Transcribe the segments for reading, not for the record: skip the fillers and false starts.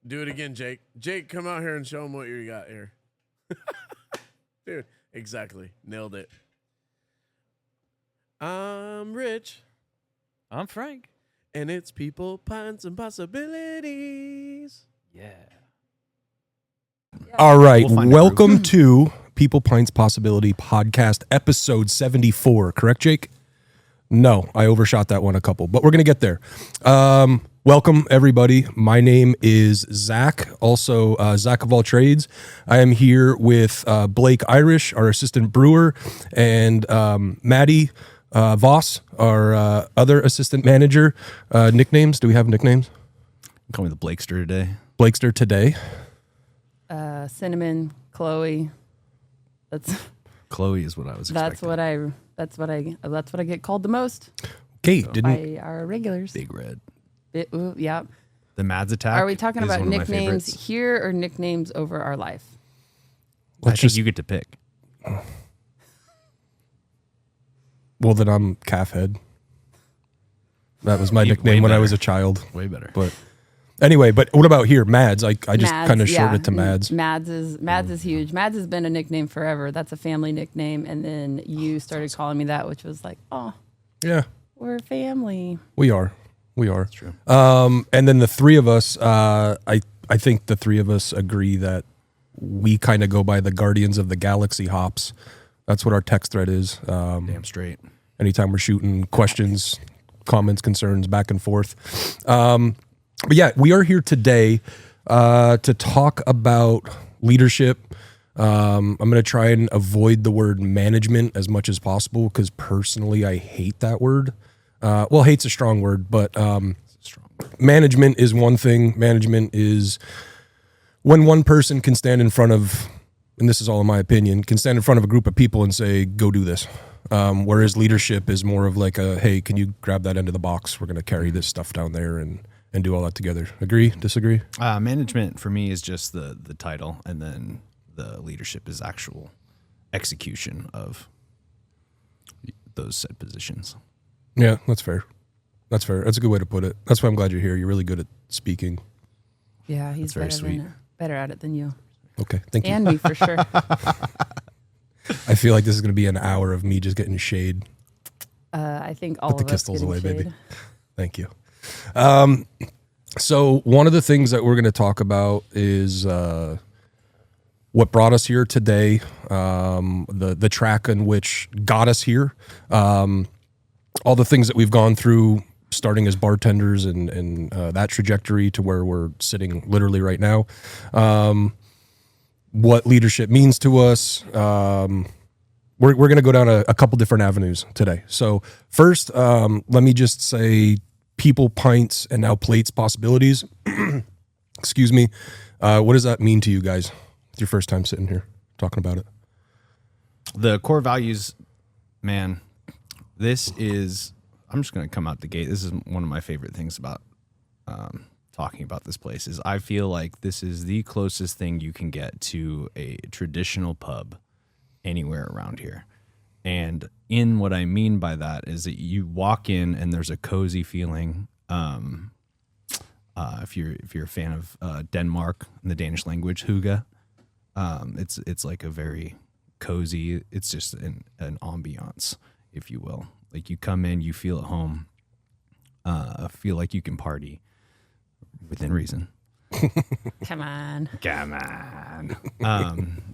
Do it again, Jake. Jake, come out here and show them what you got here. Dude, exactly. Nailed it. I'm Rich. I'm Frank. And it's People, Pints, and Possibilities. Yeah. All right. Welcome to People, Pints, Possibility Podcast, episode 74. Correct, Jake? No, I overshot that one a couple, but we're going to get there. Welcome, everybody. My name is Zack, also Zack of all trades. I am here with Blake Irish, our assistant brewer, and Maddie Voss, our other assistant manager. Nicknames? Do we have nicknames? Call me the Blakester today. Blakester today. Cinnamon, Chloe. Chloe is what I was expecting. That's what I get called the most. Okay, by our regulars. Big Red. Yeah. The Mads attack. Are we talking about nicknames here or nicknames over our life? I think you get to pick. Well, then I'm Calf Head. That was my nickname when I was a child. Way better. But anyway, but what about here? Mads. I just kind of shorted it to Mads. Mads is huge. Mads has been a nickname forever. That's a family nickname. And then you started calling me that, which was like, oh, yeah, we're family. We are. That's true. And then the three of us, I think the three of us agree that we kind of go by the Guardians of the Galaxy hops. That's what our text thread is. Damn straight. Anytime we're shooting questions, comments, concerns back and forth. But yeah, we are here today to talk about leadership. I'm going to try and avoid the word management as much as possible because personally I hate that word. Well, hate's a strong word, but management is one thing. Management is when one person can stand in front of, and this is all in my opinion, can stand in front of a group of people and say, go do this. Whereas leadership is more of like a, hey, can you grab that end of the box? We're going to carry this stuff down there and do all that together. Agree? Disagree? Management for me is just the title, and then the leadership is actual execution of those said positions. Yeah, that's fair. That's fair. That's a good way to put it. That's why I'm glad you're here. You're really good at speaking. Yeah, he's better at it than you. Okay, thank you. And me, for sure. I feel like this is going to be an hour of me just getting shade. I think all Put of the us Kistles away, shade. baby. Thank you. So one of the things that we're going to talk about is what brought us here today, the track in which got us here, all the things that we've gone through, starting as bartenders and that trajectory to where we're sitting literally right now. What leadership means to us. We're going to go down a couple different avenues today. So first, let me just say people, pints, and now plates possibilities. Excuse me. What does that mean to you guys? It's your first time sitting here talking about it. The core values, man, I'm just going to come out the gate. This is one of my favorite things about talking about this place is I feel like this is the closest thing you can get to a traditional pub anywhere around here. And in what I mean by that is that you walk in and there's a cozy feeling. If you're a fan of Denmark in the Danish language, hygge, it's like a very cozy. It's just an ambiance, if you will. Like you come in, you feel at home, feel like you can party within reason. Come on.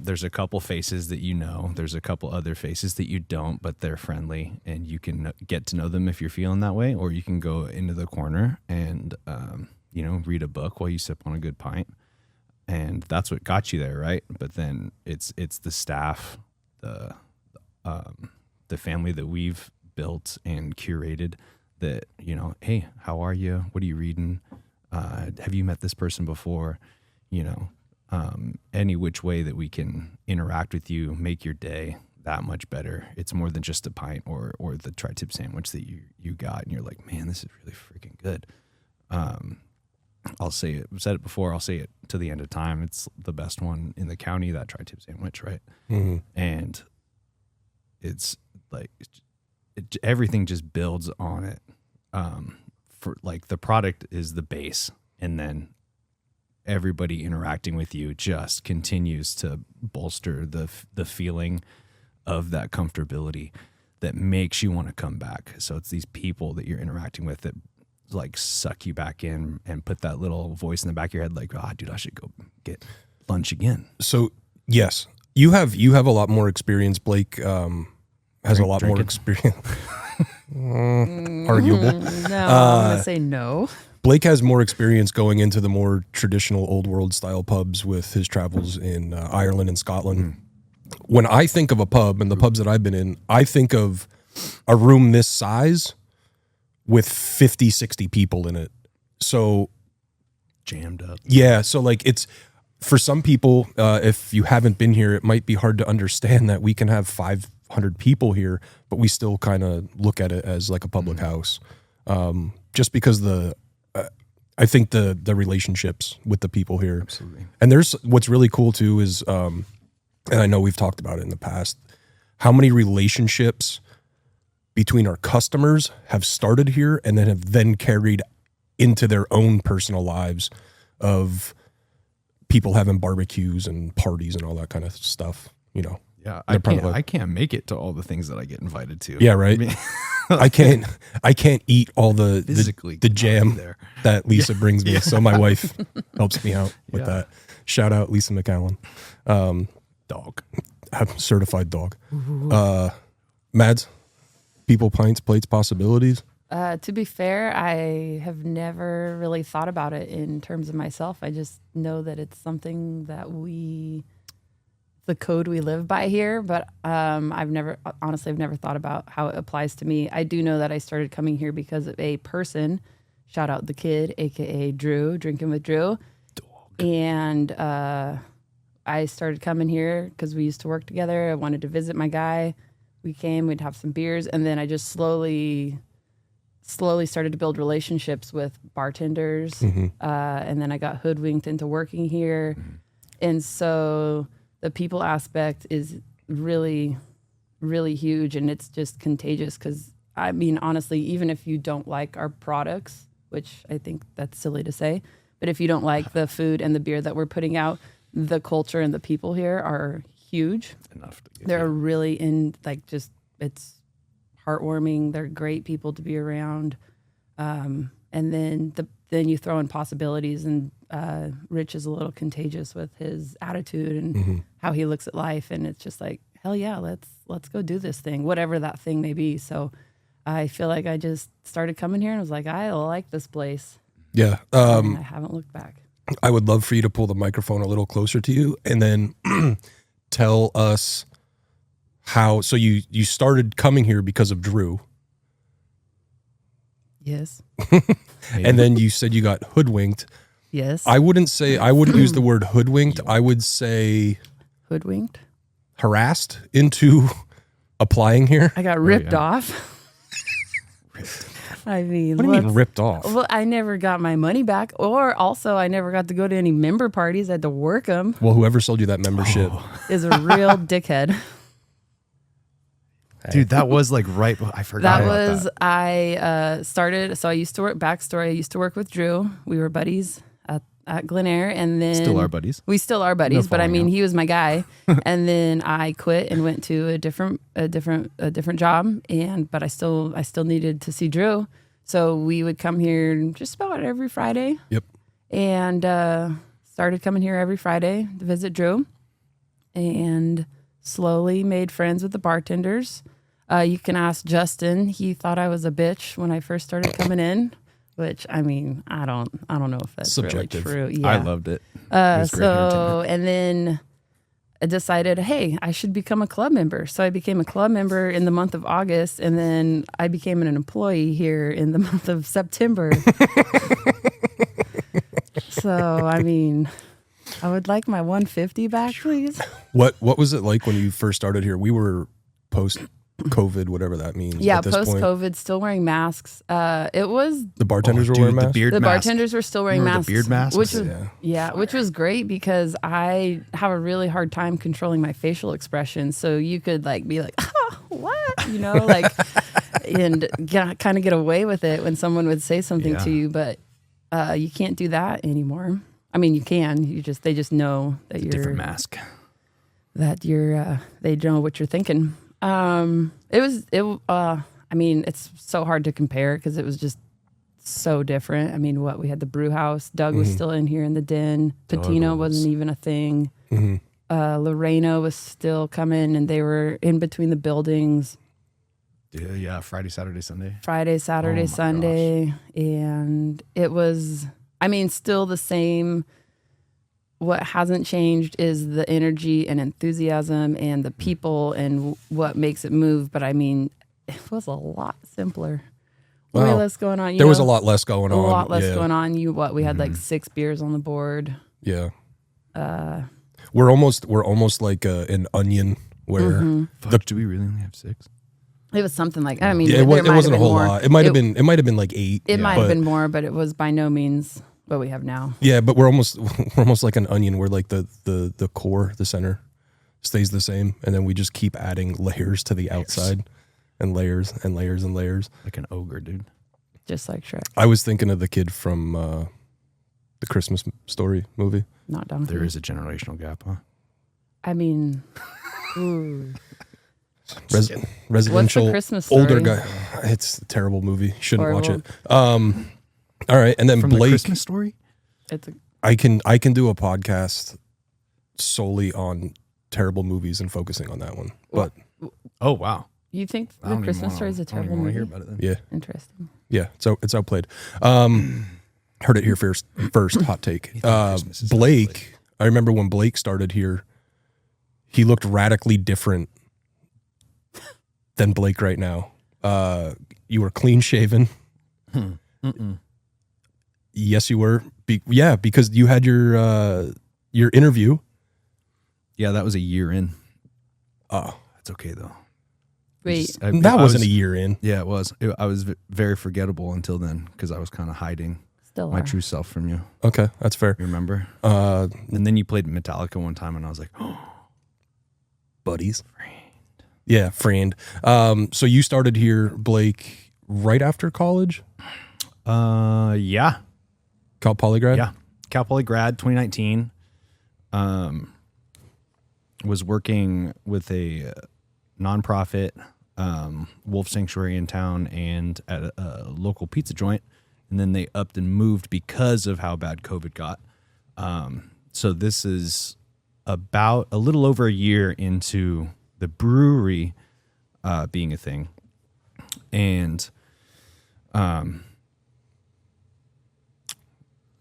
There's a couple faces that you know. There's a couple other faces that you don't, but they're friendly, and you can get to know them if you're feeling that way, or you can go into the corner and read a book while you sip on a good pint, and that's what got you there, right? But then it's the staff, the family that we've built and curated that, hey, how are you? What are you reading? Have you met this person before? Any which way that we can interact with you, make your day that much better. It's more than just a pint or the tri-tip sandwich that you got and you're like, man, this is really freaking good. I'll say it. I've said it before. I'll say it to the end of time. It's the best one in the county, that tri-tip sandwich, right? Mm-hmm. And it's like everything just builds on it. For like the product is the base, and then everybody interacting with you just continues to bolster the feeling of that comfortability that makes you want to come back. So it's these people that you're interacting with that like suck you back in and put that little voice in the back of your head like, dude, I should go get lunch again. So yes, you have a lot more experience. Blake has a lot more experience. Arguable. No, I'm going to say no. Blake has more experience going into the more traditional old world style pubs with his travels in Ireland and Scotland. When I think of a pub and the pubs that I've been in, I think of a room this size with 50, 60 people in it. So Jammed up. yeah, so like it's for some people, if you haven't been here, it might be hard to understand that we can have 500 people here, but we still kind of look at it as like a public house. Just because I think the relationships with the people here. Absolutely. And there's what's really cool too is, and I know we've talked about it in the past, how many relationships between our customers have started here and then have then carried into their own personal lives of people having barbecues and parties and all that kind of stuff, you know. Yeah, They're I can't make it to all the things that I get invited to. Yeah, right. I can't eat all the Physically the jam there. that Lisa brings me. So my wife helps me out with that. Shout out Lisa McAllen. Dog. I'm certified dog. Mads, people, pints, plates, possibilities. To be fair, I have never really thought about it in terms of myself. I just know that it's something that the code we live by here, but I've never thought about how it applies to me. I do know that I started coming here because of a person, shout out the kid, AKA Drew, drinking with Drew. Dog. And I started coming here because we used to work together. I wanted to visit my guy. We came, we'd have some beers, and then I just slowly started to build relationships with bartenders. And then I got hoodwinked into working here. And so the people aspect is really, really huge, and it's just contagious because, I mean, honestly, even if you don't like our products, which I think that's silly to say, but if you don't like the food and the beer that we're putting out, the culture and the people here are huge. Enough to They're really it's heartwarming. They're great people to be around. And then you throw in possibilities, and Rich is a little contagious with his attitude and how he looks at life. And it's just like, hell yeah, let's go do this thing, whatever that thing may be. So I feel like I just started coming here and was like, I like this place. Yeah. And I haven't looked back. I would love for you to pull the microphone a little closer to you and then tell us how, so you started coming here because of Drew. Yes. And then you said you got hoodwinked. Yes. I wouldn't use the word hoodwinked. I would say Hoodwinked. harassed into applying here. I got ripped off. I mean, What do you mean ripped off? Well, I never got my money back, or also I never got to go to any member parties. I had to work them. Well, whoever sold you that membership. Is a real dickhead. Dude, that was like right. I forgot. I started. So I used to work. Backstory: I used to work with Drew. We were buddies at Glen Eyre, and then Still are buddies. We still are buddies, No but I mean, falling out. he was my guy. And then I quit and went to a different job. But I still needed to see Drew, so we would come here just about every Friday. Yep. And started coming here every Friday to visit Drew, and slowly made friends with the bartenders. You can ask Justin. He thought I was a bitch when I first started coming in, which, I mean, I don't know if that's Subjective. really true. Yeah. I loved it. It was great entertainment. And then I decided, hey, I should become a club member. So I became a club member in the month of August, and then I became an employee here in the month of September. So, I mean, I would like my 150 back, please. What was it like when you first started here? We were post-COVID, whatever that means. Yeah, at this point. post-COVID, still wearing masks. It was The bartenders were Dude, wearing the masks? beard the mask. bartenders were still wearing Remember masks. the beard masks? Which was Yeah. which was great because I have a really hard time controlling my facial expression. So you could be like, oh, what? And kind of get away with it when someone would say something to you, but you can't do that anymore. I mean, you can. They just know that It's a you're different mask. that you're they know what you're thinking. I mean, it's so hard to compare because it was just so different. I mean, we had the brew house. Doug was still in here in the den. Patino wasn't even a thing. Lorena was still coming, and they were in between the buildings. Yeah, Friday, Saturday, Sunday. Friday, Saturday, Sunday. And it was, I mean, still the same. What hasn't changed is the energy and enthusiasm and the people and what makes it move. But I mean, it was a lot simpler. Way less going on. There was a lot less going on. A lot less going on. We had like 6 beers on the board. Yeah. We're almost like an onion where Do we really only have 6? It was something like, I mean, it wasn't a whole lot. It might have been like 8. It might have been more, but it was by no means what we have now. Yeah, but we're almost like an onion where like the core, the center stays the same, and then we just keep adding layers to the outside and layers and layers and layers. Like an ogre, dude. Just like Shrek. I was thinking of the kid from the Christmas Story movie. Not Donkey. There is a generational gap, huh? I mean, ooh. Residential What's the Christmas Story? older guy. It's a terrible movie. Shouldn't watch it. Horrible. All right, and then From Blake. the Christmas Story? It's a, I can do a podcast solely on terrible movies and focusing on that one. But Oh, wow. you think I the don't Christmas even Story is a I don't terrible even want movie? to hear about it then. yeah, Interesting. yeah. So it's outplayed. Heard it here first. Hot take. Christmas is Blake. I remember when Blake started here, he looked radically different than Blake right now. You were clean shaven. Yes, you were. Because you had your interview. Yeah, that was a year in. Oh, That's okay, though. Wait, that wasn't a year in. Yeah, it was. I was very forgettable until then because I was kind of hiding still my are. true self from you. Okay, that's fair. You remember? And And then you played Metallica one time, and I was like, oh, buddies. Yeah, friend. So you started here, Blake, right after college? yeah. Cal Poly grad? Yeah. Cal Poly grad, 2019. Was working with a nonprofit wolf sanctuary in town and at a local pizza joint. And then they upped and moved because of how bad COVID got. So this is about a little over a year into the brewery being a thing. And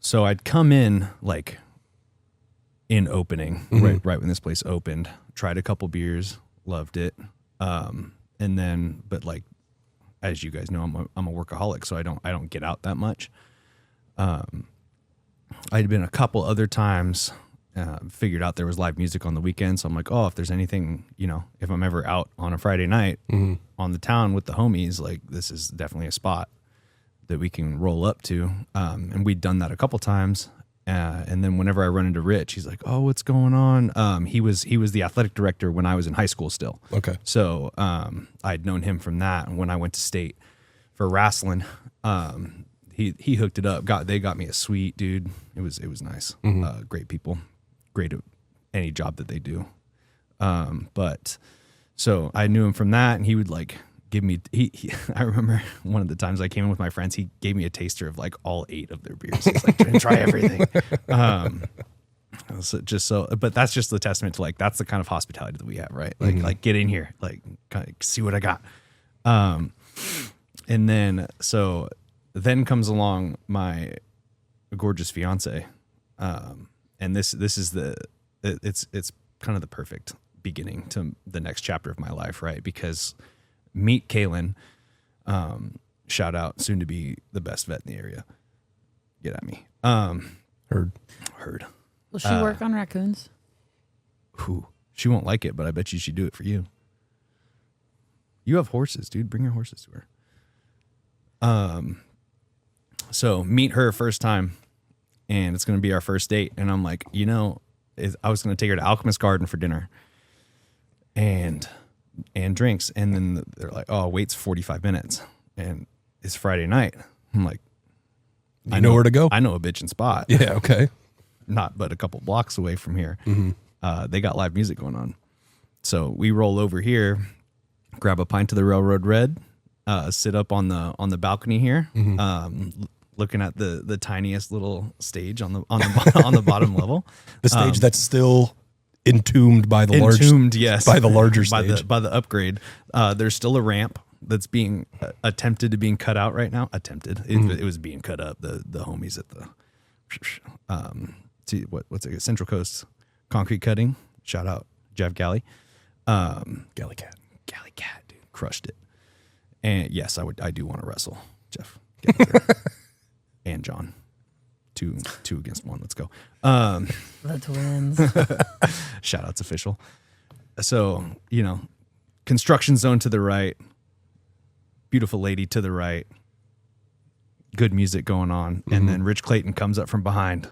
so I'd come in like in opening, right when this place opened, tried a couple beers, loved it. And then, but like, as you guys know, I'm a workaholic, so I don't get out that much. I'd been a couple other times, figured out there was live music on the weekend. So I'm like, oh, if there's anything, if I'm ever out on a Friday night on the town with the homies, like this is definitely a spot that we can roll up to. And we'd done that a couple times. And then whenever I run into Rich, he's like, oh, what's going on? He was the athletic director when I was in high school still. Okay. So I'd known him from that. And when I went to state for wrestling, he hooked it up. They got me a suite, dude. It was nice. Great people, great at any job that they do. But so I knew him from that, and he would like give me. I remember one of the times I came in with my friends, he gave me a taster of like all 8 of their beers. He's like, try everything. But that's just the testament to like that's the kind of hospitality that we have, right? Like get in here, like kind of see what I got. And then comes along my gorgeous fiance, and this is it's kind of the perfect beginning to the next chapter of my life, right? Because meet Kaylin, shout out, soon to be the best vet in the area. Get at me. Heard. Will she work on raccoons? Who? She won't like it, but I bet she'd do it for you. You have horses, dude. Bring your horses to her. So meet her first time, and it's going to be our first date. And I'm like, I was going to take her to Alchemist Garden for dinner and drinks. And then they're like, oh, wait's 45 minutes. And it's Friday night. I'm like, I know where to go. I know a bitchin' spot. Yeah, okay. not but a couple blocks away from here, they got live music going on. So we roll over here, grab a pint of the Railroad Red, sit up on the balcony here, looking at the tiniest little stage on the bottom level. The stage that's still entombed by the yes, by the larger stage, by the upgrade. There's still a ramp that's being attempted to being cut out right now. It was being cut up. The homies at the what's it, Central Coast Concrete Cutting. Shout out Jeff Galley. Galley Cat, dude, crushed it. And yes, I do want to wrestle Jeff and John. Two against one. Let's go. The twins. Shout out's official. So, construction zone to the right, beautiful lady to the right, good music going on. And then Rich Clayton comes up from behind.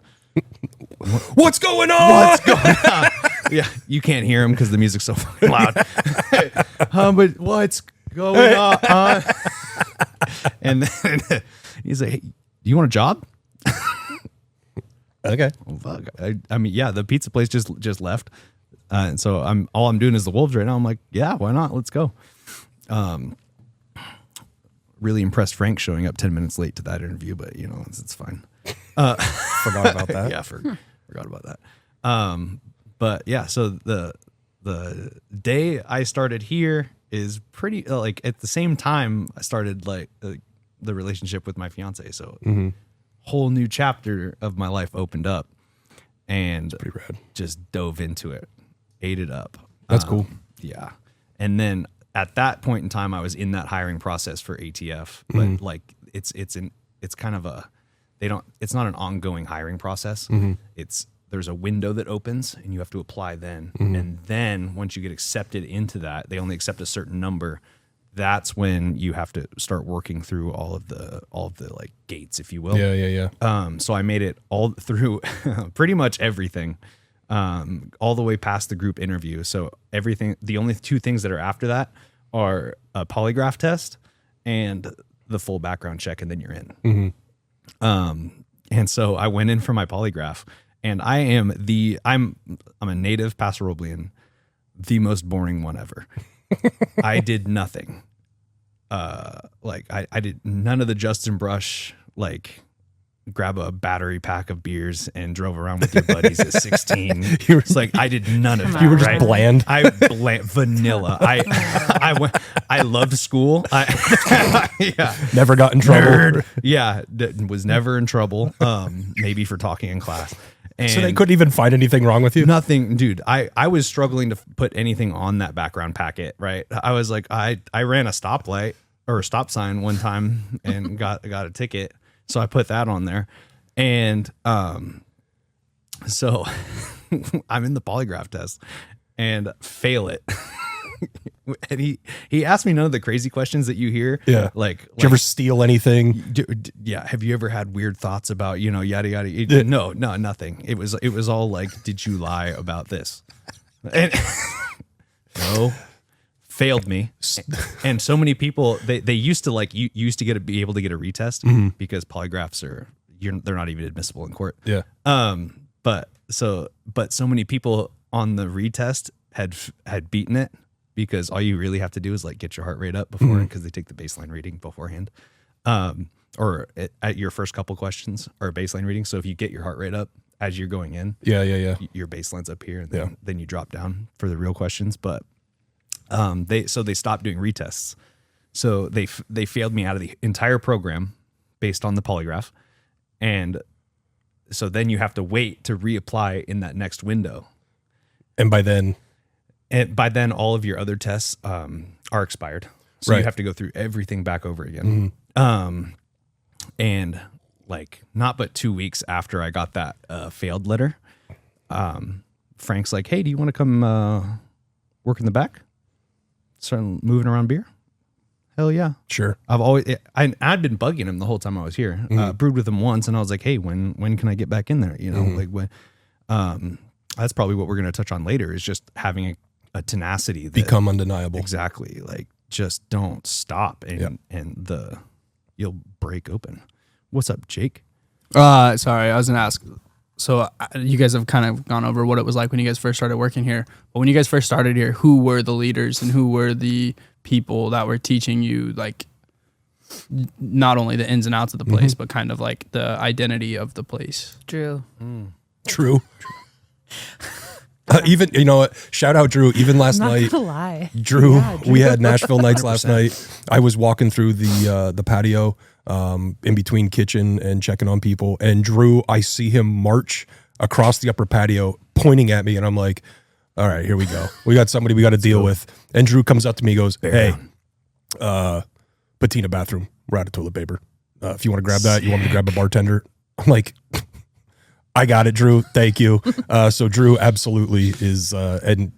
What's going on? Yeah, you can't hear him because the music's so fucking loud. But what's going on? And then he's like, hey, do you want a job? Okay. Oh, fuck. I mean, yeah, the pizza place just left. And so all I'm doing is the Wolves right now. I'm like, yeah, why not? Let's go. Really impressed Frank showing up 10 minutes late to that interview, but it's fine. Forgot about that. Yeah, forgot about that. But yeah, so the day I started here is pretty like at the same time I started like the relationship with my fiance. So whole new chapter of my life opened up, and pretty rad. Just dove into it, ate it up. That's cool. Yeah. And then at that point in time, I was in that hiring process for ATF, but like it's kind of it's not an ongoing hiring process. There's a window that opens and you have to apply then. And then once you get accepted into that, they only accept a certain number. That's when you have to start working through all of the like gates, if you will. Yeah. So I made it all through pretty much everything, all the way past the group interview. So everything, the only two things that are after that are a polygraph test and the full background check, and then you're in. And so I went in for my polygraph, and I'm a native Paso Roblean, the most boring one ever. I did nothing. I did none of the Justin Brush, like grab a battery pack of beers and drove around with your buddies at 16. It's like, I did none of that. You were just bland. Vanilla. I loved school. Yeah. Never got in trouble. Nerd. Yeah. Was never in trouble. Maybe for talking in class. And so they couldn't even find anything wrong with you? Nothing, dude. I was struggling to put anything on that background packet, right? I was like, I ran a stoplight or a stop sign one time and got a ticket. So I put that on there. And so I'm in the polygraph test and fail it. And he asked me none of the crazy questions that you hear. Yeah. Like, did you ever steal anything? Yeah. Have you ever had weird thoughts about, yada, yada? No, nothing. It was all like, did you lie about this? And no, failed me. And so many people, they used to like, you used to be able to get a retest because polygraphs they're not even admissible in court. Yeah. But so many people on the retest had beaten it, because all you really have to do is like get your heart rate up before, because they take the baseline reading beforehand, or at your first couple questions or baseline reading. So if you get your heart rate up as you're going in, your baseline's up here, and then you drop down for the real questions. But they stopped doing retests, so they failed me out of the entire program based on the polygraph, and so then you have to wait to reapply in that next window, and by then. All of your other tests are expired. So you have to go through everything back over again. And like not but 2 weeks after I got that failed letter, Frank's like, hey, do you want to come work in the back? Start moving around beer? Hell yeah. Sure. I'd been bugging him the whole time I was here. Brewed with him once, and I was like, hey, when can I get back in there? Like when that's probably what we're going to touch on later, is just having a tenacity that become undeniable. Exactly. Like just don't stop, and you'll break open. What's up, Jake? Sorry, I was gonna ask, So you guys have kind of gone over what it was like when you guys first started working here. But when you guys first started here, who were the leaders and who were the people that were teaching you, like, not only the ins and outs of the place, but kind of like the identity of the place? Drew. True. Even, you know what? Shout out Drew. Even last I'm not night, gonna lie. Drew, Yeah, we Drew. had Nashville nights last night. I was walking through the patio in between kitchen and checking on people. And Drew, I see him march across the upper patio pointing at me. And I'm like, all right, here we go. We got somebody we got to deal with. And Drew comes up to me and goes, hey, patina bathroom. We're out of toilet paper. If you want to grab that, you want me to grab a bartender? I'm like, I got it, Drew. Thank you. So Drew absolutely is, and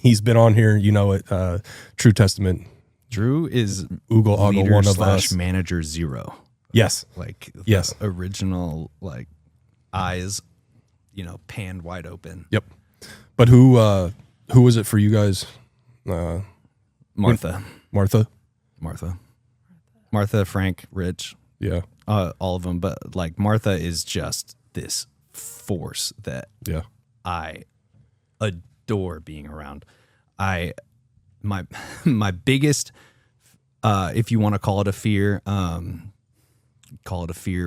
he's been on here, you know it, True Testament. Drew is Oogle Ogle, leader one of / us. manager 0. Yes. Like the Yes. original, like, eyes, you know, panned wide open. Yep. But who was it for you guys? Martha, Frank, Rich, Yeah. all of them. But like Martha is just this force that Yeah. I adore being around. My biggest, if you want to call it a fear,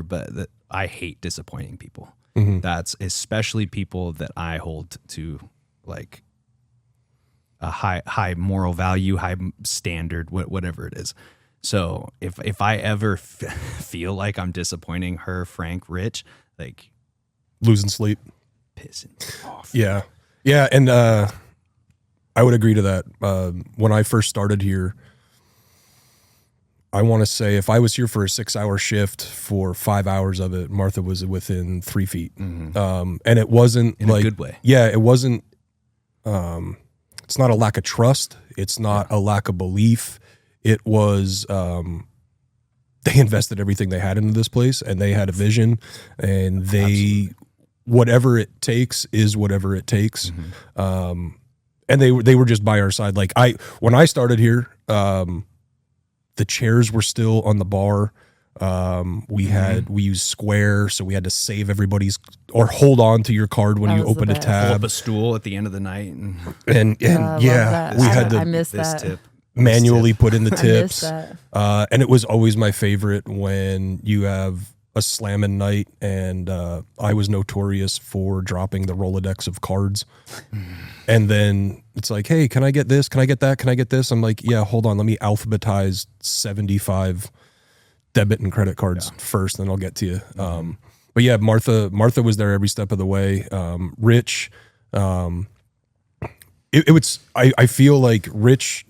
but that I hate disappointing people. That's especially people that I hold to like a high moral value, high standard, whatever it is. So if I ever feel like I'm disappointing her, Frank, Rich, like Losing sleep. pissing me off. Yeah. Yeah. And I would agree to that. When I first started here, I want to say if I was here for a 6-hour shift, for 5 hours of it, Martha was within 3 feet. And it wasn't In like a good way. Yeah, it wasn't. It's not a lack of trust. It's not a lack of belief. It was. They invested everything they had into this place, and they had a vision, and they Absolutely. whatever it takes is whatever it takes. And they were just by our side. Like when I started here, the chairs were still on the bar. We used Square, so we had to save everybody's or hold on to your card when That you was the open a best. Pull up tab. a stool at the end of the night and And I love yeah, that. we I- had I to miss this that. tip. manually put in the I miss tips. that. And it was always my favorite when you have a slamming night, and I was notorious for dropping the Rolodex of cards. And then it's like, hey, can I get this? Can I get that? Can I get this? I'm like, yeah, hold on. Let me alphabetize 75 debit and credit cards first, then I'll get to you. But yeah, Martha was there every step of the way. Rich, I feel like Rich,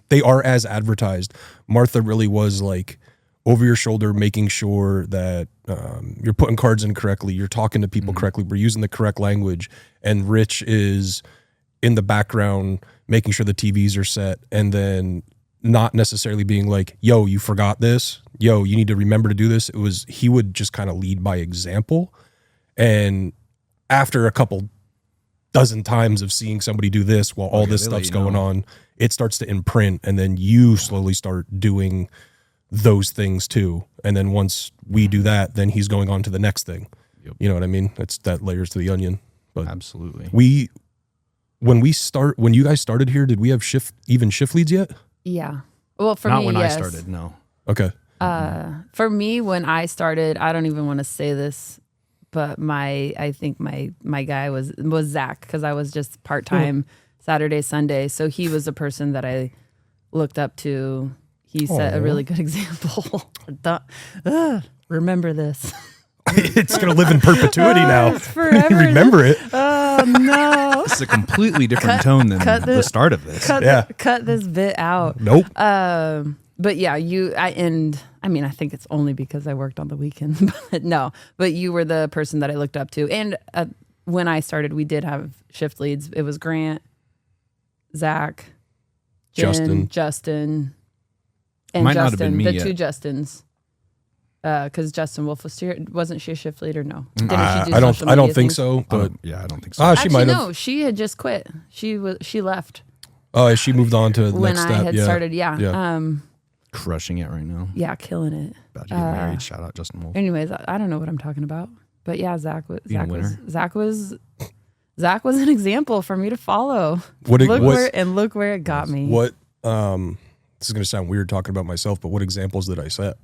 they are as advertised. Martha really was like over your shoulder, making sure that you're putting cards in correctly, you're talking to people correctly, we're using the correct language. And Rich is in the background making sure the TVs are set, and then not necessarily being like, yo, you forgot this. Yo, you need to remember to do this. He would just kind of lead by example. And after a couple dozen times of seeing somebody do this while all this they let stuff's you going know. on, it starts to imprint, and then you slowly start doing those things too. And then once we do that, then he's going on to the next thing. Yep. You know what I mean? It's that layers to the onion. But Absolutely. when you guys started here, did we have shift leads yet? Yeah. Well, for Not me, when yes. I started, no. Okay. For me, when I started, I don't even want to say this, but I think my guy was Zack, because I was just part-time Saturday, Sunday. So he was a person that I looked up to. He set a really good example. Remember this. It's going to live in perpetuity now. It's forever. Remember it. Oh, no. This is a completely different tone than cut the the- start of this. Cut this bit out. Nope. But yeah, I think it's only because I worked on the weekend. But no, but you were the person that I looked up to. And when I started, we did have shift leads. It was Grant, Zach, Jen, Justin, and Might not have Justin, been me the yet. two Justins. Because Justin Wolf was here. Wasn't she a shift lead or no? Didn't I she don't social think media things? so, but I don't think so. she Actually, might have. no, she had just quit. She left Oh, she moved on to the when next I step. had Yeah. started. Yeah. Crushing it right now. Yeah, killing it. About to get married. Shout out Justin Wolf. Anyways, I don't know what I'm talking about. But yeah, Zach was Being a winner. Zach was an example for me to follow. What Look where it got me. What this is going to sound weird talking about myself, but what examples did I set?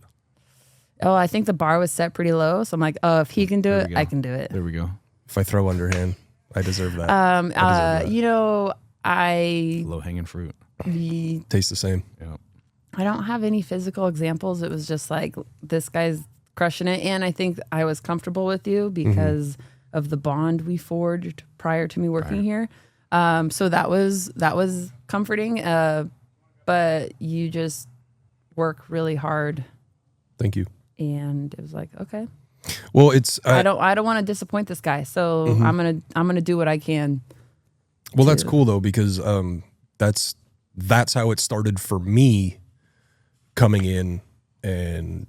Oh, I think the bar was set pretty low. So I'm like, oh, if he can do There it, we go. I can do it. There we go. If I throw underhand, I deserve that. I deserve that. You know, I Low hanging fruit. Tastes the same. Yeah. I don't have any physical examples. It was just like, this guy's crushing it. And I think I was comfortable with you because of the bond we forged prior to me working here. So that was comforting. But you just work really hard. Thank you. And it was like, okay, Well, it's I don't want to disappoint this guy. So I'm going to do what I can. well, that's cool though, because that's how it started for me coming in and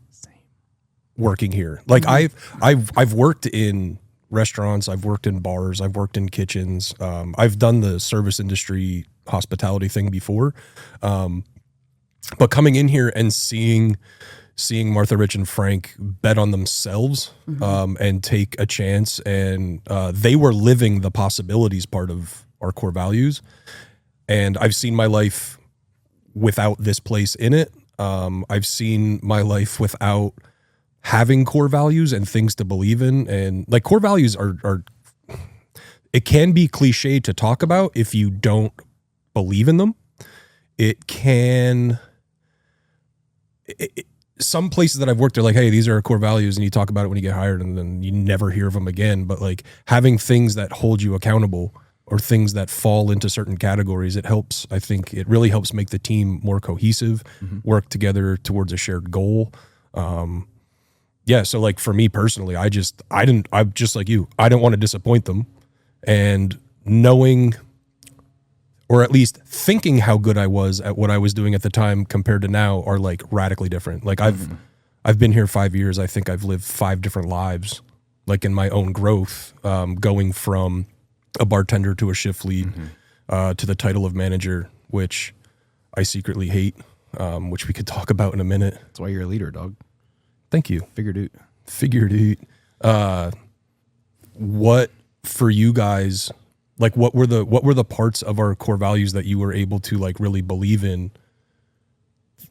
working here. Like I've worked in restaurants, I've worked in bars, I've worked in kitchens. I've done the service industry hospitality thing before. But coming in here and seeing Martha, Rich, and Frank bet on themselves and take a chance, and they were living the possibilities part of our core values. And I've seen my life without this place in it. I've seen my life without having core values and things to believe in. And like core values are it can be cliche to talk about if you don't believe in them. It can... some places that I've worked are like, hey, these are our core values, and you talk about it when you get hired, and then you never hear of them again. But like having things that hold you accountable or things that fall into certain categories, it helps. I think it really helps make the team more cohesive, work together towards a shared goal. Yeah. So like for me personally, I'm just like you, I don't want to disappoint them, and knowing, or at least thinking how good I was at what I was doing at the time compared to now are like radically different. Like I've been here 5 years. I think I've lived 5 different lives, like in my own growth, going from a bartender to a shift lead, to the title of manager, which I secretly hate, which we could talk about in a minute. That's why you're a leader, dog. Thank you. Figured it. What for you guys, like what were the parts of our core values that you were able to like really believe in,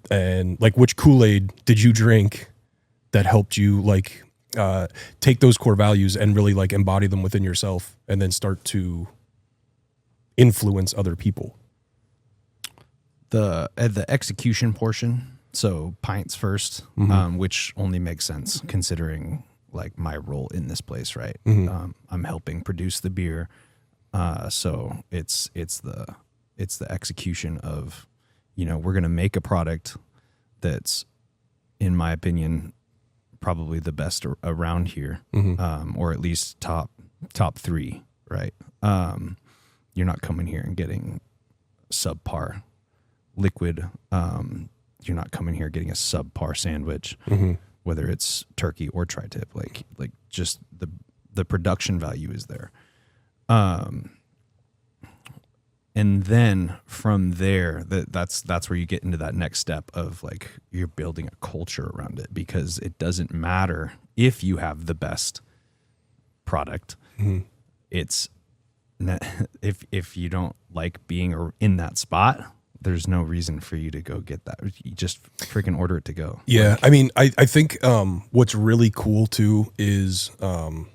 and like which Kool-Aid did you drink that helped you like take those core values and really like embody them within yourself and then start to influence other people? The execution portion, so pints first, which only makes sense considering like my role in this place, right? I'm helping produce the beer, so it's the execution of, you know, we're gonna make a product that's, in my opinion, probably the best around here, or at least top 3, right? You're not coming here and getting subpar liquid. You're not coming here getting a subpar sandwich, whether it's turkey or tri-tip. Like just the production value is there. And then from there, that's where you get into that next step of like you're building a culture around it, because it doesn't matter if you have the best product. It's if you don't like being in that spot, there's no reason for you to go get that. You just freaking order it to go. Yeah. I mean, I think what's really cool too is, well,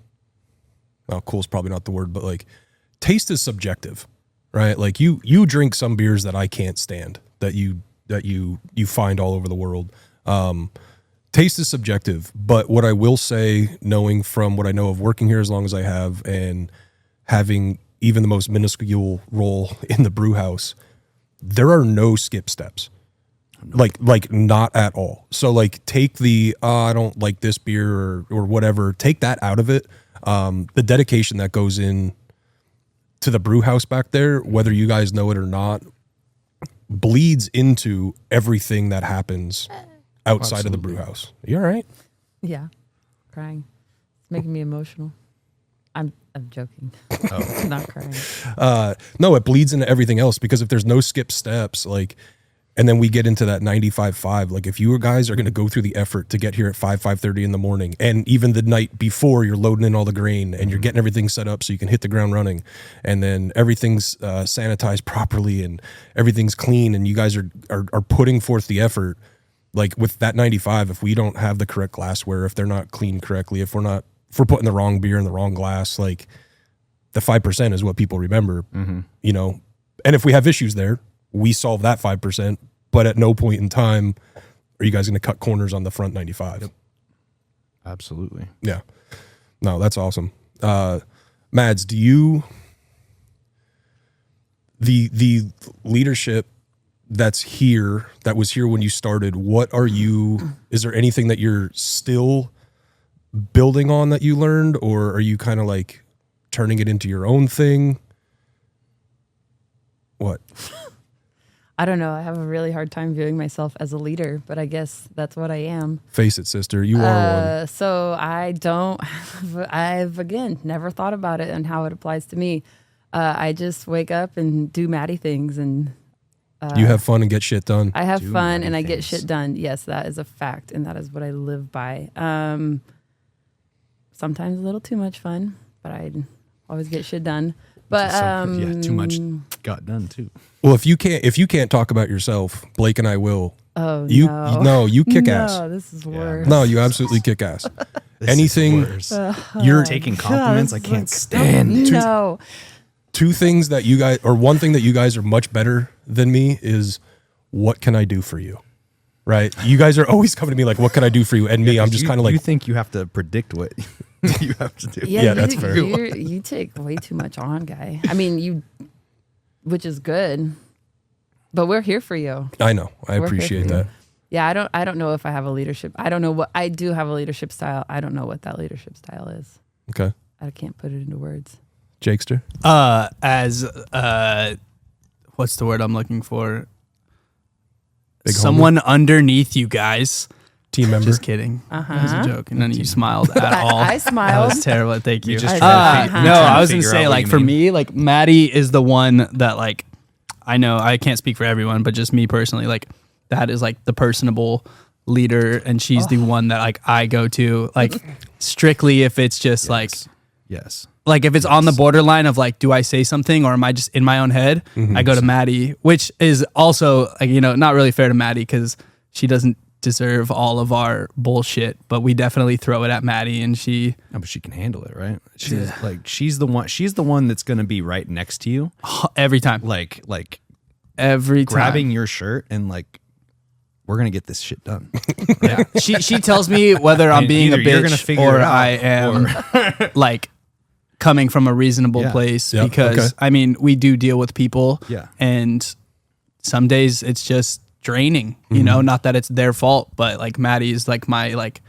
cool is probably not the word, but like taste is subjective, right? Like you drink some beers that I can't stand, that you find all over the world. Taste is subjective, but what I will say, knowing from what I know of working here as long as I have and having even the most minuscule role in the brew house, there are no skip steps. Like not at all. So like take the I don't like this beer or whatever, take that out of it. The dedication that goes in to the brew house back there, whether you guys know it or not, bleeds into everything that happens outside of the brew house. You all right? Yeah. Crying. It's making me emotional. I'm joking. I'm not crying. No, it bleeds into everything else, because if there's no skip steps, like And then we get into that 95.5. Like if you guys are going to go through the effort to get here at 5:30 in the morning, and even the night before you're loading in all the grain and you're getting everything set up so you can hit the ground running, and then everything's sanitized properly and everything's clean, and you guys are putting forth the effort. Like with that 95, if we don't have the correct glassware, if they're not cleaned correctly, if we're putting the wrong beer in the wrong glass, like the 5% is what people remember, you know. And if we have issues there, we solve that 5%, but at no point in time are you guys going to cut corners on the front 95. Yep. Absolutely. Yeah. No, that's awesome. Mads, do you, the leadership that was here when you started, is there anything that you're still building on that you learned, or are you kind of like turning it into your own thing? What? I don't know. I have a really hard time viewing myself as a leader, but I guess that's what I am. Face it, sister. You are one. So I've again never thought about it and how it applies to me. I just wake up and do Maddie things, and you have fun and get shit done. I have Do fun Maddie and I get things. shit done. Yes, that is a fact, and that is what I live by. Sometimes a little too much fun, but I always get shit done. But Too much got done too. Well, if you can't talk about yourself, Blake and I will. Oh You no! no, you kick ass. No, this is worse. No, you absolutely kick ass. This Anything is worse. you're Taking compliments, I can't stand. No. Two things that you guys, or one thing that you guys are much better than me is, what can I do for you? Right? You guys are always coming to me like, what can I do for you? And me, I'm just kind of like, you think you have to predict what you have to do. Yeah, that's fair. You take way too much on, guy. I mean, which is good, but we're here for you. I know. I We're here appreciate for you. that. Yeah, I don't know if I have a leadership. I don't know what I do have a leadership style. I don't know what that leadership style is. Okay. I can't put it into words. Jakester? What's the word I'm looking for? Big Someone underneath you guys. Team member? Just kidding. That was a joke. None of you smiled at all. I smiled. That was terrible. Thank you. just tried to No, I was gonna figure say out what like you for mean. me, like Maddie is the one that like I know I can't speak for everyone, but just me personally, like that is like the personable leader, and she's the one that like I go to like strictly if it's just Yes. like if it's on the borderline of like, do I say something or am I just in my own head? I go to Maddie, which is also like, not really fair to Maddie because she doesn't deserve all of our bullshit, but we definitely throw it at Maddie, and she No, but she can handle it, right? She's the one that's gonna be right next to you, every time, like every time. grabbing your shirt and like, we're gonna get this shit done. Yeah. She tells me whether I'm And being a either you're gonna bitch figure or it out, I am like coming from a reasonable Yeah. place Yep, because okay. I mean we do deal with people, Yeah. and some days it's just draining, not that it's their fault, but like Maddie's like my like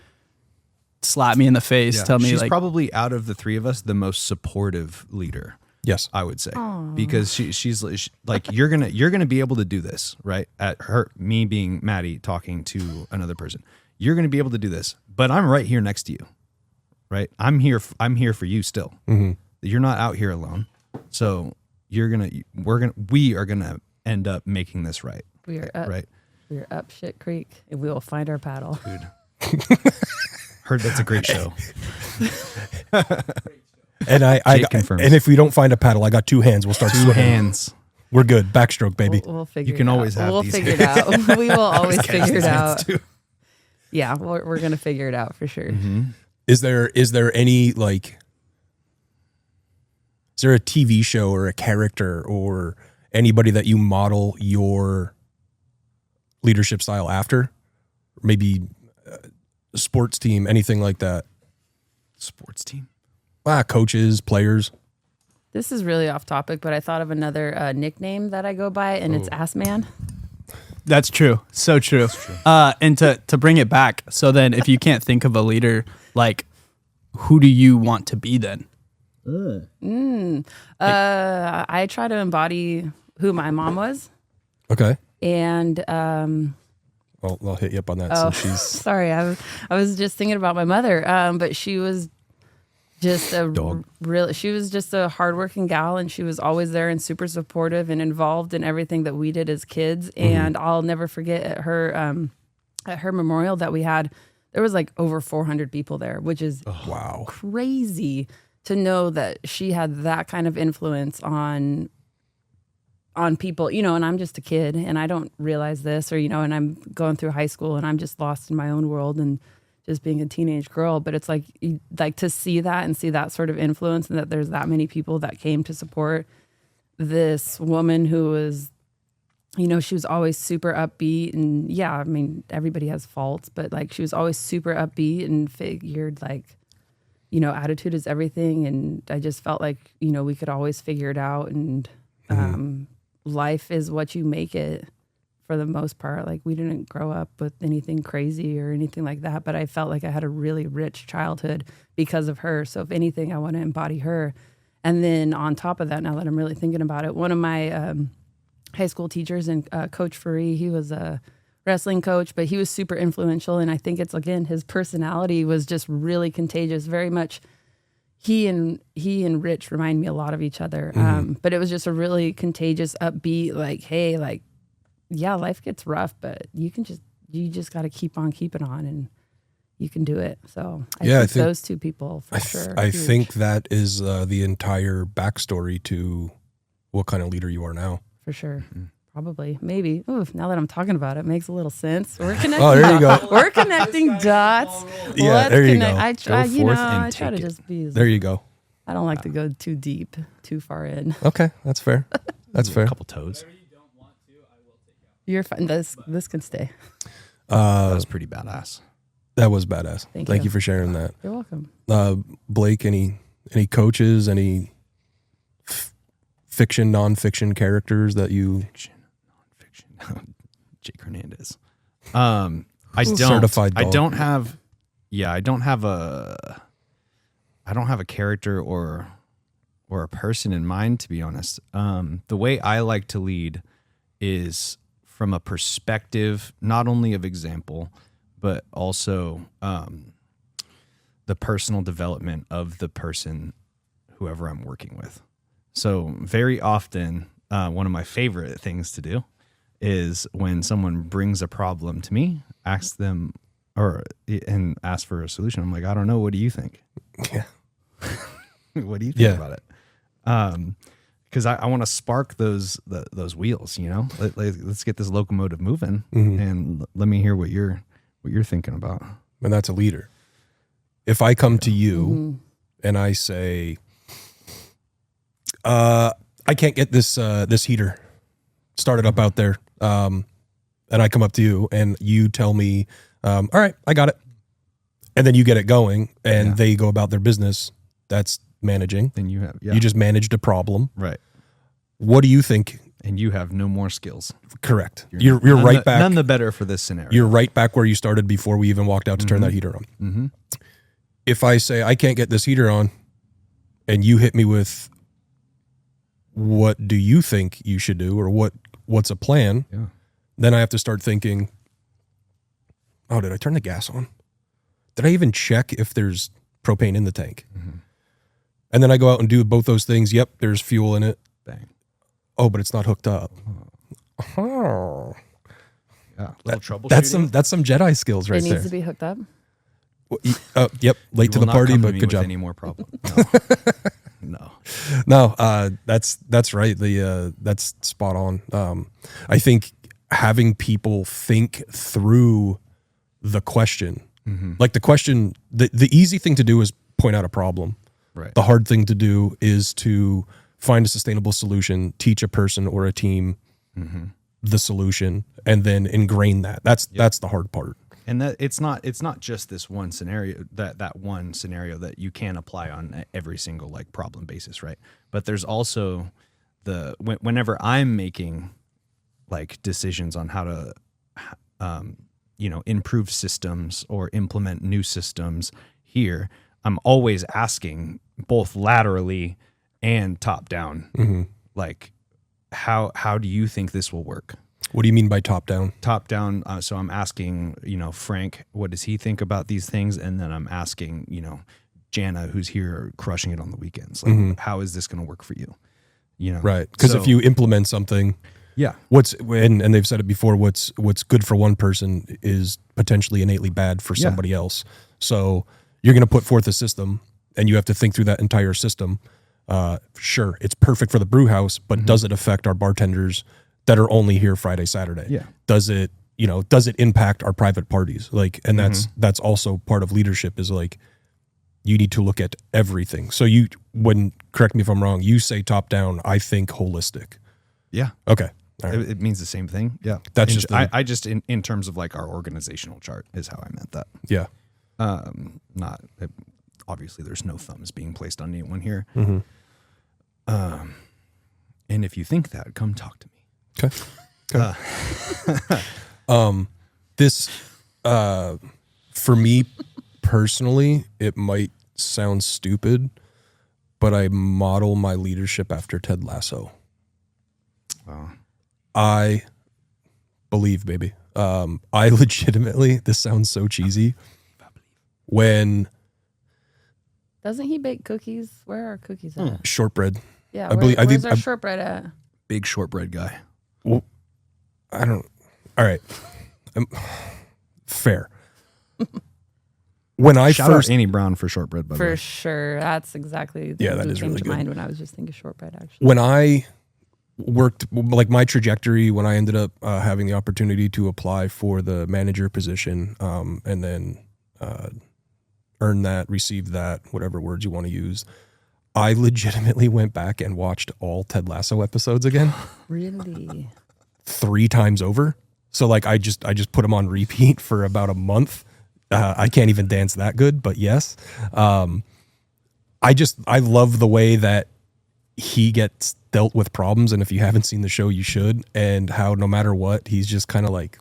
slap me in the face, tell me she's like probably out of the three of us the most supportive leader. Yes. I would say, because she's like, you're gonna be able to do this, right? At me being Maddie talking to another person, you're gonna be able to do this, but I'm right here next to you, right? I'm here for you still. You're not out here alone, so we are gonna end up making this right. We are up. Right. We are up shit creek, and we will find our paddle. Heard that's a great show. And Jake confirms. and if we don't find a paddle, I got two hands. We'll start Two swimming. hands. We're good. Backstroke, baby. We'll figure. You can it out. always have We'll these figure it hands. out. We will always Catch figure it these hands, out. too. Yeah, we're gonna figure it out for sure. Is there any like, is there a TV show or a character or anybody that you model your leadership style after? Maybe a sports team, anything like that. Sports team. Coaches, players. This is really off topic, but I thought of another nickname that I go by, and it's Ass Man. that's true, so true. And to bring it back, so then if you can't think of a leader, like who do you want to be then? I try to embody who my mom was, Okay. and I'll hit you up on that oh, since she's sorry, I was just thinking about my mother, but she was just a Dog. real. She was just a hardworking gal, and she was always there and super supportive and involved in everything that we did as kids. And I'll never forget at her memorial that we had. There was like over 400 people there, which is Wow. crazy to know that she had that kind of influence on people, and I'm just a kid and I don't realize this, or, and I'm going through high school and I'm just lost in my own world and just being a teenage girl. But it's like to see that and see that sort of influence, and that there's that many people that came to support this woman who was, she was always super upbeat. And yeah, I mean, everybody has faults, but like she was always super upbeat and figured like, attitude is everything. And I just felt like, we could always figure it out. And life is what you make it for the most part. Like we didn't grow up with anything crazy or anything like that, but I felt like I had a really rich childhood because of her. So if anything, I want to embody her. And then on top of that, now that I'm really thinking about it, one of my high school teachers and Coach Faree, he was a wrestling coach, but he was super influential. And I think it's, again, his personality was just really contagious, very much. He and Rich remind me a lot of each other. But it was just a really contagious, upbeat, like, hey, like, yeah, life gets rough, but you just got to keep on keeping on, and you can do it. So I think those two people for sure. I think that is the entire backstory to what kind of leader you are now. For sure. Probably. Maybe. Ooh, now that I'm talking about it, it makes a little sense. We're connecting. Oh, there you go. We're connecting dots. Yeah, Let's there you go. I try, Go forth and I try to take it. just be. There you go. I don't like to go too deep, too far in. Okay, that's fair. That's fair. A couple toes. You're fine. This can stay. That was pretty badass. That was badass. Thank Thank you. you for sharing that. You're welcome. Blake, any coaches, any fiction, nonfiction characters that you Fiction, nonfiction. Jake Hernandez. I don't. Certified I dog. don't have. Yeah, I don't have a character or a person in mind, to be honest. The way I like to lead is from a perspective not only of example, but also the personal development of the person, whoever I'm working with. So very often, one of my favorite things to do is when someone brings a problem to me, ask them and ask for a solution. I'm like, I don't know. What do you think? Yeah. What do you think about it? Because I want to spark those wheels. Let's get this locomotive moving, and let me hear what you're thinking about. And that's a leader. If I come to you and I say, I can't get this heater started up out there, and I come up to you and you tell me, all right, I got it, and then you get it going, and they go about their business. That's managing. Then you have You just managed a problem. right, What do you think? and you have no more skills. Correct. You're right back. None the better for this scenario. You're right back where you started before we even walked out to turn that heater on. Mm-hmm. If I say I can't get this heater on, and you hit me with, what do you think you should do, or what's a plan? Yeah. Then I have to start thinking, oh, did I turn the gas on? Did I even check if there's propane in the tank? And then I go out and do both those things. Yep, there's fuel in it. Bang. Oh, but it's not hooked up. Oh. Yeah. Little troubleshooting. That's some Jedi skills right It needs there. to be hooked up. Yep, late to the party, but good job. Any more problem? No. No, that's right. That's spot on. I think having people think through the question, like the question, the easy thing to do is point out a problem. Right. The hard thing to do is to find a sustainable solution, teach a person or a team the solution, and then ingrain that. That's the hard part. And that it's not just this one scenario, that one scenario that you can apply on every single like problem basis, right? But there's also whenever I'm making like decisions on how to improve systems or implement new systems here, I'm always asking both laterally and top down, like how do you think this will work? What do you mean by top down? Top down. So I'm asking, Frank, what does he think about these things? And then I'm asking, Jana, who's here crushing it on the weekends. Like, how is this going to work for you? You know, Right. Because if you implement something, yeah, and they've said it before, what's good for one person is potentially innately bad for somebody else. So you're going to put forth a system, and you have to think through that entire system. Sure, it's perfect for the brew house, but does it affect our bartenders that are only here Friday, Saturday? Yeah. Does it impact our private parties? Like, and that's also part of leadership, is like, you need to look at everything. So correct me if I'm wrong, you say top down, I think holistic. yeah. Okay. All right. It means the same thing. Yeah. That's And just I just in terms of like our organizational chart is how I meant that. Yeah. Not obviously there's no thumbs being placed on anyone here. And if you think that, come talk to me. Okay. This, for me personally, it might sound stupid, but I model my leadership after Ted Lasso. Wow. I believe, baby. I legitimately, this sounds so cheesy. When Doesn't he bake cookies? Where are cookies at? shortbread, Yeah, I where's our think shortbread at? Big shortbread guy. I don't. All right, fair. When I Shout first out Annie Brown for shortbread, by the For way. sure. That's exactly Yeah, who that is came really to good. mind when I was just thinking shortbread, actually. when I worked, like my trajectory, when I ended up having the opportunity to apply for the manager position, and then earn that, receive that, whatever words you want to use, I legitimately went back and watched all Ted Lasso episodes again Really? 3 times over. So like I just put them on repeat for about a month. I can't even dance that good, but yes. I love the way that he gets dealt with problems, and if you haven't seen the show, you should, and how no matter what, he's just kind of like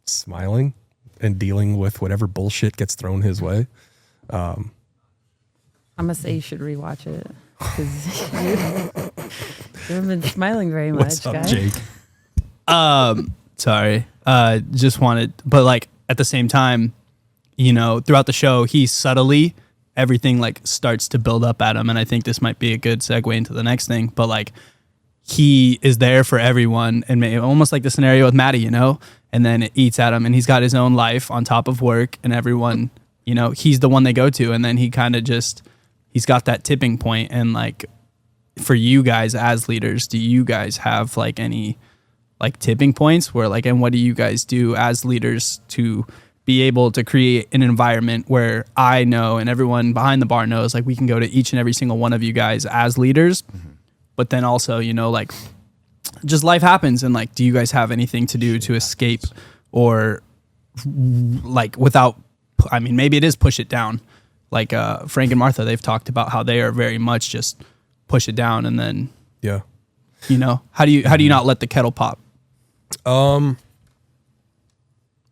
smiling and dealing with whatever bullshit gets thrown his way. I'm going to say you should rewatch it. Because you haven't been smiling very much, What's up, guys. Jake? Sorry. Just wanted, but like at the same time, you know, throughout the show, he subtly, everything like starts to build up at him. And I think this might be a good segue into the next thing, but like he is there for everyone, and almost like the scenario with Maddie, you know, and then it eats at him, and he's got his own life on top of work, and everyone, you know, he's the one they go to. And then he kind of he's got that tipping point. And like, for you guys as leaders, do you guys have like any like tipping points where like, and what do you guys do as leaders to be able to create an environment where I know and everyone behind the bar knows, like we can go to each and every single one of you guys as leaders, but then also, you know, like just life happens, and like, do you guys have anything to do to escape, or like without, I mean, maybe it is push it down. Like Frank and Martha, they've talked about how they are very much just push it down, and then, Yeah. you know, how do you not let the kettle pop?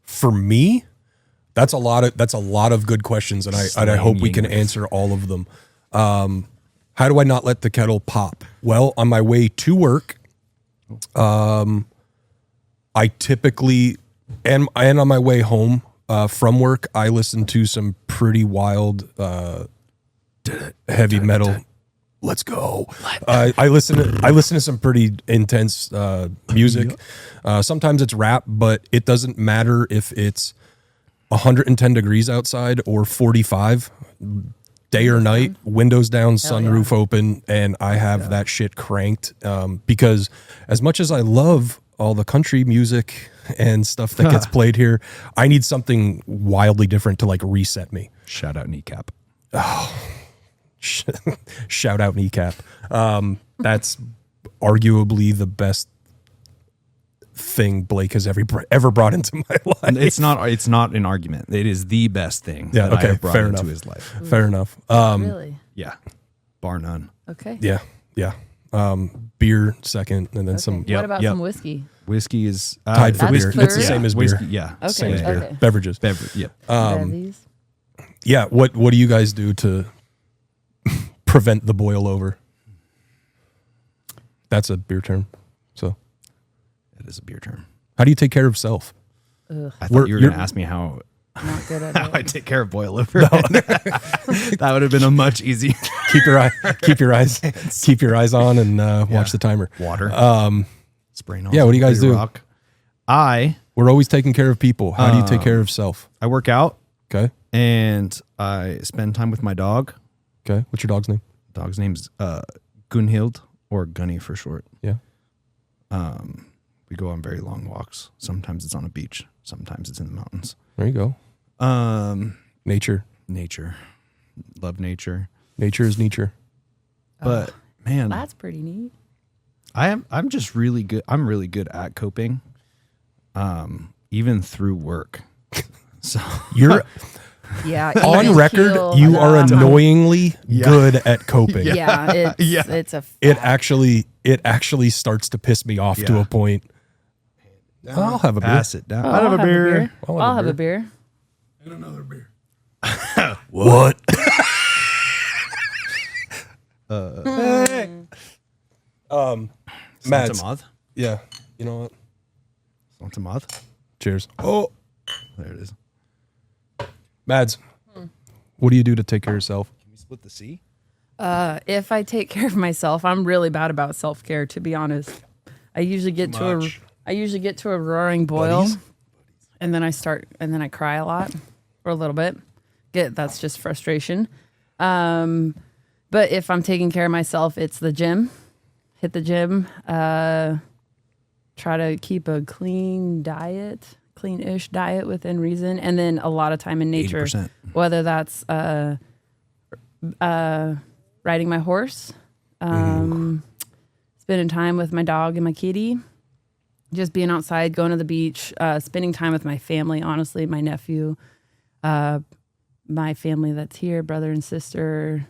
For me, that's a lot of good questions, and I hope we can answer all of them. How do I not let the kettle pop? Well, on my way to work, I typically, and on my way home from work, I listen to some pretty wild heavy metal. Let's go. I listen to some pretty intense music. Sometimes it's rap, but it doesn't matter if it's 110 degrees outside or 45, day or night, windows down, sunroof open, and I have that shit cranked. Because as much as I love all the country music and stuff that gets played here, I need something wildly different to like reset me. Shout out Kneecap. Shout out Kneecap. That's arguably the best thing Blake has ever brought into my life. It's not an argument. It is the best thing Yeah, that okay, I have brought fair into enough. his life. Fair enough. Really? Yeah. Bar none. Okay. Yeah. Beer second, and then some What about some whiskey? Whiskey is tied for That's beer. third? It's the same as beer. Whiskey, yeah. Okay, Same as beer. okay. Beverages. Yep. Bevies? Yeah. What do you guys do to prevent the boil over? That's a beer term. So It is a beer term. how do you take care of self? I thought We're- you were you're- going to ask me how not good at How I it. take care of boilover. That would have been a much easier. keep your eyes on and watch the timer. Water. Spraying all Yeah, what do you guys over do? rock. We're always taking care of people. How do you take care of self? I work out Okay. and I spend time with my dog. Okay. What's your dog's name? Dog's name's Gunhild, or Gunny for short. Yeah. We go on very long walks. Sometimes it's on a beach. Sometimes it's in the mountains. There you go. Nature. Nature. Love nature. Nature is nature. But man, That's pretty neat. I'm just really good. I'm really good at coping. Even through work. So You're Yeah. on even record. keel, You are um, annoyingly good at coping. Yeah, it's a It actually starts to piss me off to Yeah. a point. I'll have a beer. pass it down. Oh, I'll have a beer. I'll have a beer. And another beer. What? Mads. Moth. Yeah. You know what? Want a moth? Cheers. Oh, There it is. Mads. What do you do to take care of yourself? Can we split the C? If I take care of myself, I'm really bad about self-care, to be honest. I usually get to a roaring boil, and then I cry a lot for a little bit. That's just frustration. But if I'm taking care of myself, it's the gym. Hit the gym. Try to keep a clean-ish diet within reason, and then a lot of time in nature. 80%. Whether that's riding my horse, spending time with my dog and my kitty, just being outside, going to the beach, spending time with my family, honestly, my nephew, my family that's here, brother and sister-in-law.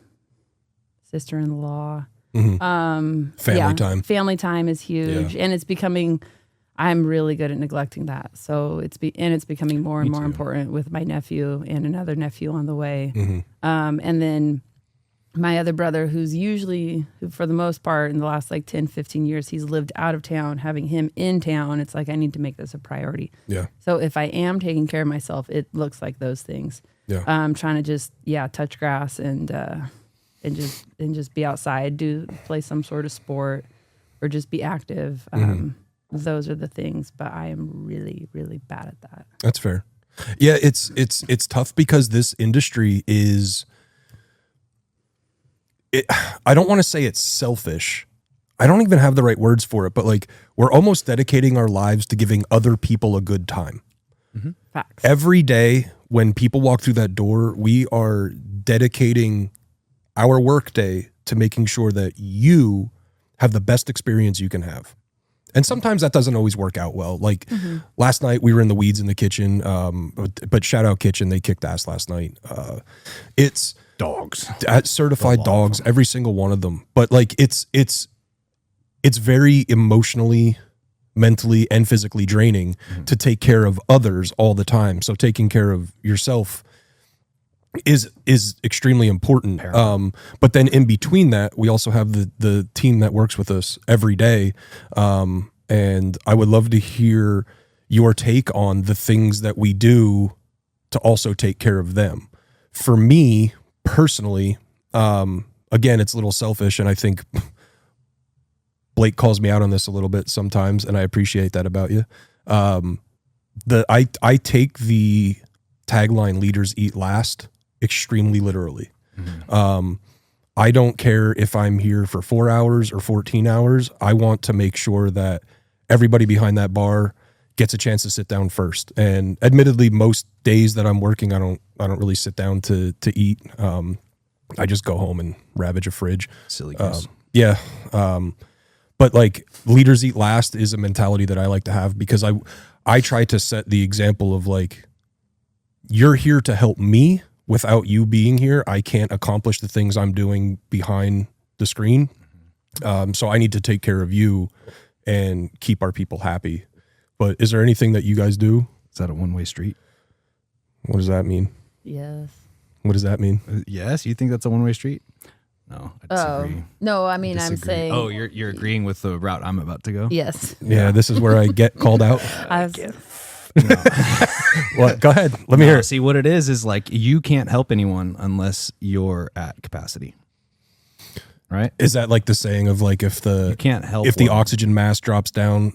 Family time. Family time is huge, and it's becoming. I'm really good at neglecting that, so it's becoming more and more important with my nephew and another nephew on the way, and then my other brother, who for the most part in the last like 10, 15 years, he's lived out of town. Having him in town, it's like I need to make this a priority. Yeah. So if I am taking care of myself, it looks like those things. Yeah. I'm trying to just touch grass and just be outside, play some sort of sport, or just be active. Those are the things, but I am really, really bad at that. That's fair. Yeah, it's tough because this industry is. I don't want to say it's selfish. I don't even have the right words for it, but like we're almost dedicating our lives to giving other people a good time. Facts. Every day when people walk through that door, we are dedicating our work day to making sure that you have the best experience you can have. And sometimes that doesn't always work out well. Like last night we were in the weeds in the kitchen, but shout out kitchen, they kicked ass last night. It's Dogs. certified dogs, every single one of them. But like it's very emotionally, mentally, and physically draining to take care of others all the time. So taking care of yourself is extremely important. But then in between that, we also have the team that works with us every day. And I would love to hear your take on the things that we do to also take care of them. For me personally, again, it's a little selfish, and I think Blake calls me out on this a little bit sometimes, and I appreciate that about you. I take the tagline "Leaders Eat Last" extremely literally. I don't care if I'm here for 4 hours or 14 hours. I want to make sure that everybody behind that bar gets a chance to sit down first. And admittedly, most days that I'm working, I don't really sit down to eat. I just go home and ravage a fridge. Silly goose. Yeah. But like leaders eat last is a mentality that I like to have, because I try to set the example of like, you're here to help me. Without you being here, I can't accomplish the things I'm doing behind the screen. So I need to take care of you and keep our people happy. But is there anything that you guys do? Is that a one-way street? What does that mean? Yes. What does that mean? Yes, you think that's a one-way street? No, I disagree. No, I mean, I'm Disagree. saying. Oh, you're agreeing with the route I'm about to go? Yes. Yeah, this is where I get called out. What? Go ahead. Let me hear it. See, what it is like you can't help anyone unless you're at capacity. Right? Is that like the saying of like if You can't help if the one. oxygen mask drops down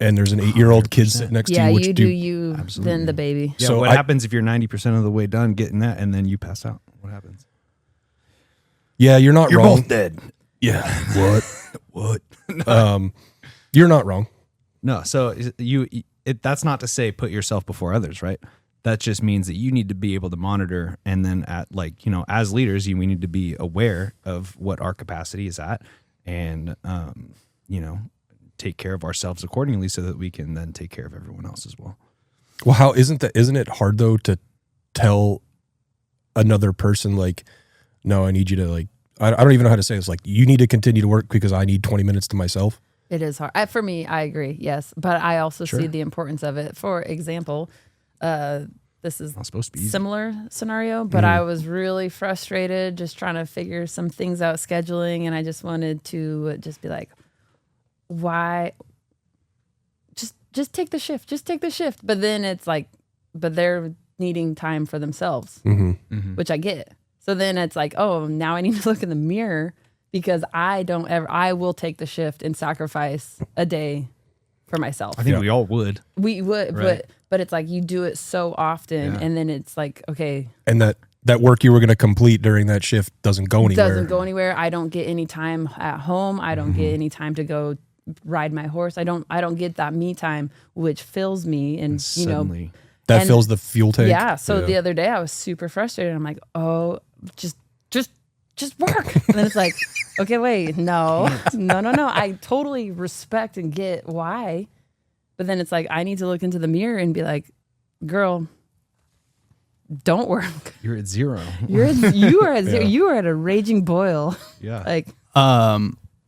and there's an 8-year-old kid sitting next Yeah, to you, which you do you, Absolutely. then the baby. Yeah, So what I- happens if you're 90% of the way done getting that and then you pass out? What happens? Yeah, you're not wrong. dead. Yeah. What? What? You're not wrong. No, so that's not to say put yourself before others, right? That just means that you need to be able to monitor, and then at like, you know, as leaders, we need to be aware of what our capacity is at, and you know, take care of ourselves accordingly so that we can then take care of everyone else as well. Well, how isn't it hard though to tell another person like, no, I need you to like, I don't even know how to say this. Like, you need to continue to work because I need 20 minutes to myself. It is hard. For me, I agree, yes. But I also see the importance of it. For example, this is Not supposed to be easy. similar scenario, but I was really frustrated just trying to figure some things out scheduling, and I just wanted to just be like, why? Just take the shift. Just take the shift. But then it's like, but they're needing time for themselves, which I get. So then it's like, oh, now I need to look in the mirror because I will take the shift and sacrifice a day for myself. I think we all would. We would, Right. but it's like you do it so often, Yeah. and then it's like, okay, And that work you were going to complete during that shift doesn't go anywhere. doesn't go anywhere. I don't get any time at home. I don't get any time to go ride my horse. I don't get that me time, which fills me, and you know, Suddenly, That and- fills the fuel tank. yeah. So the other day I was super frustrated. I'm like, oh, just work. And then it's like, okay, wait, no. I totally respect and get why, but then it's like I need to look into the mirror and be like, girl, don't work. you're at zero. You are at zero. You are at a raging boil. Yeah. Like,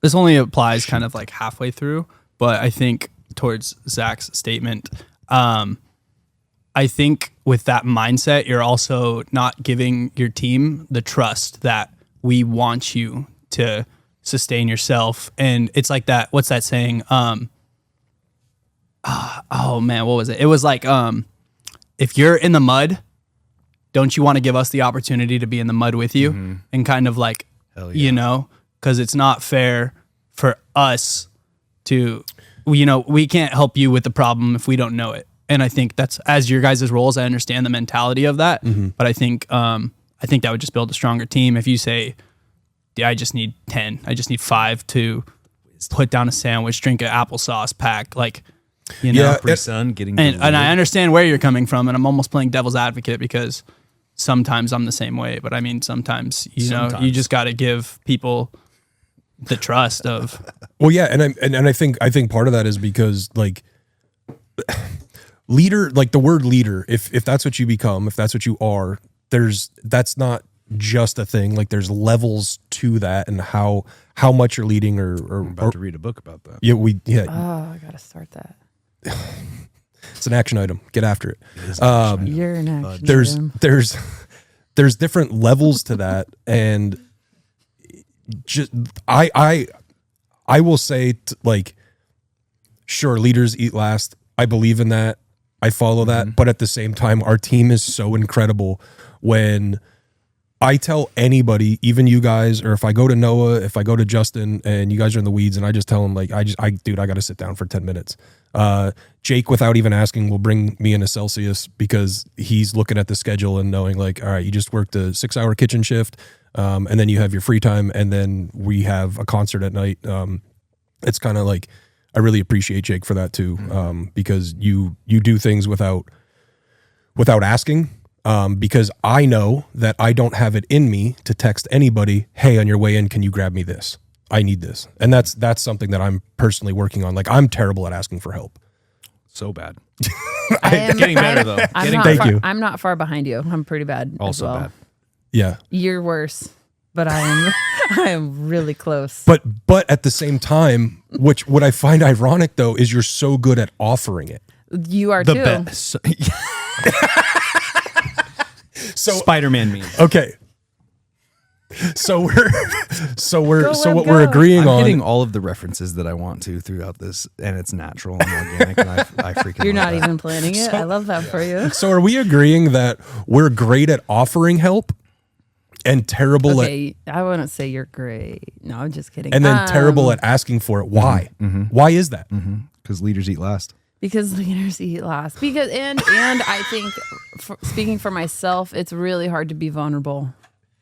This only applies kind of like halfway through, but I think towards Zach's statement, I think with that mindset, you're also not giving your team the trust that we want you to sustain yourself. And it's like that. What's that saying? Oh man, what was it? It was like, if you're in the mud, don't you want to give us the opportunity to be in the mud with you? And kind of like, Hell you know, because it's not fair for us to, you know, we can't help you with the problem if we don't know it. And I think that's, as your guys' roles, I understand the mentality of that. But I think that would just build a stronger team. If you say, yeah, I just need 10, I just need 5 to put down a sandwich, drink an applesauce pack, like, you know. Yeah, Capri Sun getting And delivered. I understand where you're coming from, and I'm almost playing devil's advocate because sometimes I'm the same way. But I mean, sometimes, you know, you just got to give people the trust of. Well, yeah, and I think part of that is because like leader, like the word leader, if that's what you become, if that's what you are, that's not just a thing. Like there's levels to that, and how much you're leading or I'm about to read a book about that. yeah, oh, I gotta start that. it's an action item. Get after it. You're an action There's item. there's different levels to that, and just I will say like, sure, leaders eat last. I believe in that. I follow that, but at the same time, our team is so incredible. When I tell anybody, even you guys, or if I go to Noah, if I go to Justin, and you guys are in the weeds, and I just tell them like, dude, I got to sit down for 10 minutes. Jake, without even asking, will bring me in a Celsius because he's looking at the schedule and knowing like, all right, you just worked a 6-hour kitchen shift, and then you have your free time, and then we have a concert at night. It's kind of like, I really appreciate Jake for that too, because you do things without asking. Because I know that I don't have it in me to text anybody, hey, on your way in, can you grab me this? I need this. And that's something that I'm personally working on. Like, I'm terrible at asking for help. So bad. Getting better, though. Thank you. I'm not far behind you. I'm pretty bad. Also as well. bad. Yeah. You're worse, but I am really close. But at the same time, what I find ironic though, is you're so good at offering it. You are The too. best. So Spider-Man meme. okay. So we're Web, what go. we're agreeing I'm on. hitting all of the references that I want to throughout this, and it's natural and organic, and I freaking You're love not that. even planning it. I love that for you. So are we agreeing that we're great at offering help and terrible at Okay, I wouldn't say you're great. No, I'm just kidding. and then terrible at asking for it? Why? Why is that? Because leaders eat last. Because leaders eat last. Because and I think, speaking for myself, it's really hard to be vulnerable.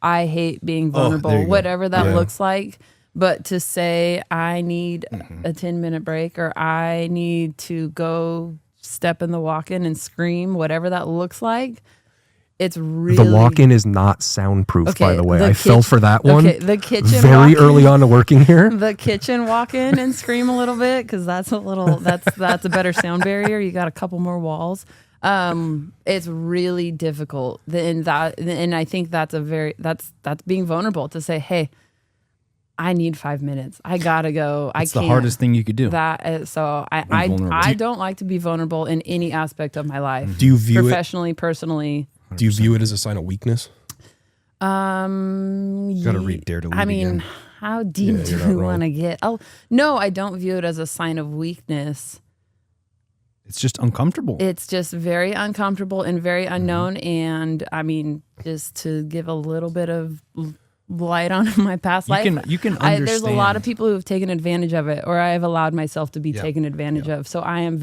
I hate being vulnerable, there you go. whatever that Yeah. looks like. But to say I need a 10-minute break or I need to go step in the walk-in and scream, whatever that looks like, it's really The walk-in is not soundproof, Okay, by the way. the I fell for that one. Okay, the kitchen very walk-in. early on to working here. The kitchen walk in and scream a little bit because that's a better sound barrier. You got a couple more walls. It's really difficult. And I think that's being vulnerable to say, hey, I need 5 minutes. I gotta go. It's the hardest thing you could do. So vulnerable. I don't like to be vulnerable in any aspect of my life. Do you view it? Professionally, personally. Do you view it as a sign of weakness? Got to read Dare to Lead I mean, again. how deep Yeah, do you're not we wrong. want to get? Oh, no, I don't view it as a sign of weakness. It's just uncomfortable. It's just very uncomfortable and very unknown. And I mean, just to give a little bit of light on my past life, You can understand. there's a lot of people who have taken advantage of it, or I have allowed myself to be taken advantage of. So I am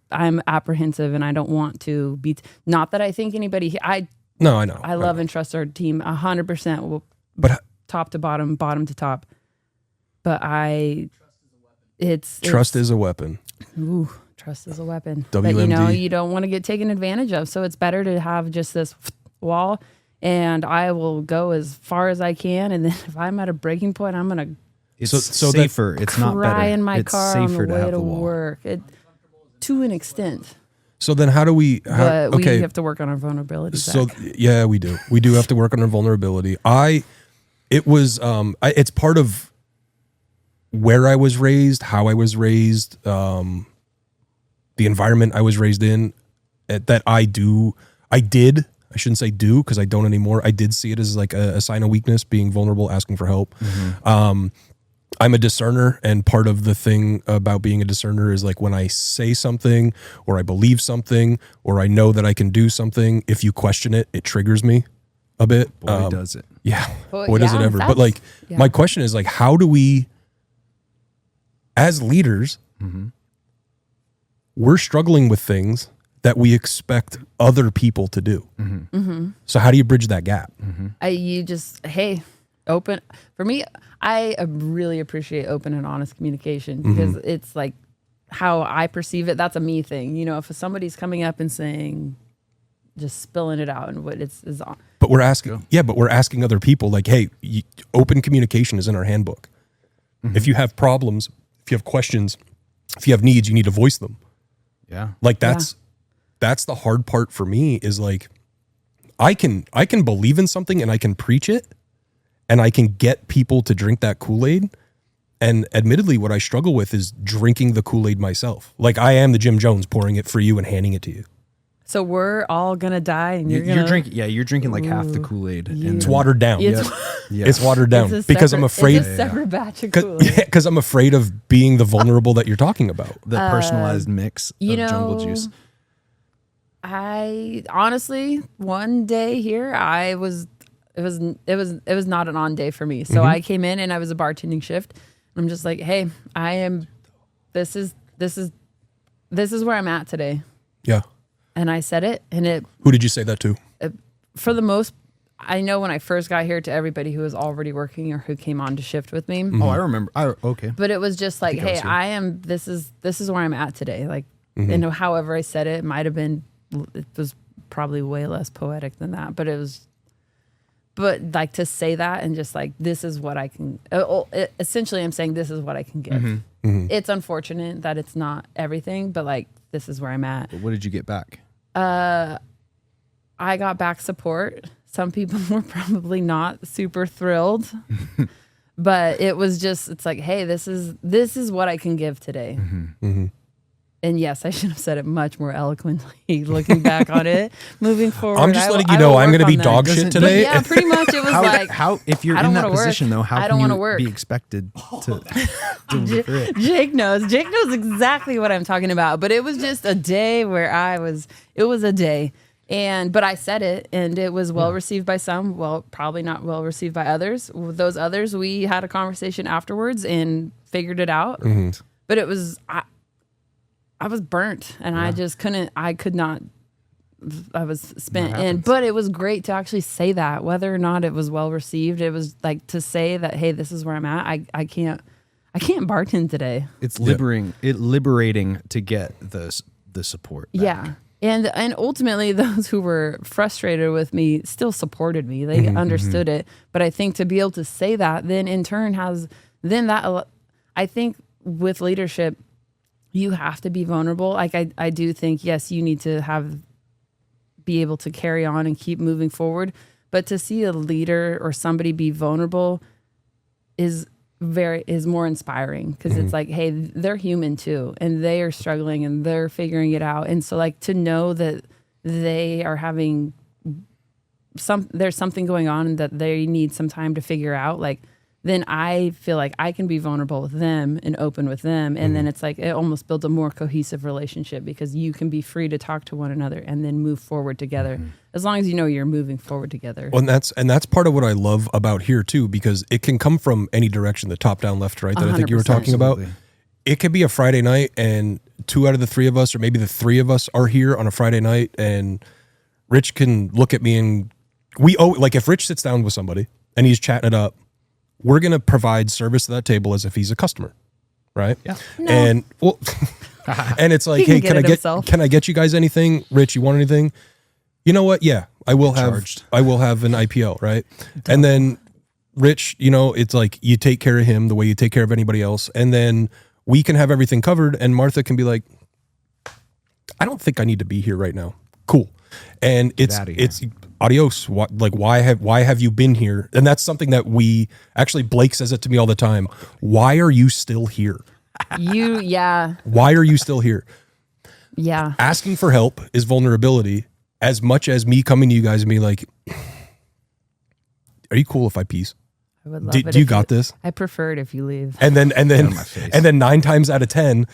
I'm apprehensive, and I don't want to be. Not that I think anybody. No, I know. I love and trust our team 100%, But top to bottom, bottom to top. But trust is a weapon. Ooh, trust is a weapon. WMD. But you don't want to get taken advantage of. So it's better to have just this wall, and I will go as far as I can. And then if I'm at a breaking point, I'm gonna It's so that- safer. It's not better. cry in my it's car on safer the to way have to the wall. work. To an extent, So then how do we but okay. we have to work on our vulnerability. So Zach. yeah, we do. We do have to work on our vulnerability. It's part of where I was raised, how I was raised, the environment I was raised in. That I shouldn't say do because I don't anymore. I did see it as like a sign of weakness, being vulnerable, asking for help. I'm a discerner, and part of the thing about being a discerner is like when I say something or I believe something or I know that I can do something, if you question it, it triggers me a bit. Boy, does it. Yeah. Boy, Boy, does it yeah, ever. But that's- like, yeah. my question is like, how do we, as leaders, we're struggling with things that we expect other people to do. So how do you bridge that gap? Open. For me, I really appreciate open and honest communication because it's like how I perceive it. That's a me thing. If somebody's coming up and saying, just spilling it out and what is on. But we're asking other people like, hey, open communication is in our handbook. If you have problems, if you have questions, if you have needs, you need to voice them. Yeah. Like that's the hard part for me is like, I can believe in something and I can preach it and I can get people to drink that Kool-Aid. And admittedly, what I struggle with is drinking the Kool-Aid myself. Like I am the Jim Jones pouring it for you and handing it to you. So we're all gonna die, and You're drinking. Yeah, you're drinking like half the Kool-Aid. It's watered down. It's, It's watered down it's a because I'm separate- afraid. It's a separate batch of Kool-Aid. Because I'm afraid of being the vulnerable that you're talking about. The personalized mix of jungle juice. I honestly, one day here, it was not an on day for me. So I came in and I was a bartending shift. And I'm just like, hey, this is where I'm at today. Yeah. And I said it, and Who did you say that to? for the most, I know when I first got here, to everybody who was already working or who came on to shift with me. Oh, I remember. Okay. But it was just like, hey, this is where I'm at today. Like, and however I said it, it was probably way less poetic than that, but like to say that and just like, this is what I can, essentially I'm saying this is what I can give. It's unfortunate that it's not everything, but like, this is where I'm at. But what did you get back? I got back support. Some people were probably not super thrilled, but it was just, it's like, hey, this is what I can give today. And yes, I should have said it much more eloquently looking back on it. Moving forward, I'm just I will- letting you I know will I'm work going to be on that. dog shit Doesn't- But today. yeah, pretty much it was like, How if you're I don't in that wanna work. position though, how I can don't you wanna work. be expected to deliver it? Jake knows. Jake knows exactly what I'm talking about. But it was just a day where it was a day. But I said it, and it was well received by some, well, probably not well received by others. With those others, we had a conversation afterwards and figured it out. But it was, I was burnt, and I just could not, I was spent. But it was great to actually say that, whether or not it was well received. It was like to say that, hey, this is where I'm at. I can't bartend today. It's liberating to get the support back. Yeah. And ultimately, those who were frustrated with me still supported me. They understood it. But I think to be able to say that, then in turn I think with leadership, you have to be vulnerable. Like I do think, yes, you need to be able to carry on and keep moving forward. But to see a leader or somebody be vulnerable is more inspiring, because it's like, hey, they're human too, and they are struggling and they're figuring it out. And so like to know that they are having there's something going on and that they need some time to figure out, like, then I feel like I can be vulnerable with them and open with them. And then it's like, it almost builds a more cohesive relationship, because you can be free to talk to one another and then move forward together, as long as you know you're moving forward together. Well, and that's part of what I love about here too, because it can come from any direction, the top down, left, right, that I think you were 100%. talking about. Absolutely. It could be a Friday night and 2 out of the 3 of us, or maybe the 3 of us are here on a Friday night, and Rich can look at me and like if Rich sits down with somebody and he's chatting it up, we're going to provide service to that table as if he's a customer. Right. Yeah. No. And well, and it's like, He can hey, get can it I himself. can I get you guys anything? Rich, you want anything? You know what? Yeah, I will have an IPO. Right. And then Rich, it's like you take care of him the way you take care of anybody else. And then we can have everything covered. And Martha can be like, I don't think I need to be here right now. Cool. And it's adios. Why have you been here? And that's something that Blake says it to me all the time. Why are you still here? Why are you still here? Yeah. Asking for help is vulnerability, as much as me coming to you guys and being like, are you cool if I peace? I would love it. Do you got this? I prefer it if you leave. And then 9 times out of 10,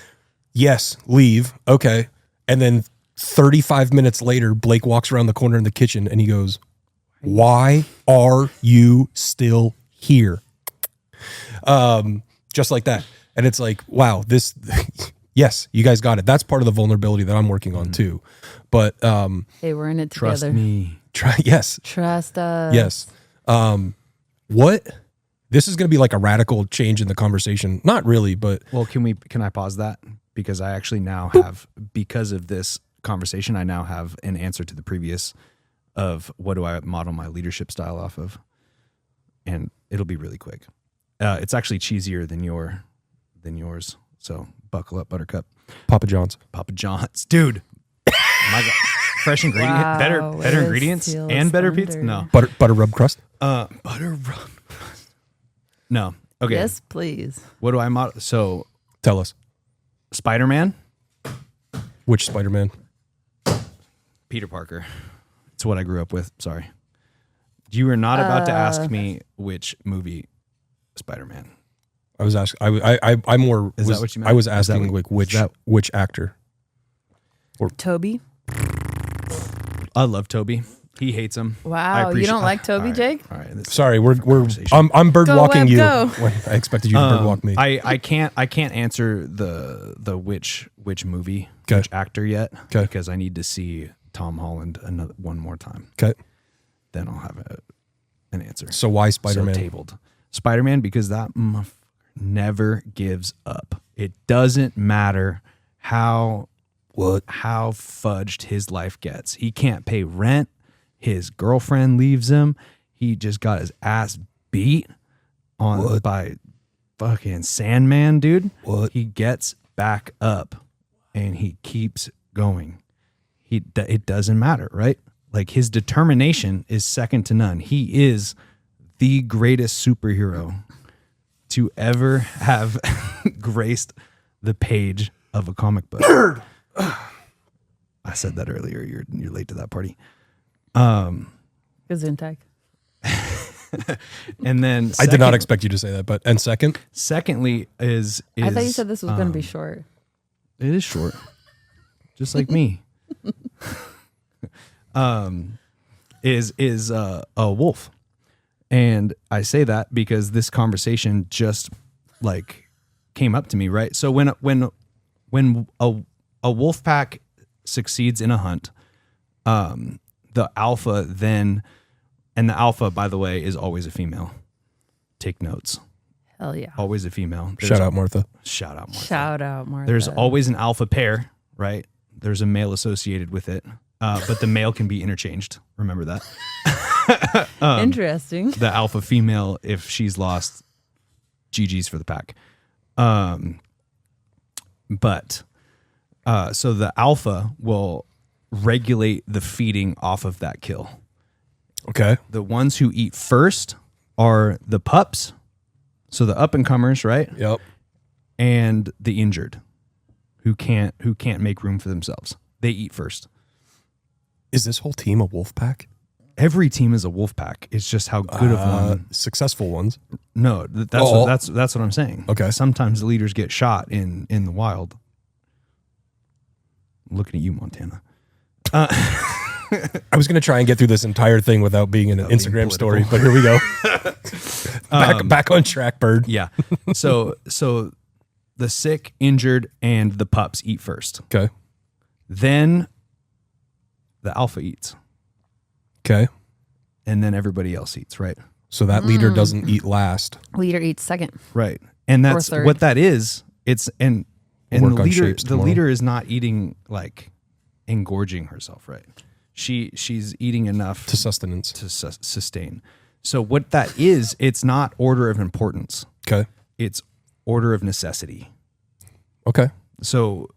yes, leave. Okay. And then 35 minutes later, Blake walks around the corner in the kitchen and he goes, why are you still here? Just like that. And it's like, wow, yes, you guys got it. That's part of the vulnerability that I'm working on too. But Hey, we're in it Trust together. me. yes. Trust us. Yes. This is going to be like a radical change in the conversation. Not really, but Well, can I pause that? Because I actually now have, because of this conversation, I now have an answer to the previous of what do I model my leadership style off of. And it'll be really quick. It's actually cheesier than yours. So buckle up, Buttercup. Papa John's. Papa John's. Dude. My God. Fresh ingredient, Wow, better way to ingredients steal and better thunder. pizza. No. Butter rub crust. Butter rub. No. Okay. Yes, please. What do I model? So Tell us. Spider-Man, Which Spider-Man? Peter Parker. It's what I grew up with. Sorry. You were not about to ask me which movie Spider-Man. I was asking. I more. Is was, that what you meant? I was Is that asking what- like is that- which actor. Toby. I love Toby. He hates him. I Wow, you appreciate- don't like Toby, all right, Jake? All right. Sorry, we're Conversation. I'm bird Go, walking Webb, you. go. When I expected you to bird walk me. I can't answer the which movie, 'Kay. which actor yet, 'Kay. because I need to see Tom Holland one more time. Okay. Then I'll have an answer. So why Spider-Man? So tabled. Spider-Man, because that motherfucker never gives up. It doesn't matter how fudged his life gets. He can't pay rent. His girlfriend leaves him. He just got his ass beat by fucking Sandman, dude. What? He gets back up and he keeps going. It doesn't matter, right? Like, his determination is second to none. He is the greatest superhero to ever have graced the page of a comic book. I said that earlier. You're late to that party. Gesundheit. And then I did not expect you to say that, but and secondly is I thought you said this was going to be short. It is short, just like me. Is a wolf, and I say that because this conversation just like came up to me, right? So when a wolf pack succeeds in a hunt, the alpha then, and the alpha, by the way, is always a female. Take notes. Hell yeah. Always a female. Shout out Martha. Shout out Martha. Shout out Martha. There's always an alpha pair, right? There's a male associated with it, but the male can be interchanged. Remember that. Interesting. The alpha female, if she's lost, GG's for the pack. But so the alpha will regulate the feeding off of that kill. Okay. The ones who eat first are the pups, so the up and comers, right? Yep. And the injured, who can't make room for themselves. They eat first. Is this whole team a wolf pack? Every team is a wolf pack. It's just how good of one. Successful ones. No, that's what I'm saying. Okay. Sometimes the leaders get shot in the wild. I'm looking at you, Montana. I was going to try and get through this entire thing without being in an Instagram story, but here we go. back on track, bird. Yeah. So the sick, injured, and the pups eat first. Okay. Then the alpha eats. Okay. And then everybody else eats, right? So that leader doesn't eat last. Leader eats second. Right. And that's third. what that is. It's and We'll work the on leader shapes the tomorrow. leader is not eating like engorging herself, right? She's eating enough To sustenance. to sustain. So what that is, it's not order of importance. Okay. It's order of necessity. Okay. So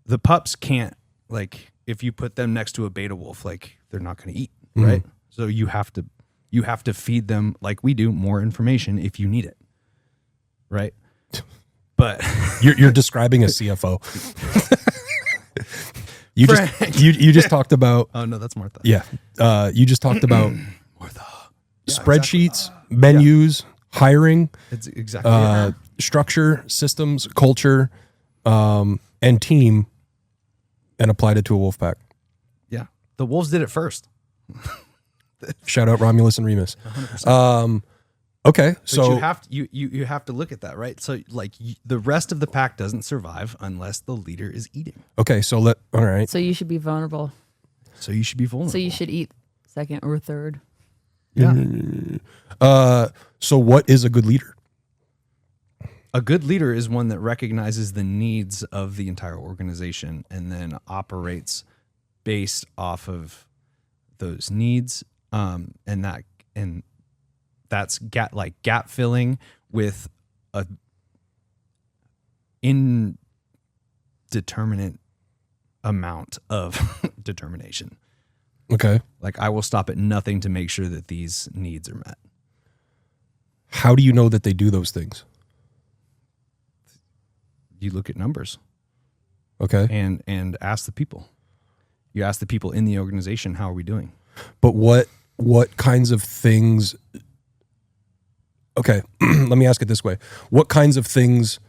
the pups can't, like, if you put them next to a beta wolf, like, they're not going to eat, right? So you have to feed them, like we do, more information if you need it, right? But You're describing a CFO. You just talked about oh no, that's Martha. yeah. You just talked about Martha. spreadsheets, menus, hiring, It's exactly structure, systems, culture, and team, and applied it to a wolf pack. yeah. The wolves did it first. Shout out Romulus and Remus. Okay, But so you have to look at that, right? So like the rest of the pack doesn't survive unless the leader is eating. okay, so all right. So you should be vulnerable. So you should be vulnerable. So you should eat second or third. Yeah. So what is a good leader? A good leader is one that recognizes the needs of the entire organization and then operates based off of those needs, and that's gap filling with a indeterminate amount of determination. Okay. Like, I will stop at nothing to make sure that these needs are met. How do you know that they do those things? You look at numbers Okay. and ask the people. You ask the people in the organization, how are we doing? But what kinds of things? Okay, let me ask it this way: what kinds of things?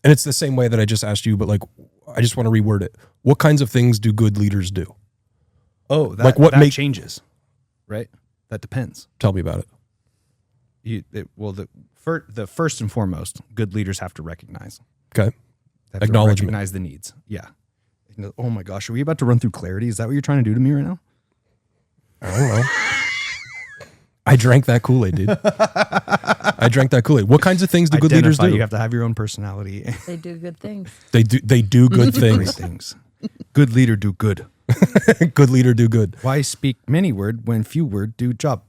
And it's the same way that I just asked you, but like, I just want to reword it. What kinds of things do good leaders do? Oh, that, Like what that make- changes, right? That depends. Tell me about it. The first and foremost, good leaders have to recognize. Okay. They have to Acknowledgement. recognize the needs. Yeah. Oh my gosh, are we about to run through clarity? Is that what you're trying to do to me right now? I don't know. I drank that Kool-Aid, dude. I drank that Kool-Aid. What kinds of things do good leaders Identify, do? You have to have your own personality. They do good things. They do good Great things. things. Good leader do good. Good leader do good. Why speak many word when few word do job?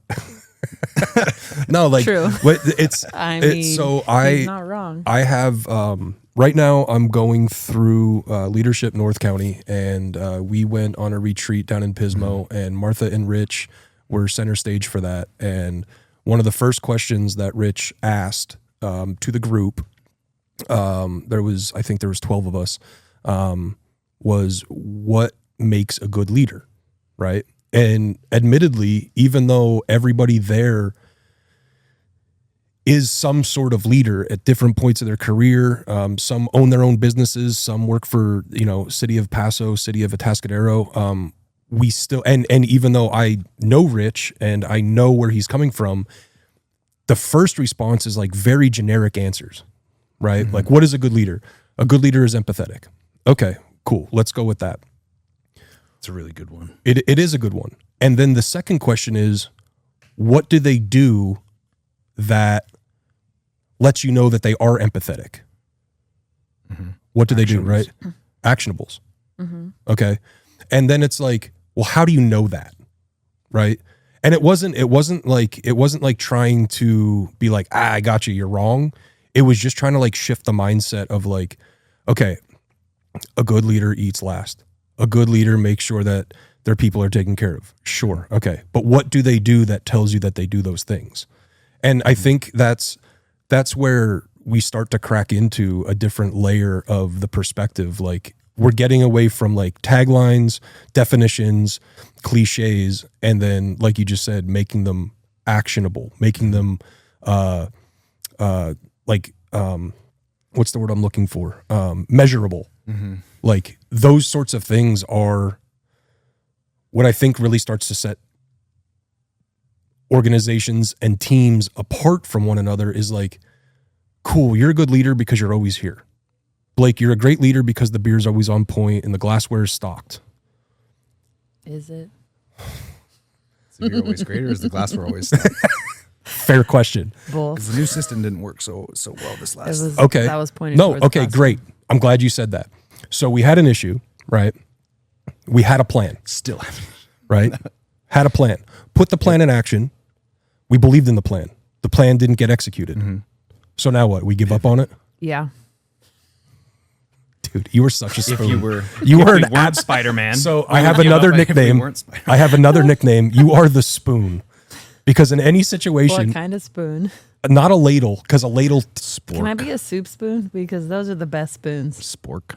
No, like True. it's I it's- mean, so he's not wrong. I have right now I'm going through Leadership North County, and we went on a retreat down in Pismo, and Martha and Rich were center stage for that. And one of the first questions that Rich asked to the group I think there was 12 of us, was what makes a good leader, right? And admittedly, even though everybody there is some sort of leader at different points of their career, some own their own businesses, some work for, City of Paso, City of Atascadero, we still, and even though I know Rich and I know where he's coming from, the first response is like very generic answers, right? Like, what is a good leader? A good leader is empathetic. Okay, cool. Let's go with that. It's a really good one. It is a good one. And then the second question is, what do they do that lets you know that they are empathetic? What do they do, right? Actionables. Okay. And then it's like, well, how do you know that? Right. And it wasn't like trying to be like, I got you, you're wrong. It was just trying to like shift the mindset of like, okay, a good leader eats last. A good leader makes sure that their people are taken care of. Sure. Okay. But what do they do that tells you that they do those things? And I think that's where we start to crack into a different layer of the perspective. Like, we're getting away from like taglines, definitions, cliches, and then, like you just said, making them actionable, making them what's the word I'm looking for? Measurable. Like, those sorts of things are what I think really starts to set organizations and teams apart from one another. Is like, cool, you're a good leader because you're always here. Blake, you're a great leader because the beer's always on point and the glassware is stocked. Is it? Is the beer always great, or is the glassware always stuck? Fair question. Both. Because the new system didn't work so well this last. Okay. That was pointed. No, towards okay, glassware. great. I'm glad you said that. So we had an issue, right? We had a plan, Still haven't. right? Had a plan. Put the plan in action. We believed in the plan. The plan didn't get executed. So now what? We give up on it? Yeah. Dude, you were such a spoon. If You we were an weren't Spider-Man. So we I have would give another up if we nickname. weren't Spider-Man. I have another nickname. You are the spoon. Because in any situation, What kind of spoon? not a ladle, because a ladle, Can I be a soup spoon? Because those are the best spoons. Spork.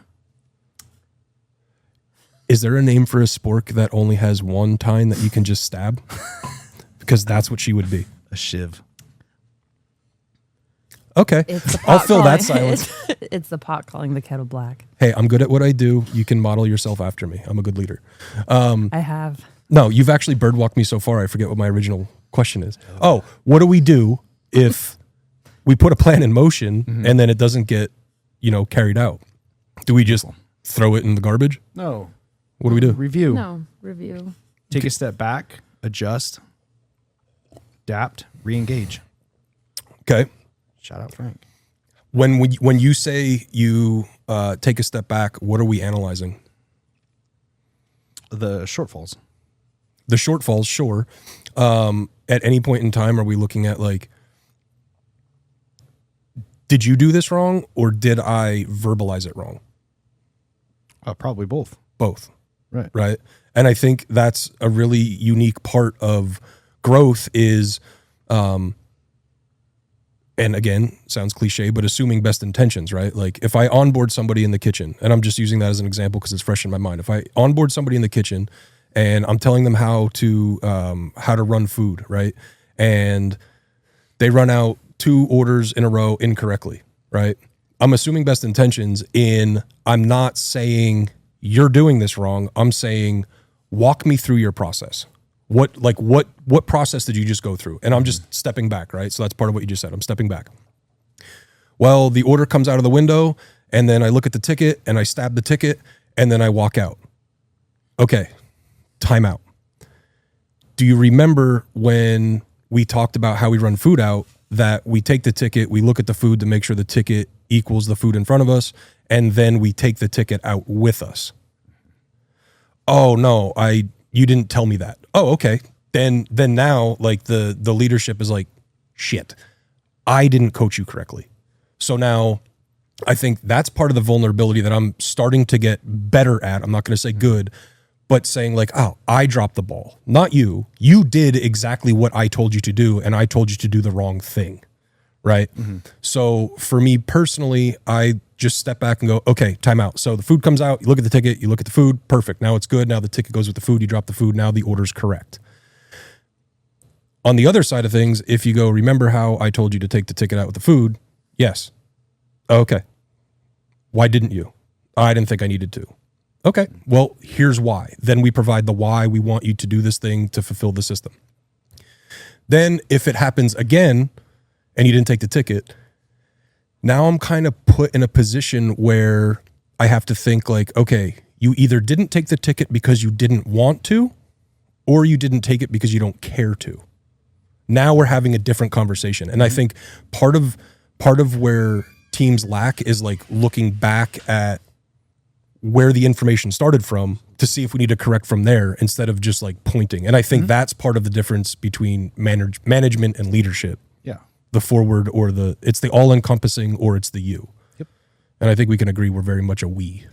is there a name for a spork that only has one tine that you can just stab? Because that's what she would be. A shiv. Okay. It's the I'll pot fill that calling- silence. It's the pot calling the kettle black. Hey, I'm good at what I do. You can model yourself after me. I'm a good leader. I have. No, you've actually birdwalked me so far. I forget what my original question is. Oh, what do we do if we put a plan in motion and then it doesn't get, carried out? Do we just throw it in the garbage? No. What do we do? Review. No, review. Take a step back. Adjust. Adapt. Re-engage. Okay. Shout out Frank. When you say you take a step back, what are we analyzing? The shortfalls. The shortfalls, sure. At any point in time, are we looking at like, did you do this wrong or did I verbalize it wrong? Probably both. Both. Right. Right. And I think that's a really unique part of growth is, and again, sounds cliche, but assuming best intentions, right? Like if I onboard somebody in the kitchen, and I'm just using that as an example because it's fresh in my mind. If I onboard somebody in the kitchen and I'm telling them how to run food, right? And they run out 2 orders in a row incorrectly, right? I'm assuming best intentions I'm not saying you're doing this wrong. I'm saying, walk me through your process. What process did you just go through? And I'm just stepping back, right? So that's part of what you just said. I'm stepping back. Well, the order comes out of the window and then I look at the ticket and I stab the ticket and then I walk out. Okay. Time out. Do you remember when we talked about how we run food out, that we take the ticket, we look at the food to make sure the ticket equals the food in front of us, and then we take the ticket out with us? Oh no, you didn't tell me that. Oh, okay. Then now like the leadership is like, shit, I didn't coach you correctly. So now I think that's part of the vulnerability that I'm starting to get better at. I'm not going to say good, but saying like, oh, I dropped the ball, not you. You did exactly what I told you to do, and I told you to do the wrong thing, right? So for me personally, I just step back and go, okay, time out. So the food comes out, you look at the ticket, you look at the food, perfect. Now it's good. Now the ticket goes with the food, you drop the food, now the order's correct. On the other side of things, if you go, remember how I told you to take the ticket out with the food? Yes. Okay. Why didn't you? I didn't think I needed to. Okay. Well, here's why. Then we provide the why we want you to do this thing to fulfill the system. Then if it happens again and you didn't take the ticket, now I'm kind of put in a position where I have to think like, okay, you either didn't take the ticket because you didn't want to, or you didn't take it because you don't care to. Now we're having a different conversation. And I think part of where teams lack is like looking back at where the information started from to see if we need to correct from there instead of just like pointing. And I think that's part of the difference between management and leadership. Yeah. The forward or it's the all encompassing or it's the you. Yep. And I think we can agree we're very much a we.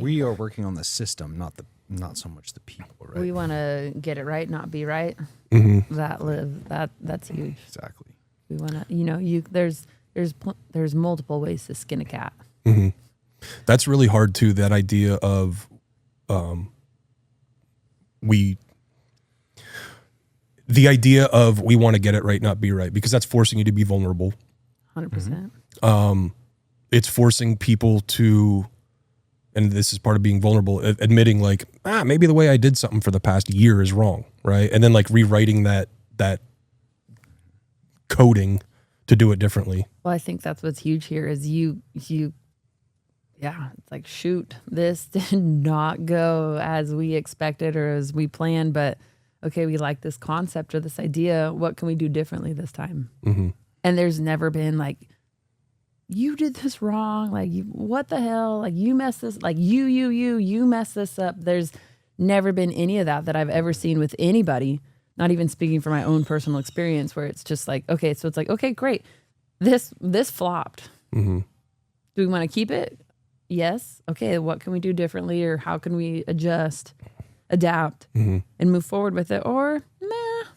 We are working on the system, not so much the people, right? We want to get it right, not be right. That's huge. Exactly. We want to, there's multiple ways to skin a cat. That's really hard too. That idea of, we want to get it right, not be right, because that's forcing you to be vulnerable. 100%. It's forcing people to, and this is part of being vulnerable, admitting like, maybe the way I did something for the past year is wrong, right? And then like rewriting that coding to do it differently. Well, I think that's what's huge here is it's like, shoot, this did not go as we expected or as we planned, but okay, we like this concept or this idea. What can we do differently this time? And there's never been like, you did this wrong. Like, what the hell? Like, you messed this, like you messed this up. There's never been any of that I've ever seen with anybody, not even speaking from my own personal experience, where it's just like, okay, so it's like, okay, great. This flopped. Do we want to keep it? Yes. Okay. What can we do differently, or how can we adjust, adapt, and move forward with it? Or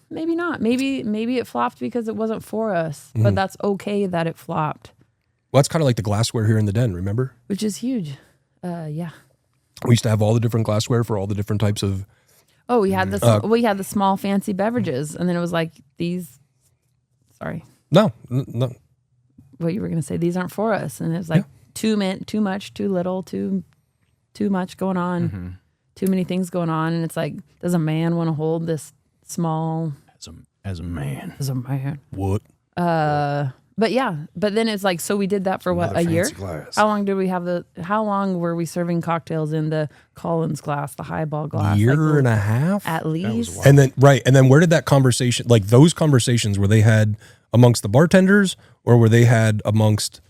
maybe not. Maybe it flopped because it wasn't for us, but that's okay that it flopped. Well, that's kind of like the glassware here in the den, remember? Which is huge. Yeah. We used to have all the different glassware for all the different types of. Oh, we had we had the small fancy beverages, and then it was like these. Sorry. No. What you were gonna say? These aren't for us, and it was like too much, too little, too much going on, too many things going on, and it's like, does a man want to hold this small? As a man. What? But then it's like, so we did that for what, a year? Glass. How long were we serving cocktails in the Collins glass, the highball glass? Year and a half? At least. And then where did that conversation, like those conversations, were they had amongst the bartenders, or were they had amongst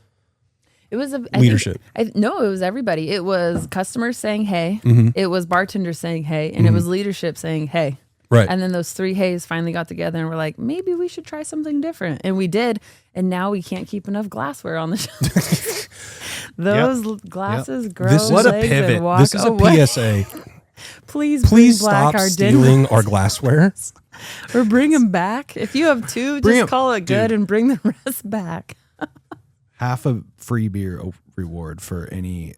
It was leadership? No, it was everybody. It was customers saying, hey. It was bartenders saying, hey. And it was leadership saying, hey. Right. And then those three hays finally got together and were like, maybe we should try something different. And we did. And now we can't keep enough glassware on the shelf. Those glasses grow This is a legs pivot. and walk This is away. a PSA. Please Stop our stealing our glassware. or bring them back. If you have two, just call it good and bring the rest back. Half a free beer reward for any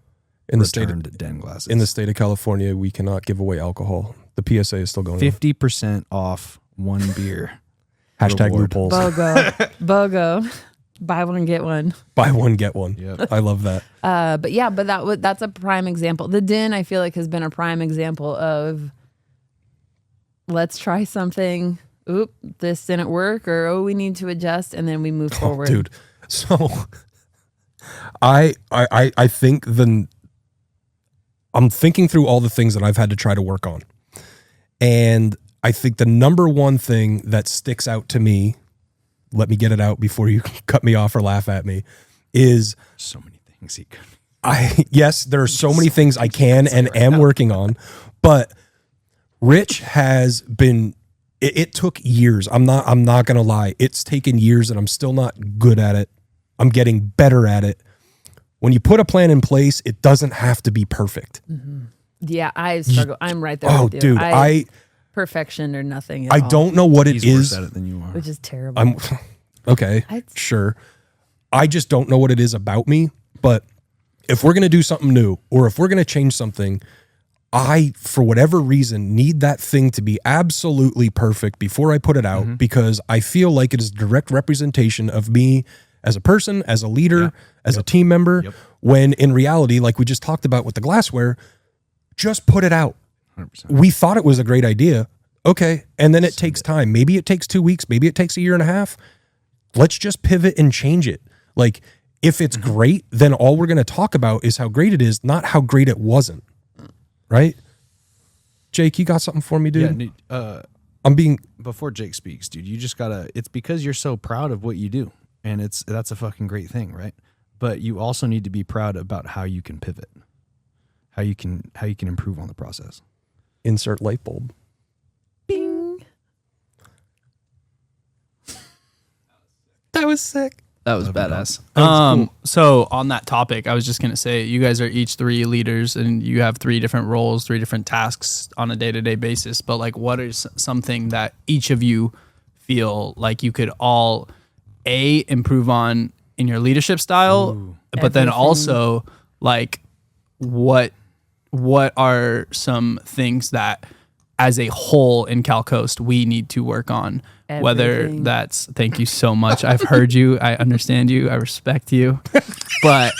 In the state returned den glasses. In the state of California, we cannot give away alcohol. The PSA is still going on. 50% off one beer. Hashtag reward. loopholes. BOGO. Buy one, get one. Buy one, get one. Yep. I love that. But that's a prime example. The den, I feel like, has been a prime example of let's try something. Oop, this didn't work, or we need to adjust, and then we move forward. Dude, so I think I'm thinking through all the things that I've had to try to work on. And I think the number one thing that sticks out to me, let me get it out before you cut me off or laugh at me, is So many things he could. yes, there are so many things I can and am working on, but Rich has been, it took years. I'm not going to lie. It's taken years and I'm still not good at it. I'm getting better at it. When you put a plan in place, it doesn't have to be perfect. Yeah, I struggle. I'm right there Oh, with you. dude, perfection or nothing. At I all, don't know what it He's is. worse at it than you are. which is terrible. Okay, sure. I just don't know what it is about me. But if we're going to do something new, or if we're going to change something, I, for whatever reason, need that thing to be absolutely perfect before I put it out, because I feel like it is a direct representation of me as a person, as a leader, as a team member, when in reality, like we just talked about with the glassware, just put it out. 100%. We thought it was a great idea. Okay. And then it takes time. Maybe it takes 2 weeks. Maybe it takes a year and a half. Let's just pivot and change it. Like, if it's great, then all we're going to talk about is how great it is, not how great it wasn't. Right? Jake, you got something for me, dude? Yeah, I'm being... Before Jake speaks, dude, you just gotta, it's because you're so proud of what you do. And that's a fucking great thing, right? But you also need to be proud about how you can pivot, how you can improve on the process. Insert light bulb. Bing. That was sick. That was badass. That was cool. So on that topic, I was just gonna say, you guys are each 3 leaders, and you have 3 different roles, 3 different tasks on a day-to-day basis. But like, what is something that each of you feel like you could all improve on in your leadership style, but then also like, what are some things that as a whole in Cal Coast we need to work on? Whether Everything. that's, thank you so much. I've heard you. I understand you. I respect you. But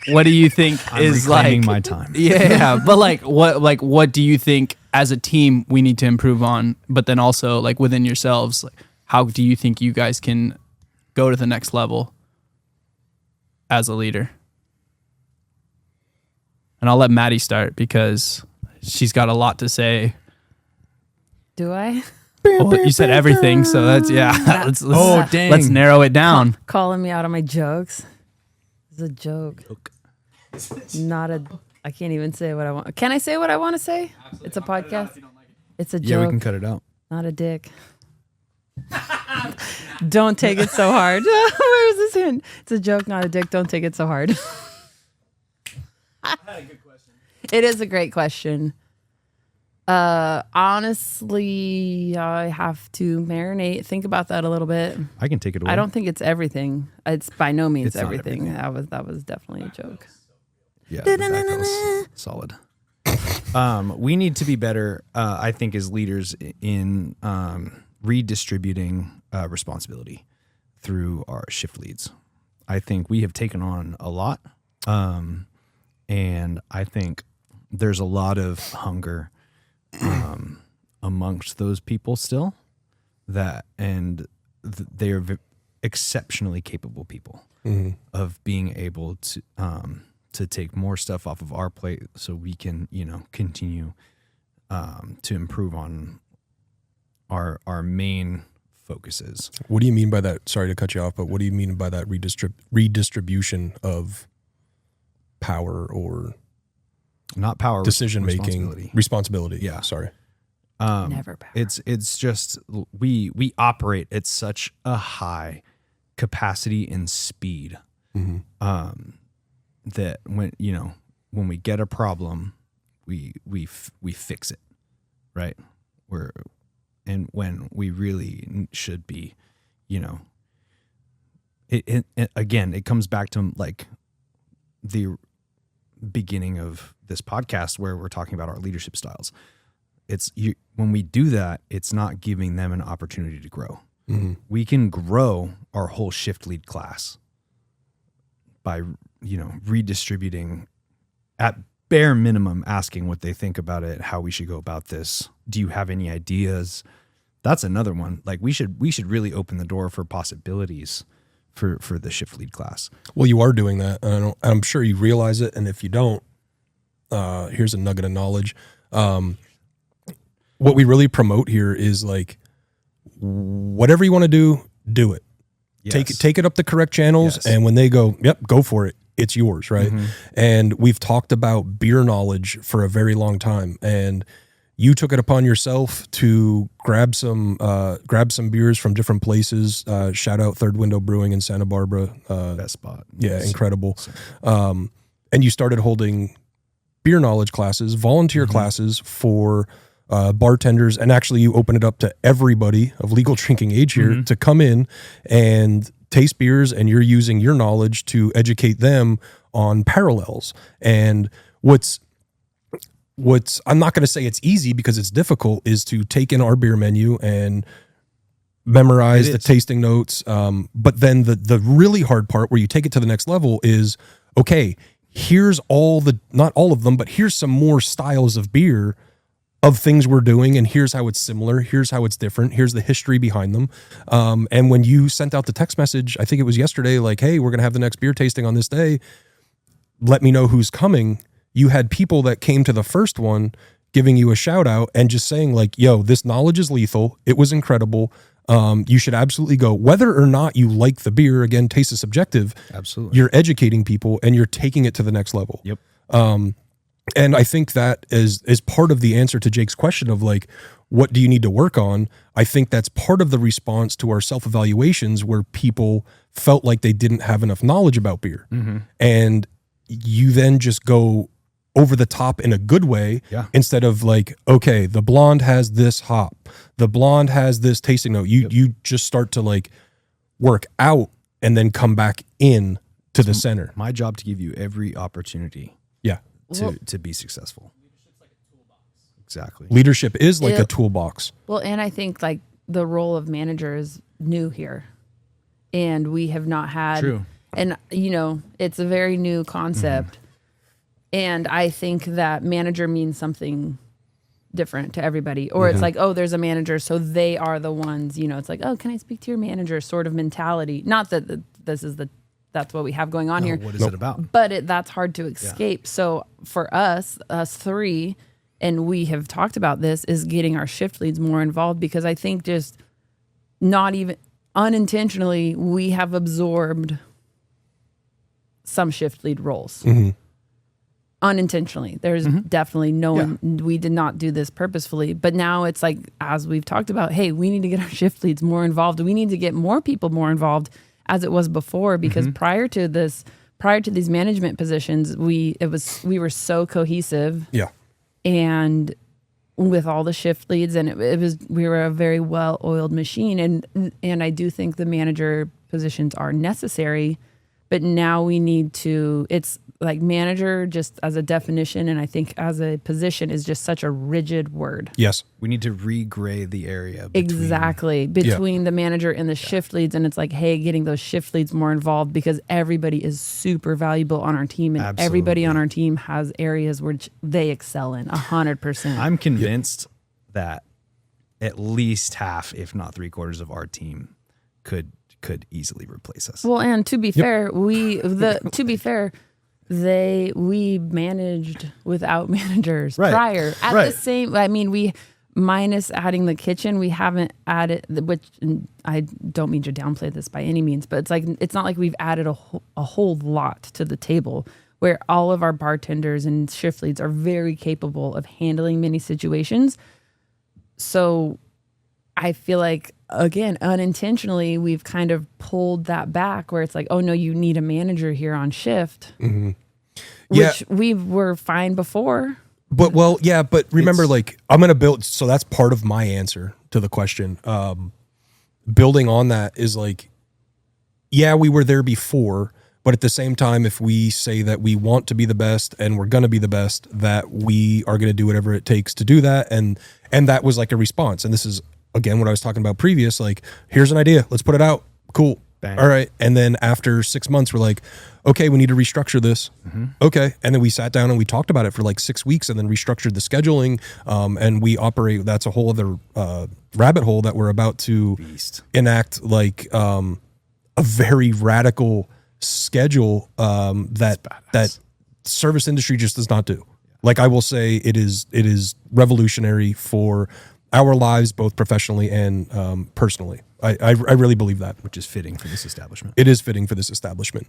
what do you think is reclaiming like my time? Yeah, but what do you think as a team we need to improve on? But then also like within yourselves, like, how do you think you guys can go to the next level as a leader? And I'll let Maddie start because she's got a lot to say. Do I? Well, you said everything, so that's let's dang. let's narrow it down. Calling me out on my jokes. It's a joke. Not a. I can't even say what I want. Can I say what I want to say? Absolutely. It's a podcast. It's a joke. Yeah, we can cut it out. Not a dick. Don't take it so hard. Where is this hint? It's a joke, not a dick. Don't take it so hard. It is a great question. Honestly, I have to marinate, think about that a little bit. I can take it away. I don't think it's everything. It's by no means It's not everything. everything. That was definitely a joke. Yeah, that was solid. We need to be better, I think, as leaders in redistributing responsibility through our shift leads. I think we have taken on a lot, and I think there's a lot of hunger amongst those people still, that they are exceptionally capable people of being able to take more stuff off of our plate, so we can continue to improve on our main focuses. What do you mean by that? Sorry to cut you off, but what do you mean by that redistribution of power or not power, decision making, responsibility? Yeah, sorry. Never power. It's just we operate at such a high capacity and speed that when we get a problem, we fix it, right? And when we really should be, again, it comes back to like the beginning of this podcast where we're talking about our leadership styles. When we do that, it's not giving them an opportunity to grow. We can grow our whole shift lead class by redistributing, at bare minimum, asking what they think about it, how we should go about this. Do you have any ideas? That's another one. Like we should really open the door for possibilities for the shift lead class. Well, you are doing that. I'm sure you realize it. And if you don't, here's a nugget of knowledge. What we really promote here is like, whatever you want to do it. Yes. Take it up the correct channels. Yes. And when they go, yep, go for it, it's yours. Right. And we've talked about beer knowledge for a very long time. And you took it upon yourself to grab some beers from different places. Shout out Third Window Brewing in Santa Barbara. Best spot. Yeah, incredible. And you started holding beer knowledge classes, volunteer classes for bartenders, and actually you open it up to everybody of legal drinking age here to come in and taste beers, and you're using your knowledge to educate them on parallels. And what's I'm not going to say it's easy because it's difficult, is to take in our beer menu and memorize the tasting notes. But then the really hard part where you take it to the next level is, okay, here's not all of them, but here's some more styles of beer of things we're doing, and here's how it's similar, here's how it's different, here's the history behind them. And when you sent out the text message, I think it was yesterday, like, hey, we're going to have the next beer tasting on this day, let me know who's coming. You had people that came to the first one giving you a shout out and just saying like, yo, this knowledge is lethal. It was incredible. You should absolutely go. Whether or not you like the beer, again, taste is subjective. Absolutely. You're educating people and you're taking it to the next level. Yep. And I think that is part of the answer to Jake's question of like, what do you need to work on? I think that's part of the response to our self-evaluations where people felt like they didn't have enough knowledge about beer. And you then just go over the top in a good way, instead of like, okay, the blonde has this hop, the blonde has this tasting note. You just start to like work out and then come back in to the center. My job to give you every opportunity to be successful. Exactly. Leadership is like a toolbox. Well, and I think like the role of manager is new here, and we have not had. True. And it's a very new concept, and I think that manager means something different to everybody. Or it's like, oh, there's a manager, so they are the ones. It's like, oh, can I speak to your manager? Sort of mentality. Not that that's what we have going on here. What is it about? But that's hard to escape. Yeah. So for us three, and we have talked about this, is getting our shift leads more involved, because I think just not even unintentionally, we have absorbed some shift lead roles. Unintentionally. There's definitely no one, we did not do this purposefully, but now it's like, as we've talked about, hey, we need to get our shift leads more involved. We need to get more people more involved as it was before, because prior to these management positions, we were so cohesive. Yeah. And with all the shift leads, and we were a very well-oiled machine, and I do think the manager positions are necessary, but now we need to, it's like manager just as a definition, and I think as a position, is just such a rigid word. Yes. We need to regrade the area between the manager and the shift leads. And it's like, hey, getting those shift leads more involved, because everybody is super valuable on our team, and everybody on our team has areas which they excel in 100%. I'm convinced that at least half, if not 3/4 of our team could easily replace us. Well, and to be fair, we managed without managers prior at the same. I mean, we minus adding the kitchen, we haven't added, which, and I don't mean to downplay this by any means, but it's not like we've added a whole lot to the table, where all of our bartenders and shift leads are very capable of handling many situations. So I feel like, again, unintentionally, we've kind of pulled that back, where it's like, oh no, you need a manager here on shift, which we were fine before. But but remember, like, I'm going to build, so that's part of my answer to the question. Building on that is like, we were there before, but at the same time, if we say that we want to be the best and we're going to be the best, that we are going to do whatever it takes to do that. And that was like a response. And this is, again, what I was talking about previous, like, here's an idea, let's put it out. Cool. Bang. All right. And then after 6 months, we're like, okay, we need to restructure this. Okay. And then we sat down and we talked about it for like 6 weeks, and then restructured the scheduling. And we operate, that's a whole other rabbit hole that we're about to enact, like a very radical schedule that service industry just does not do. Like, I will say it is revolutionary for our lives, both professionally and personally. I really believe that. Which is fitting for this establishment. It is fitting for this establishment.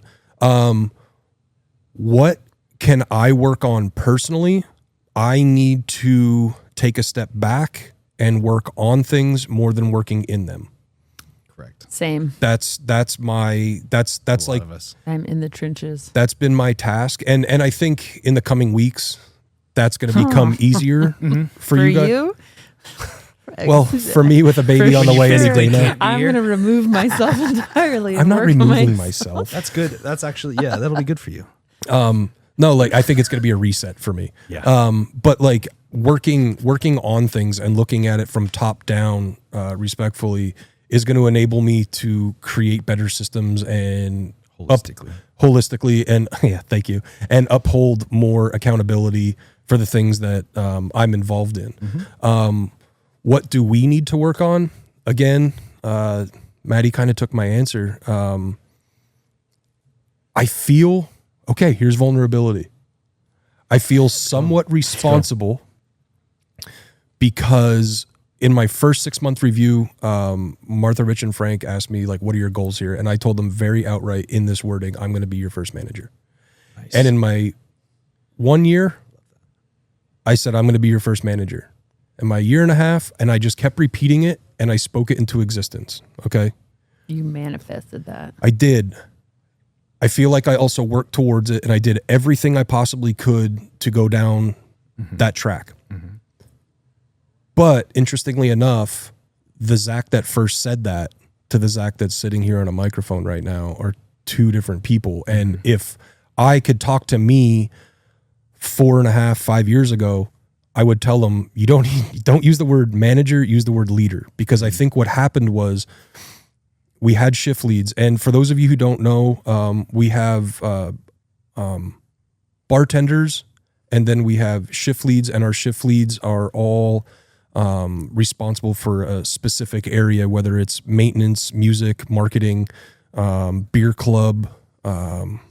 What can I work on personally? I need to take a step back and work on things more than working in them. Correct. Same. That's like, I'm in the trenches. That's been my task. And I think in the coming weeks, that's going to become easier for you guys. Well, for me with a baby For on the way sure. any day now. I'm going to remove myself entirely. I'm and not work on removing myself. myself. That's good. That's actually, yeah, that'll be good for you. No, like I think it's going to be a reset for me. Yeah. But like working on things and looking at it from top down, respectfully, is going to enable me to create better systems and holistically, and yeah, thank you, and uphold more accountability for the things that I'm involved in. What do we need to work on? Again, Maddie kind of took my answer. I feel, okay, here's vulnerability. I feel somewhat responsible because in my first 6-month review, Martha, Rich, and Frank asked me, like, what are your goals here? And I told them very outright in this wording, I'm going to be your first manager. Nice. And in my 1 year, I said, I'm going to be your first manager. In my 1.5 years, and I just kept repeating it, and I spoke it into existence. Okay. You manifested that. I did. I feel like I also worked towards it, and I did everything I possibly could to go down that track. But interestingly enough, the Zack that first said that to the Zack that's sitting here on a microphone right now are two different people. And if I could talk to me 4.5, 5 years ago, I would tell them, you don't use the word manager, use the word leader. Because I think what happened was we had shift leads. And for those of you who don't know, we have bartenders, and then we have shift leads, and our shift leads are all responsible for a specific area, whether it's maintenance, music, marketing, beer club,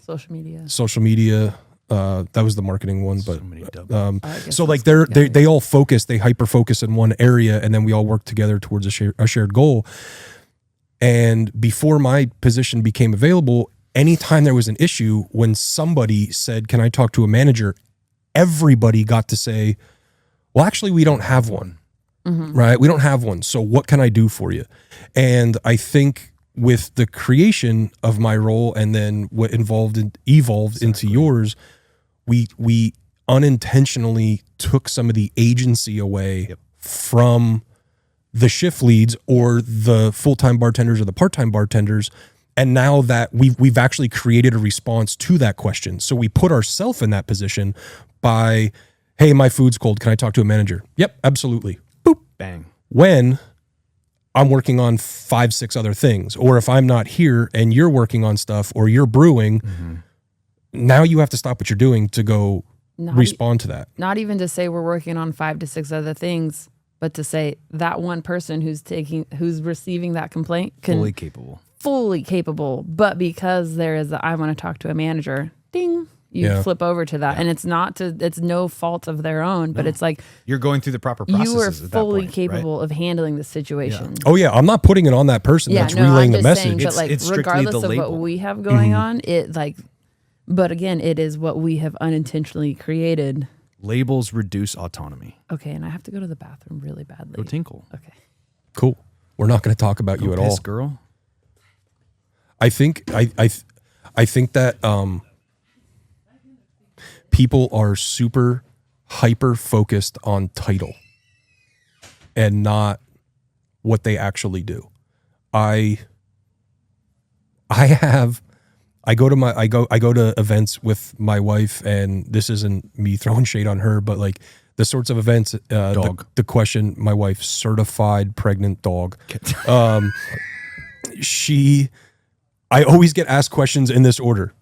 social media. That was the marketing one, but so like they all focus, they hyper focus in one area, and then we all work together towards a shared goal. And before my position became available, anytime there was an issue, when somebody said, "Can I talk to a manager?" everybody got to say, "Well, actually, we don't have one." Right? We don't have one. So what can I do for you? And I think with the creation of my role and then what evolved into yours, we unintentionally took some of the agency away from the shift leads or the full-time bartenders or the part-time bartenders. And now that we've actually created a response to that question. So we put ourselves in that position by, hey, my food's cold. Can I talk to a manager? Yep, absolutely. Boop. Bang. When I'm working on 5, 6 other things, or if I'm not here and you're working on stuff or you're brewing, now you have to stop what you're doing to go respond to that. Not even to say we're working on 5 to 6 other things, but to say that one person who's receiving that complaint fully capable, but because there is I want to talk to a manager, ding, you flip over to that. And it's no fault of their own, but it's like you're going through the proper processes. You are at that fully point, capable of handling the situation. Oh yeah, I'm not putting it on that person that's relaying the message. Saying, but like it's regardless the of label. what we have going on, but again, it is what we have unintentionally created. Labels reduce autonomy. Okay, and I have to go to the bathroom really badly. Go tinkle. Okay. Cool. We're not going to talk about you at all, girl. I think that people are super hyper focused on title and not what they actually do. I go to events with my wife, and this isn't me throwing shade on her, but like the sorts of events, the question, my wife, certified pregnant dog. I always get asked questions in this order.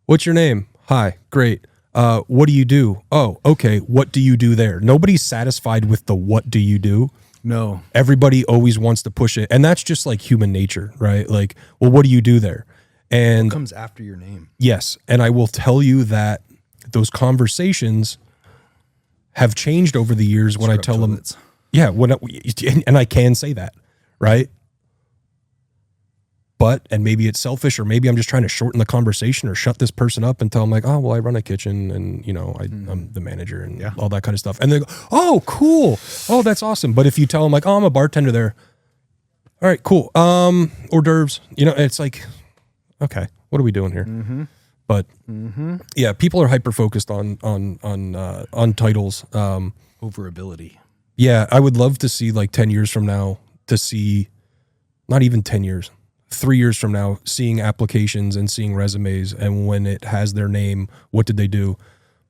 What's your name? Hi. Great. What do you do? Oh, okay. What do you do there? Nobody's satisfied with the what do you do. No. Everybody always wants to push it. And that's just like human nature, right? Like, well, what do you do there? And what comes after your name? Yes. And I will tell you that those conversations have changed over the years when I tell them, and I can say that, right? But, and maybe it's selfish, or maybe I'm just trying to shorten the conversation or shut this person up and tell them like, oh, well, I run a kitchen and, I'm the manager and all that kind of stuff. And they go, oh, cool. Oh, that's awesome. But if you tell them like, oh, I'm a bartender there. All right, cool. Hors d'oeuvres, it's like, okay, what are we doing here? But yeah, people are hyper focused on titles. Over ability. Yeah, I would love to see like 10 years from now to see, not even 10 years, 3 years from now, seeing applications and seeing resumes. And when it has their name, what did they do?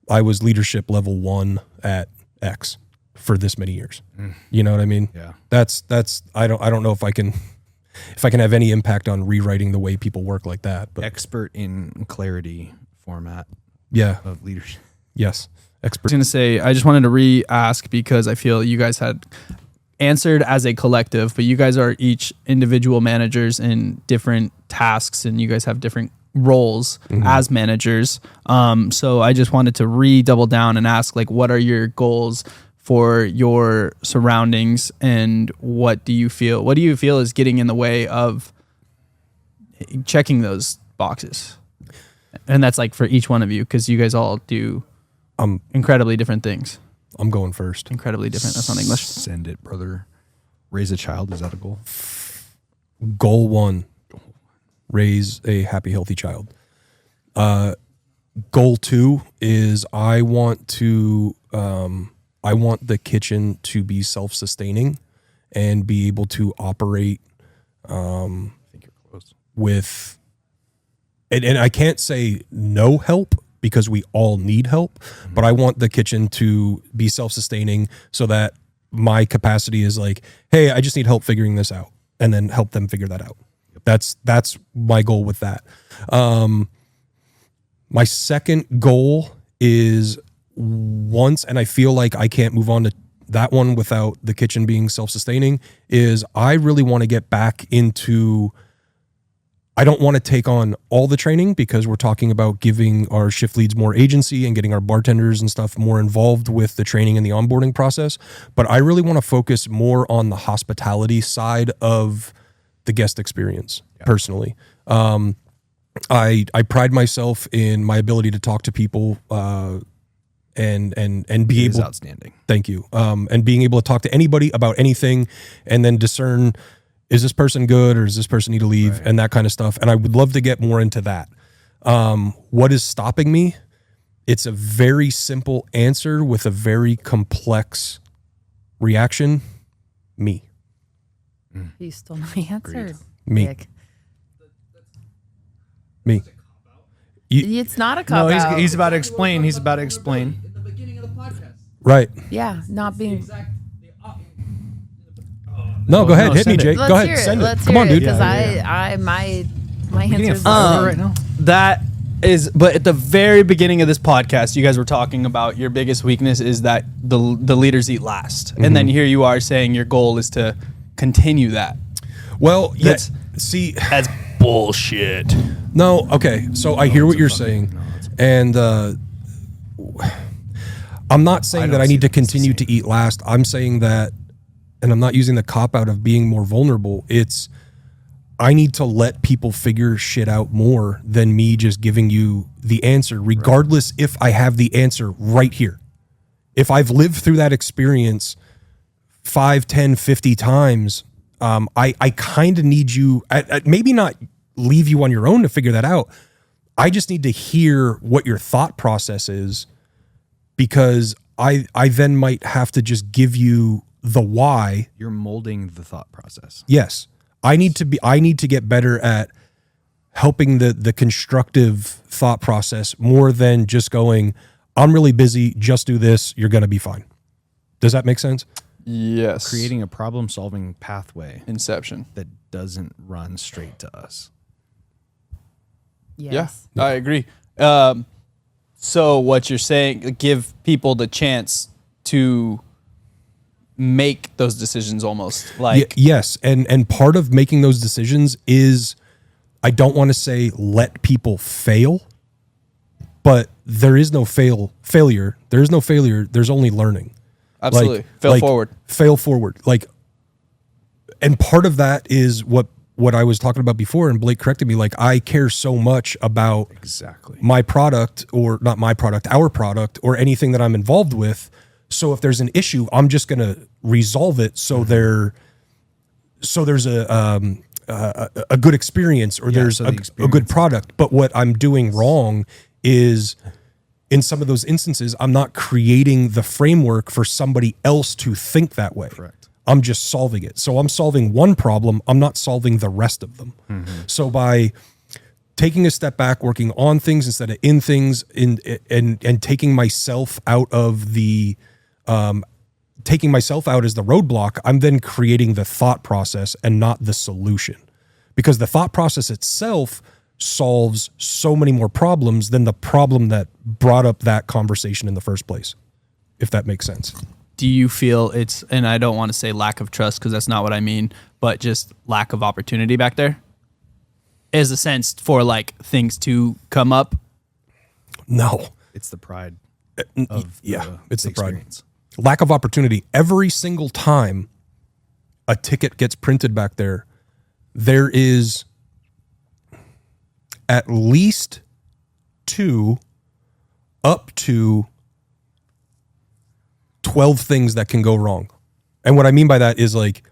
I was leadership level 1 at X for this many years. You know what I mean? Yeah. That's, I don't know if I can have any impact on rewriting the way people work like that, but Expert in clarity format yeah. of leadership. Yes. I Expert. was going to say, I just wanted to re-ask because I feel you guys had answered as a collective, but you guys are each individual managers in different tasks and you guys have different roles as managers. So I just wanted to double down and ask, like, what are your goals for your surroundings and what do you feel is getting in the way of checking those boxes? And that's like for each one of you, because you guys all do incredibly different things. I'm going first. Incredibly different. That's not English. Send it, brother. Raise a child. Is that a goal? Goal 1, raise a happy, healthy child. Goal 2 is I want the kitchen to be self-sustaining and be able to operate I think you're close. with, and I can't say no help because we all need help, but I want the kitchen to be self-sustaining so that my capacity is like, hey, I just need help figuring this out, and then help them figure that out. That's my goal with that. My second goal is and I feel like I can't move on to that one without the kitchen being self-sustaining, is I really want to get back into, I don't want to take on all the training because we're talking about giving our shift leads more agency and getting our bartenders and stuff more involved with the training and the onboarding process. But I really want to focus more on the hospitality side of the guest experience personally. I pride myself in my ability to talk to people and be It is able. outstanding. Thank you. And being able to talk to anybody about anything and then discern, is this person good or does this person need to leave, and that kind of stuff. And I would love to get more into that. What is stopping me? It's a very simple answer with a very complex reaction. Me. You stole my answer. Me. Dick. Me. It's not a cop No, out. he's about to explain. He's about to explain. In the beginning of the podcast. Right. Yeah, not being. No, go ahead. no, Hit me, send it. Jake. Let's Go ahead. hear it. Send it. Let's Come hear on, it, dude. Because my answer is right now. That is, but at the very beginning of this podcast, you guys were talking about your biggest weakness is that the leaders eat last. And then here you are saying your goal is to continue that. Well, That's- see, That's bullshit. no, okay. So I hear what you're saying. And I'm not saying that I need to continue to eat last. I'm saying that, and I'm not using the cop out of being more vulnerable. It's, I need to let people figure shit out more than me just giving you the answer, regardless if I have the answer right here. If I've lived through that experience 5, 10, 50 times, I kind of need you, maybe not leave you on your own to figure that out. I just need to hear what your thought process is, because I then might have to just give you the why. You're molding the thought process. Yes. I need to get better at helping the constructive thought process more than just going, I'm really busy, just do this, you're going to be fine. Does that make sense? Yes. Creating a problem-solving pathway Inception. that doesn't run straight to us. Yes. Yeah, I agree. So what you're saying, give people the chance to make those decisions almost like Yes. And part of making those decisions is, I don't want to say let people fail, but there is no failure. There is no failure. There's only learning. absolutely fail forward. Fail forward. Like, and part of that is what I was talking about before, and Blake corrected me. Like, I care so much about Exactly. my product, or not my product, our product, or anything that I'm involved with. So if there's an issue, I'm just going to resolve it. So there's a good experience, or there's so a the good experience. product. But what I'm doing wrong is, in some of those instances, I'm not creating the framework for somebody else to think that way. Correct. I'm just solving it. So I'm solving one problem. I'm not solving the rest of them. So by taking a step back, working on things instead of in things, and taking myself out of the, taking myself out as the roadblock, I'm then creating the thought process and not the solution, because the thought process itself solves so many more problems than the problem that brought up that conversation in the first place, if that makes sense. Do you feel it's, and I don't want to say lack of trust because that's not what I mean, but just lack of opportunity back there? As a sense for like things to come up? No. It's the pride It's the the pride. experience. Lack of opportunity. Every single time a ticket gets printed back there, there is at least 2 up to 12 things that can go wrong. And what I mean by that is, like,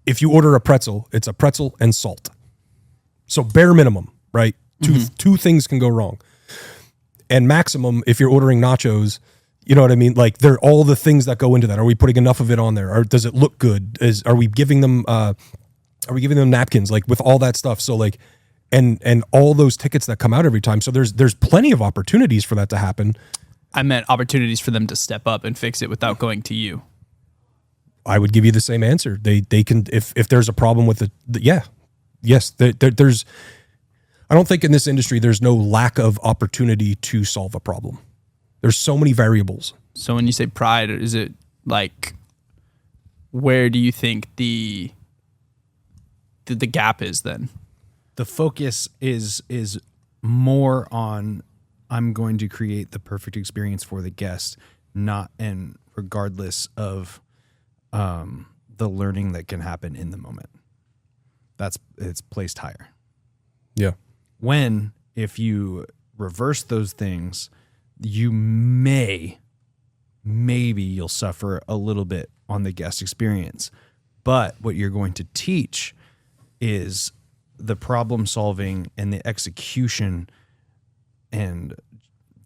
if you order a pretzel, it's a pretzel and salt. So bare minimum, right? Two things can go wrong. And maximum, if you're ordering nachos, you know what I mean? Like, they're all the things that go into that. Are we putting enough of it on there? Or does it look good? Are we giving them napkins? Like, with all that stuff. So like, and all those tickets that come out every time. So there's plenty of opportunities for that to happen. I meant opportunities for them to step up and fix it without going to you. I would give you the same answer. They can, if there's a problem with it, yes, there's, I don't think in this industry there's no lack of opportunity to solve a problem. There's so many variables. So when you say pride, is it like, where do you think the gap is then? The focus is more on, I'm going to create the perfect experience for the guest, not, and regardless of the learning that can happen in the moment. It's placed higher. Yeah. When, if you reverse those things, you maybe you'll suffer a little bit on the guest experience. But what you're going to teach is the problem solving and the execution and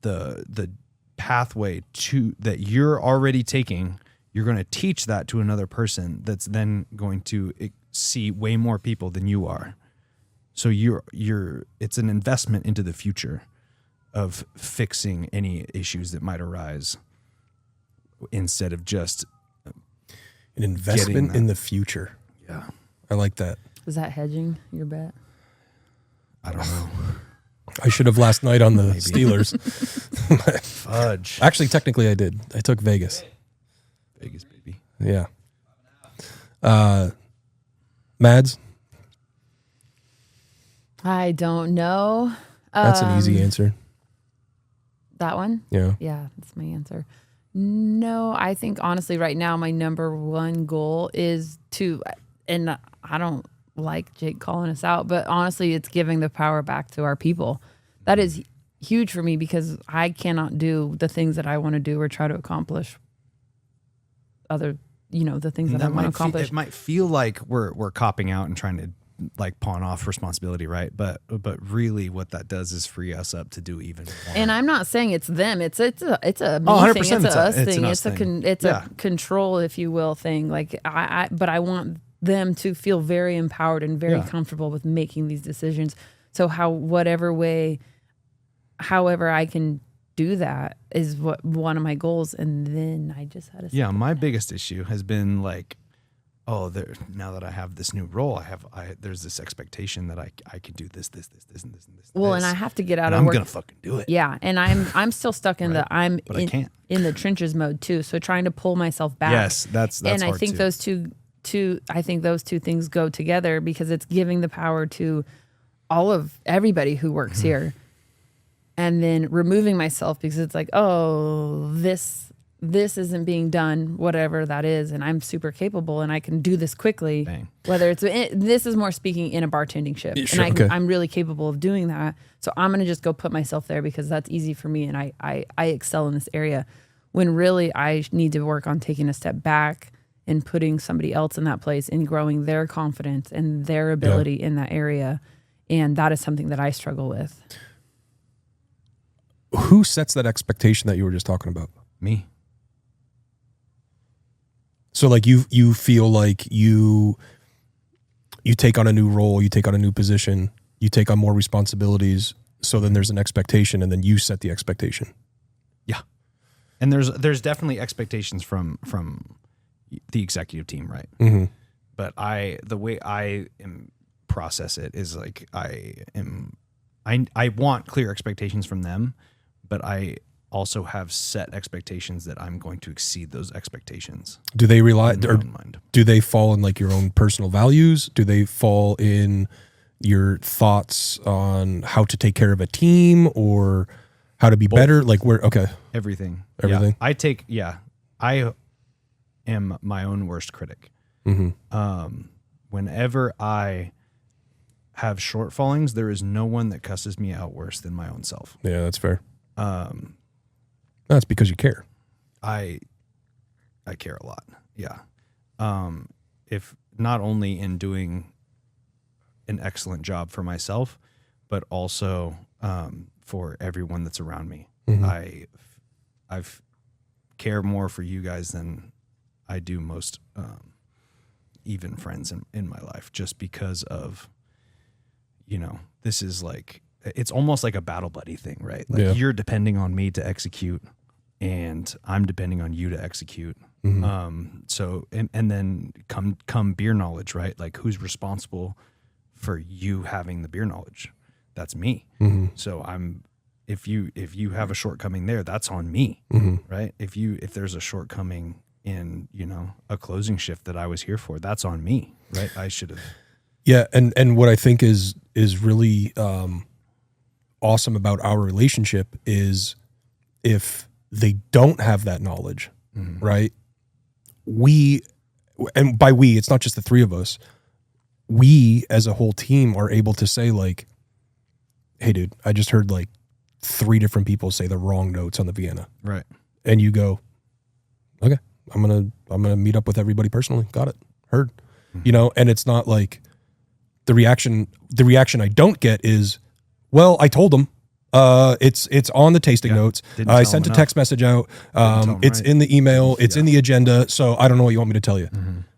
the pathway to that you're already taking. You're going to teach that to another person that's then going to see way more people than you are. So it's an investment into the future of fixing any issues that might arise instead of just An investment in the future. Yeah. I like that. Is that hedging your bet? I don't know. I should have last night on the Steelers. Fudge. Actually, technically I did. I took Vegas. Vegas, baby. Yeah. Mads? I don't know. That's an easy answer. That one? Yeah. Yeah, that's my answer. No, I think honestly right now my number one goal is to, and I don't like Jake calling us out, but honestly it's giving the power back to our people. That is huge for me because I cannot do the things that I want to do or try to accomplish the things that I want to accomplish. It might feel like we're copping out and trying to like pawn off responsibility, right? But really what that does is free us up to do even more. And I'm not saying it's them. It's a me thing. 100%, It's a us it's thing. an us It's a control, if you will, thing. Like but I want them to feel very empowered and very comfortable with making these decisions. So however I can do that is what one of my goals. And then I just had to my biggest issue has been like, now that I have this new role, there's this expectation that I can do this, and this, and this. Well, and I have to get out and of I'm work. gonna fucking do it. Yeah, and I'm still stuck in Right. I can't. in the trenches mode too. So trying to pull myself back. Yes, that's and I hard think too. those two things go together because it's giving the power to everybody who works here, and then removing myself because it's like, oh, this isn't being done, whatever that is, and I'm super capable and I can do this quickly. Bang. Whether it's this is more speaking in a bartending ship, Yeah, sure, and I'm really capable of doing that. So I'm gonna just go put myself there because that's easy for me, and I excel in this area. When really I need to work on taking a step back and putting somebody else in that place and growing their confidence and their ability in that area. And that is something that I struggle with. Who sets that expectation that you were just talking about? Me. So like you feel like you take on a new role, you take on a new position, you take on more responsibilities. So then there's an expectation, and then you set the expectation. Yeah. And there's definitely expectations from the executive team, right? Mm-hmm. But the way I process it is like I want clear expectations from them, but I also have set expectations that I'm going to exceed those expectations. Do they rely, in my or own mind. do they fall in like your own personal values? Do they fall in your thoughts on how to take care of a team or how to be better? Like okay. Everything. Everything. Yeah. I am my own worst critic. Mm-hmm. Whenever I have shortfallings, there is no one that cusses me out worse than my own self. Yeah, that's fair. That's because you care. I care a lot. Yeah. If not only in doing an excellent job for myself, but also for everyone that's around me. Mm-hmm. I've care more for you guys than I do most even friends in my life, just because of, this is like, it's almost like a battle buddy thing, right? Like you're depending on me to execute and I'm depending on you to execute. Mm-hmm. So, and then come beer knowledge, right? Like who's responsible for you having the beer knowledge? That's me. Mm-hmm. So if you have a shortcoming there, that's on me, right? If there's a shortcoming in, a closing shift that I was here for, that's on me, right? I should have. Yeah. And what I think is really, awesome about our relationship is if they don't have that knowledge, right? And by we, it's not just the three of us. We as a whole team are able to say like, hey dude, I just heard like 3 different people say the wrong notes on the Vienna. Right. And you go, okay, I'm going to meet up with everybody personally. Got it. Heard. And it's not like the reaction I don't get is, well, I told them, it's on the tasting notes. I sent a text message out. It's in the email. It's in the agenda. So I don't know what you want me to tell you.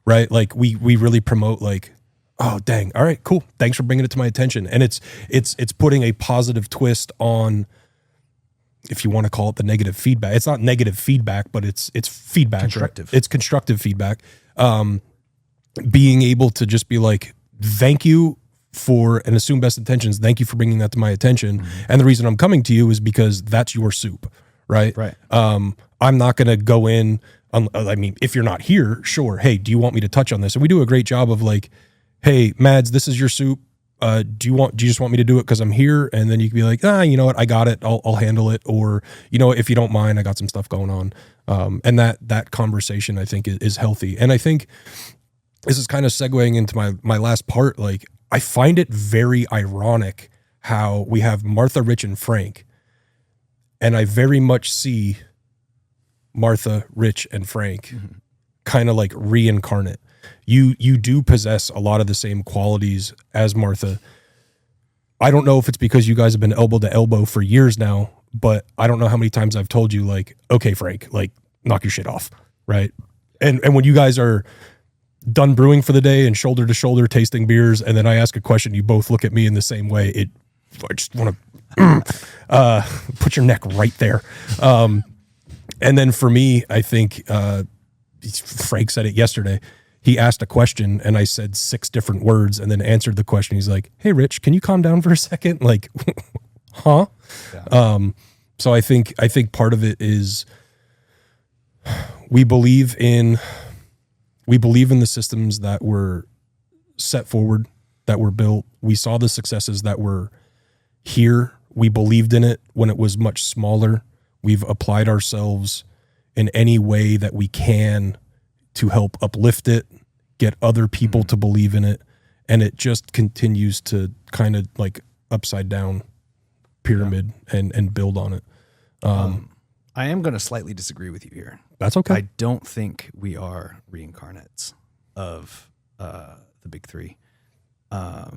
Right. Like we really promote like, oh dang. All right, cool. Thanks for bringing it to my attention. And it's putting a positive twist on, if you want to call it the negative feedback. It's not negative feedback, but it's feedback. Constructive. Right? It's constructive feedback. Being able to just be like, thank you for, and assume best intentions. Thank you for bringing that to my attention. And the reason I'm coming to you is because that's your soup. Right. Right. I'm not going to go in. I mean, if you're not here, sure. Hey, do you want me to touch on this? And we do a great job of like, hey, Mads, this is your soup. Do you just want me to do it because I'm here? And then you can be like, you know what? I got it. I'll handle it. Or, if you don't mind, I got some stuff going on. And that conversation I think is healthy. And I think this is kind of segueing into my last part. Like, I find it very ironic how we have Martha, Rich, and Frank. And I very much see Martha, Rich, and Frank kind of like reincarnate. You do possess a lot of the same qualities as Martha. I don't know if it's because you guys have been elbow to elbow for years now, but I don't know how many times I've told you like, okay, Frank, like knock your shit off. Right. And when you guys are done brewing for the day and shoulder to shoulder tasting beers, and then I ask a question, you both look at me in the same way. I just want to put your neck right there. And then for me, I think Frank said it yesterday. He asked a question and I said 6 different words and then answered the question. He's like, hey, Rich, can you calm down for a second? Like, huh? Yeah. So I think part of it is we believe in the systems that were set forward, that were built. We saw the successes that were here. We believed in it when it was much smaller. We've applied ourselves in any way that we can to help uplift it, get other people to believe in it. And it just continues to kind of like upside down pyramid and build on it. I am going to slightly disagree with you here. That's okay. I don't think we are reincarnates of the big three. Are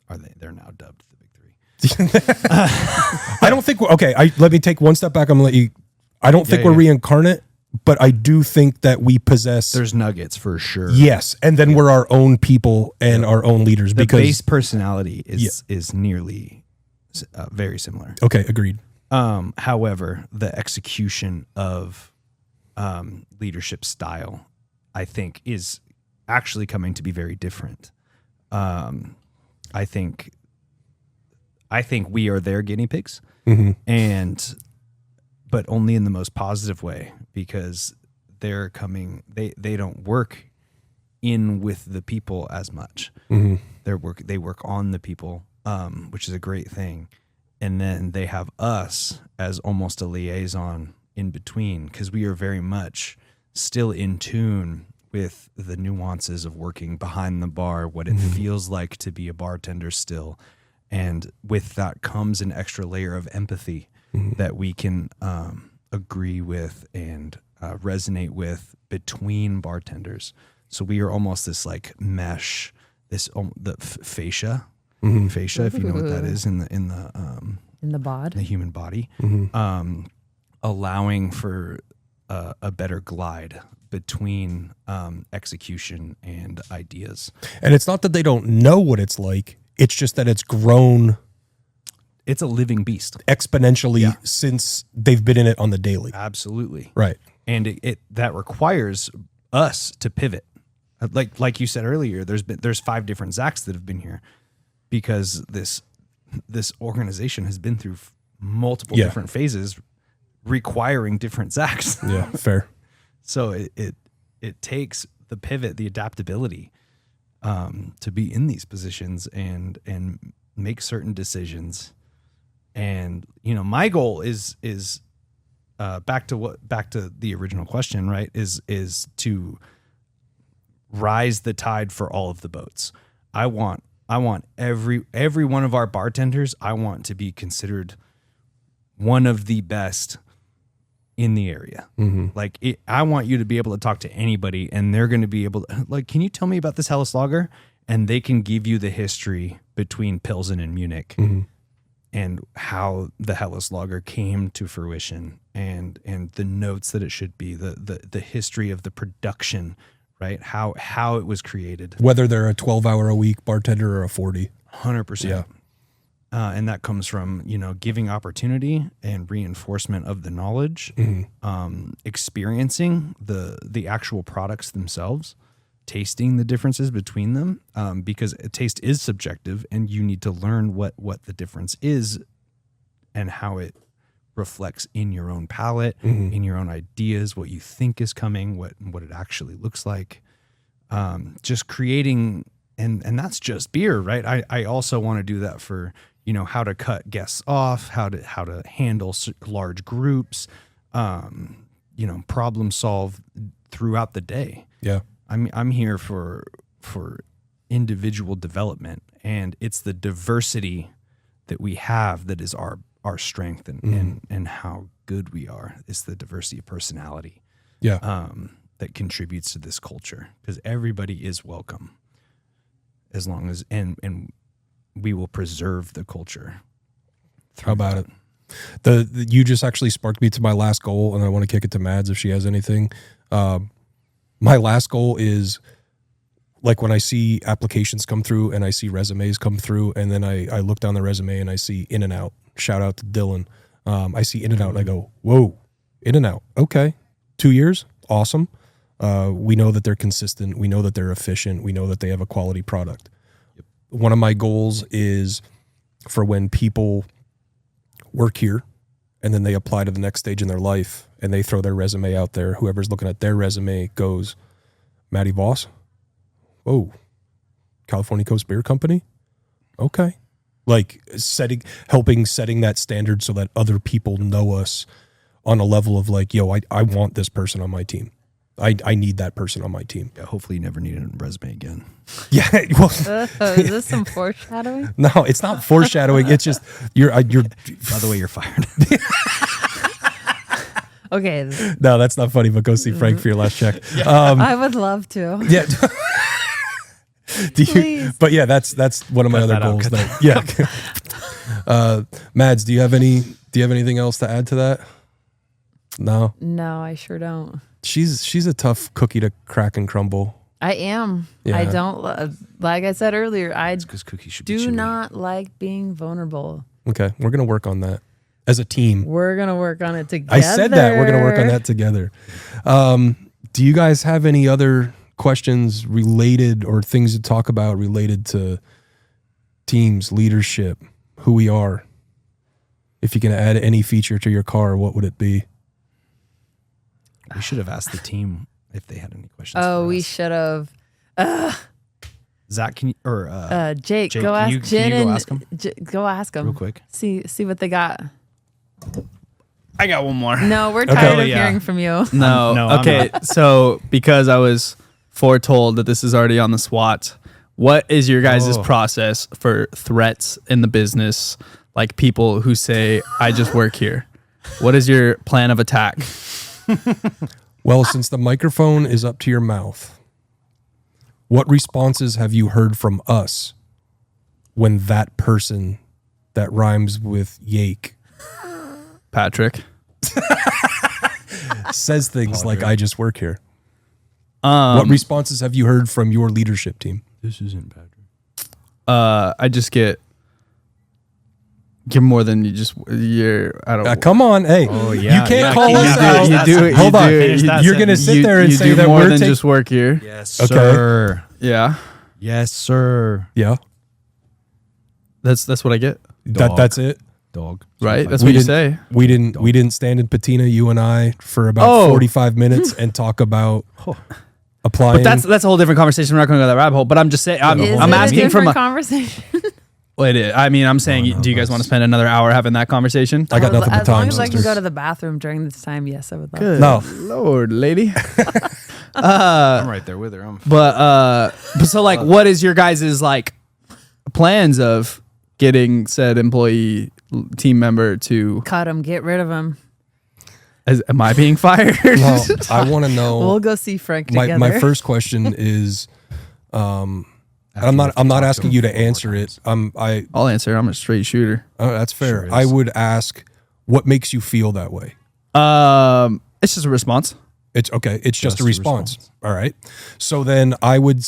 they? They're now dubbed the big three. I don't think let me take one step back. I'm gonna let you. I don't think we're reincarnate, but I do think that we possess. There's nuggets for sure. Yes, and then we're our own people and our own leaders. The because base personality is nearly very similar. Okay, agreed. However, the execution of leadership style, I think, is actually coming to be very different. I think we are their guinea pigs, but only in the most positive way, because they're coming. They don't work in with the people as much. They work on the people, which is a great thing. And then they have us as almost a liaison in between, because we are very much still in tune with the nuances of working behind the bar, what it feels like to be a bartender still. And with that comes an extra layer of empathy that we can agree with and resonate with between bartenders. So we are almost this like mesh, the fascia. Fascia, if you know what that is, in the bod, the human body, allowing for a better glide between execution and ideas. And it's not that they don't know what it's like; it's just that it's grown. It's a living beast exponentially since they've been in it on the daily. Absolutely, right. And it that requires us to pivot. Like you said earlier, there's 5 different Zacks that have been here, because this organization has been through multiple different phases requiring different Zacks. Yeah, fair. So it takes the pivot, the adaptability, to be in these positions and make certain decisions. And my goal is back to the original question, right? Is to rise the tide for all of the boats. I want every one of our bartenders, I want to be considered one of the best in the area. I want you to be able to talk to anybody, and they're going to be able to, like, can you tell me about this Helles Lager? And they can give you the history between Pilsen and Munich and how the Helles Lager came to fruition, and the notes that it should be, the history of the production, right? How it was created. Whether they're a 12-hour-a-week bartender or a 40. 100%. Yeah. And that comes from, giving opportunity and reinforcement of the knowledge, experiencing the actual products themselves, tasting the differences between them, because taste is subjective, and you need to learn what the difference is and how it reflects in your own palate, in your own ideas, what you think is coming, what it actually looks like. Just creating, and that's just beer, right? I also want to do that for, how to cut guests off, how to handle large groups, problem solve throughout the day. Yeah. I'm here for individual development, and it's the diversity that we have that is our strength and how good we are. It's the diversity of personality. Yeah. That contributes to this culture, because everybody is welcome, as long as and we will preserve the culture. How about it? You just actually sparked me to my last goal, and I want to kick it to Mads if she has anything. My last goal is, like, when I see applications come through and I see resumes come through, and then I look down the resume and I see In-N-Out. Shout out to Dylan. I see In-N-Out and I go, whoa, In-N-Out. Okay. 2 years. Awesome. We know that they're consistent. We know that they're efficient. We know that they have a quality product. Yep. One of my goals is for when people work here and then they apply to the next stage in their life and they throw their resume out there, whoever's looking at their resume goes, Maddie Voss? Oh, California Coast Beer Company? Okay. Like helping setting that standard so that other people know us on a level of like, yo, I want this person on my team. I need that person on my team. Yeah, hopefully you never need a resume again. Yeah. Well, is this some foreshadowing? No, it's not foreshadowing. It's just you're. By the way, you're fired. Okay. No, that's not funny, but go see Frank for your last check. I would love to. Yeah. Please. But yeah, that's one of my other that out, goals. cut Yeah. Mads, do you have anything else to add to that? No. No, I sure don't. She's a tough cookie to crack and crumble. I am. Yeah. I don't, like I said earlier, I Because cookies should be do chewy. not like being vulnerable. Okay, we're gonna work on that as a team. We're going to work on it together. I said that we're gonna work on that together. Do you guys have any other questions related or things to talk about related to teams, leadership, who we are? If you can add any feature to your car, what would it be? We should have asked the team if they had any questions. Oh, for we us. should have. Zach, can you, or Jake, Jake, go can ask you Jen go and ask 'em? go ask them real quick? See what they got. I got one more. No, we're tired of yeah. hearing from you. No. No, I'm Okay. So because I was foretold that this is already on the SWAT, what is your guys' Oh. process for threats in the business? Like people who say, I just work here. What is your plan of attack? Well, since the microphone is up to your mouth, what responses have you heard from us when that person that rhymes with yake Patrick. says things like, I just work here? Um, What responses have you heard from your leadership team? This isn't Patrick. I just get more than you're. I don't. Come on, hey, Oh, yeah. you can't Yeah, call you us do- out. you do it- Hold you on, do- finish that you're gonna sentence. sit there and say do that more we're than taking. just work here. Yes, Okay. sir. Yeah, Yes, sir. Yeah, that's what I get. Dog. that's it. Dog. Right? That's We what you didn't- say. We didn't stand in patina, you and I, for about Oh. 45 minutes and talk about applying. But that's a whole different conversation. We're not going to go down that rabbit hole. But I'm just saying. I'm Is it asking a from different a. conversation? Well, it is. I mean, I'm saying, do you guys want to spend another hour having that conversation? I got nothing but As long time, as I can sisters. go to the bathroom during this time, yes, I would love Good No. Lord, lady. I'm right there with her. But so like, what is your guys' like plans of getting said employee team member to? to. Cut him, get rid of him. Am I being fired? Well, I want to know. We'll go see Frank together. my first question is, I'm not asking you to answer it. I'll answer. I'm a straight shooter. That's fair. Sure is. I would ask, what makes you feel that way? It's just a response. It's okay. It's just a a response. response. All right. So then I would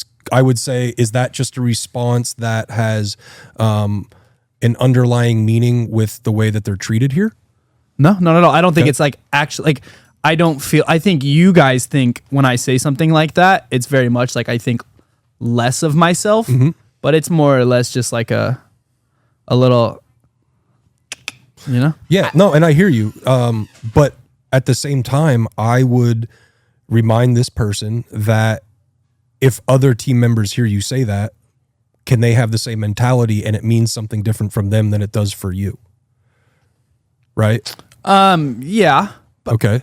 say, is that just a response that has an underlying meaning with the way that they're treated here? No, not at all. I don't think Okay. it's like actually like. I think you guys think when I say something like that, it's very much like I think less of myself, but it's more or less just like a little, you know? Yeah, no, and I hear you. But at the same time, I would remind this person that if other team members hear you say that, can they have the same mentality and it means something different from them than it does for you? Right? Yeah. Okay.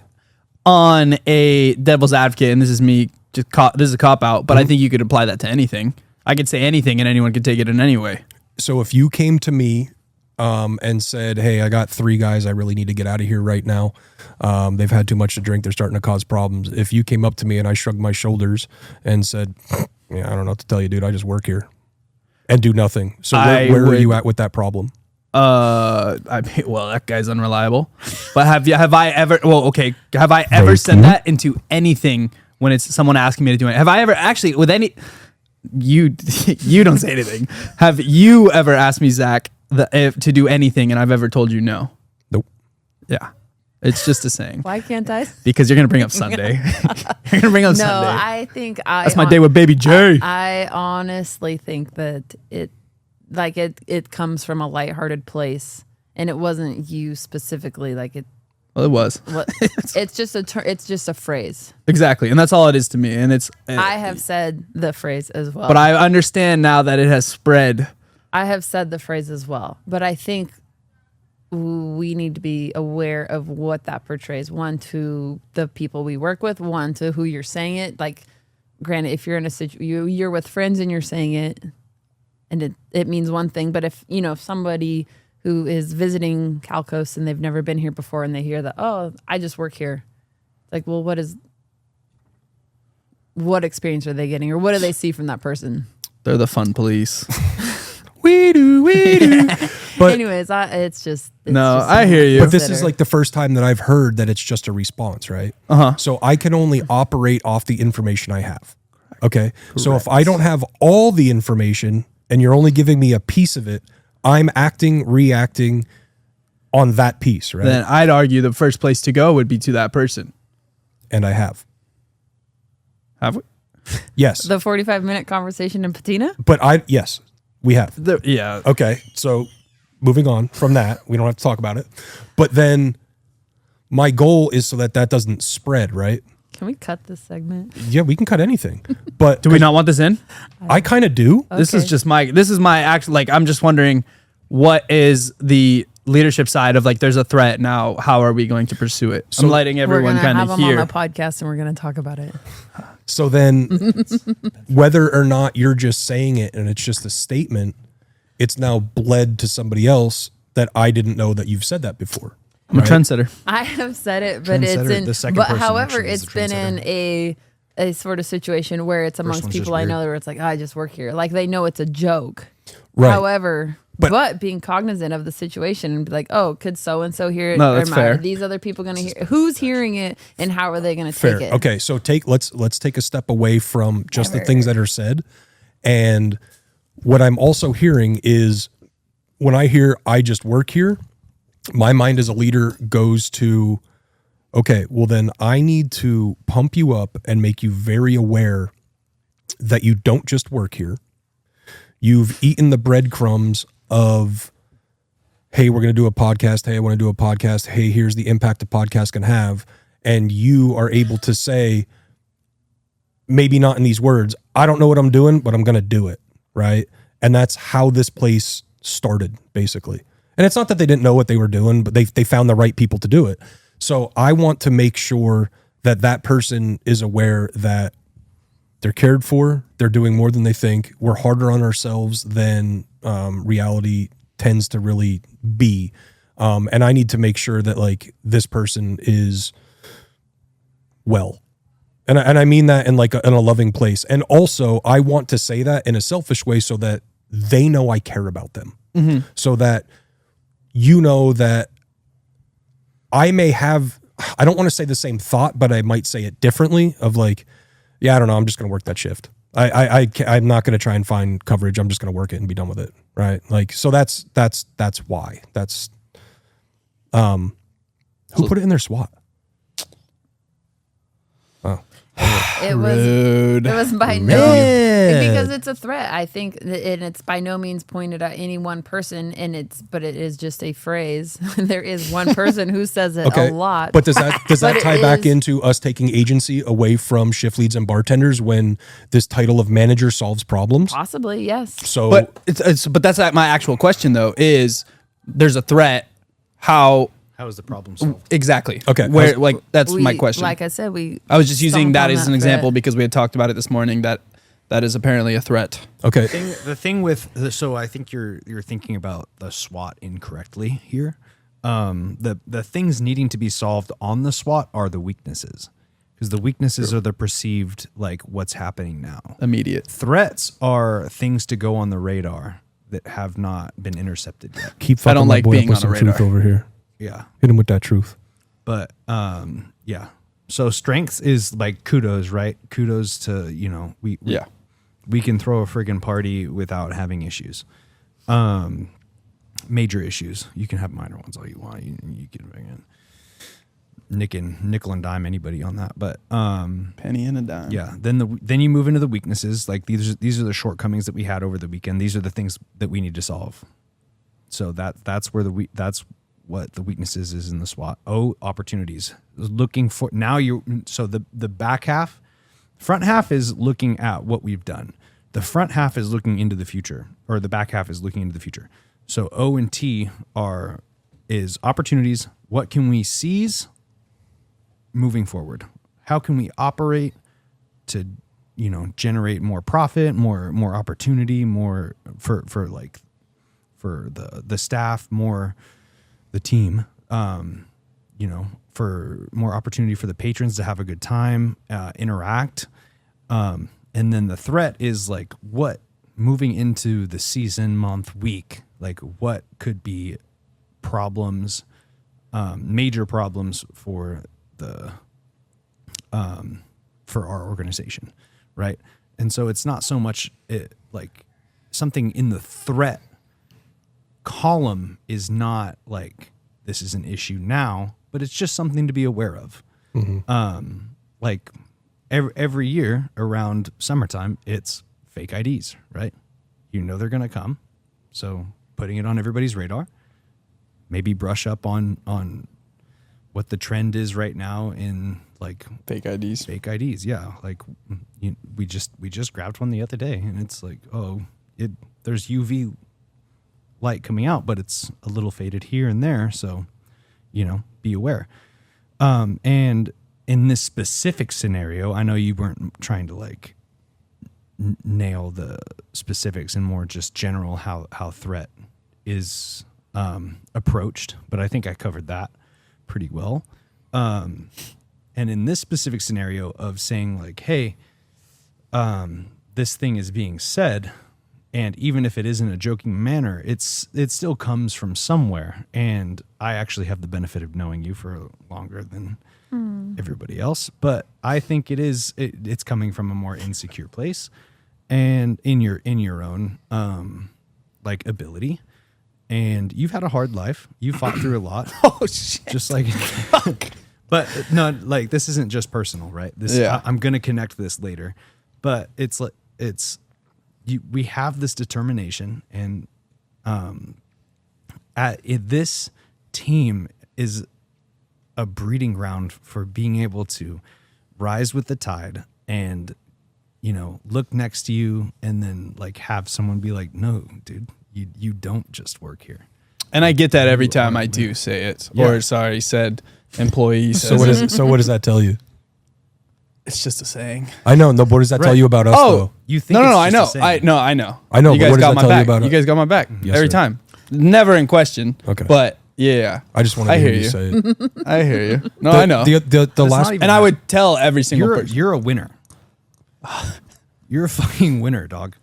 On a devil's advocate, and this is me, this is a cop out, but I think you could apply that to anything. I could say anything and anyone could take it in any way. So if you came to me and said, hey, I got 3 guys I really need to get out of here right now. They've had too much to drink. They're starting to cause problems. If you came up to me and I shrugged my shoulders and said, yeah, I don't know what to tell you, dude. I just work here and do nothing. So where are you at with that problem? Well, that guy's unreliable. But have I ever said that into anything when it's someone asking me to do it? Have I ever actually with any you don't say anything. Have you ever asked me, Zach, to do anything and I've ever told you no? Nope. Yeah. It's just a saying. Why can't I? Because you're gonna bring up Sunday. You're gonna bring up No, Sunday. I think That's my day with baby Jay. I honestly think that it comes from a lighthearted place, and it wasn't you specifically. Like it, Well, it was. it's just it's just a phrase. Exactly. And that's all it is to me. And it's I have said the phrase as well. but I understand now that it has spread. I have said the phrase as well. But I think we need to be aware of what that portrays. One, to the people we work with. One, to who you're saying it. Like, granted, if you're in a situation, you're with friends and you're saying it, and it means one thing. But if somebody who is visiting Cal Coast and they've never been here before and they hear that, oh, I just work here, like, well, what experience are they getting, or what do they see from that person? They're the fun police. we do. But anyways, it's just I hear you. But this is like the first time that I've heard that it's just a response, right? So I can only operate off the information I have. Okay. So if I don't have all the information and you're only giving me a piece of it, I'm reacting on that piece, right? Then I'd argue the first place to go would be to that person. And I have. Have we? Yes. the 45-minute conversation in Patina. But yes, we have. Yeah. Okay. So moving on from that, we don't have to talk about it. But then my goal is so that doesn't spread, right? Can we cut this segment? Yeah, we can cut anything. But Do we not want this in? I kind of do. This is my actual, like, I'm just wondering what is the leadership side of, like, there's a threat now. How are we going to pursue it? I'm letting everyone kind of We're hear. going to have them on the podcast and we're going to talk about it. So then whether or not you're just saying it and it's just a statement, it's now bled to somebody else that I didn't know that you've said that before. I'm a trendsetter. I have said it, but it's Trendsetter, in. the second But person however, actually is it's the been in a sort of situation where it's amongst one's just people I weird. know where it's like, I just work here. Like they know it's a joke. Right. However, But- but being cognizant of the situation and be like, oh, could so and so hear it? No, Or that's am fair. these other people going to hear? Who's hearing it, and how are they going to Fair. take it? Okay, so let's take a step away from just the things that are said. And what I'm also hearing is when I hear I just work here, my mind as a leader goes to, okay, well then I need to pump you up and make you very aware that you don't just work here. You've eaten the breadcrumbs of, hey, we're going to do a podcast. Hey, I want to do a podcast. Hey, here's the impact a podcast can have. And you are able to say, maybe not in these words, I don't know what I'm doing, but I'm going to do it. Right. And that's how this place started, basically. And it's not that they didn't know what they were doing, but they found the right people to do it. So I want to make sure that person is aware that they're cared for. They're doing more than they think. We're harder on ourselves than reality tends to really be. And I need to make sure that like this person is well. And I mean that in like in a loving place. And also I want to say that in a selfish way so that they know I care about them. Mm-hmm. So that you know that I may have, I don't want to say the same thought, but I might say it differently of like, yeah, I don't know. I'm just going to work that shift. I'm not going to try and find coverage. I'm just going to work it and be done with it. Right. Like, so that's why who put it in their SWAT? Oh, It was by no, because it's a threat. I think, and it's by no means pointed at any one person, but it is just a phrase. There is one person who says it a lot. But does that But tie it back is- into us taking agency away from shift leads and bartenders when this title of manager solves problems? Possibly, yes. So, But but that's my actual question though, is there's a threat. How is the problem solved? exactly? Okay. Where, like, that's my question. Like I said, I was just using stomp that on as an that example threat. because we had talked about it this morning that is apparently a threat. okay. The thing with so I think you're thinking about the SWOT incorrectly here. The things needing to be solved on the SWOT are the weaknesses, because the weaknesses are the perceived, like, what's happening now. Immediate. Threats are things to go on the radar that have not been intercepted yet. Keep I fucking don't my like boy being up with on a some truth radar. over here. Yeah. Hit him with that truth. But yeah. So strengths is like kudos, right? Kudos to, we can throw a friggin' party without having issues. Major issues. You can have minor ones all you want. You can nickel and dime anybody on that. But Penny and a dime. yeah, then you move into the weaknesses. Like these are the shortcomings that we had over the weekend. These are the things that we need to solve. So that's where that's what the weaknesses is in the SWOT. Opportunities. Looking for now the back half, front half is looking at what we've done. The front half is looking into the future, or the back half is looking into the future. So O and T is opportunities. What can we seize moving forward? How can we operate to, generate more profit, more opportunity, more for the staff, more the team, for more opportunity for the patrons to have a good time, interact. And then the threat is like what moving into the season, month, week, like what could be problems, major problems for the for our organization, right? And so it's not so much like something in the threat column is not like this is an issue now, but it's just something to be aware of. Like every year around summertime, it's fake IDs, right? You know they're going to come, so putting it on everybody's radar. Maybe brush up on what the trend is right now in like Fake IDs. Fake IDs, yeah. Like we just grabbed one the other day, and it's like, there's UV light coming out, but it's a little faded here and there, so be aware. And in this specific scenario, I know you weren't trying to like nail the specifics and more just general how threat is approached, but I think I covered that pretty well. And in this specific scenario of saying like, hey, this thing is being said, and even if it is in a joking manner, it still comes from somewhere. And I actually have the benefit of knowing you for longer than everybody else, but I think it's coming from a more insecure place and in your own like ability. And you've had a hard life. You fought through a lot. Oh shit! Just like, but no, like this isn't just personal, right? I'm gonna connect this later, but we have this determination, and this team is a breeding ground for being able to rise with the tide and look next to you and then like have someone be like, no, dude, you don't just work here. And I get that every time I do say it. Yeah. Or sorry, said employee says So what does that tell you? It's just a saying. I know. No, what does that tell you about us, though? You think No, it's I know. just a saying. I know. You but guys what does got that my tell you back. about You us? guys got my back Yes, every sir. time. Never in question. Okay. But yeah, I just wanted I to hear hear you you. say it. I hear you. No, I know. The last. not even- And I would tell every single person. You're a winner. You're a fucking winner, dog.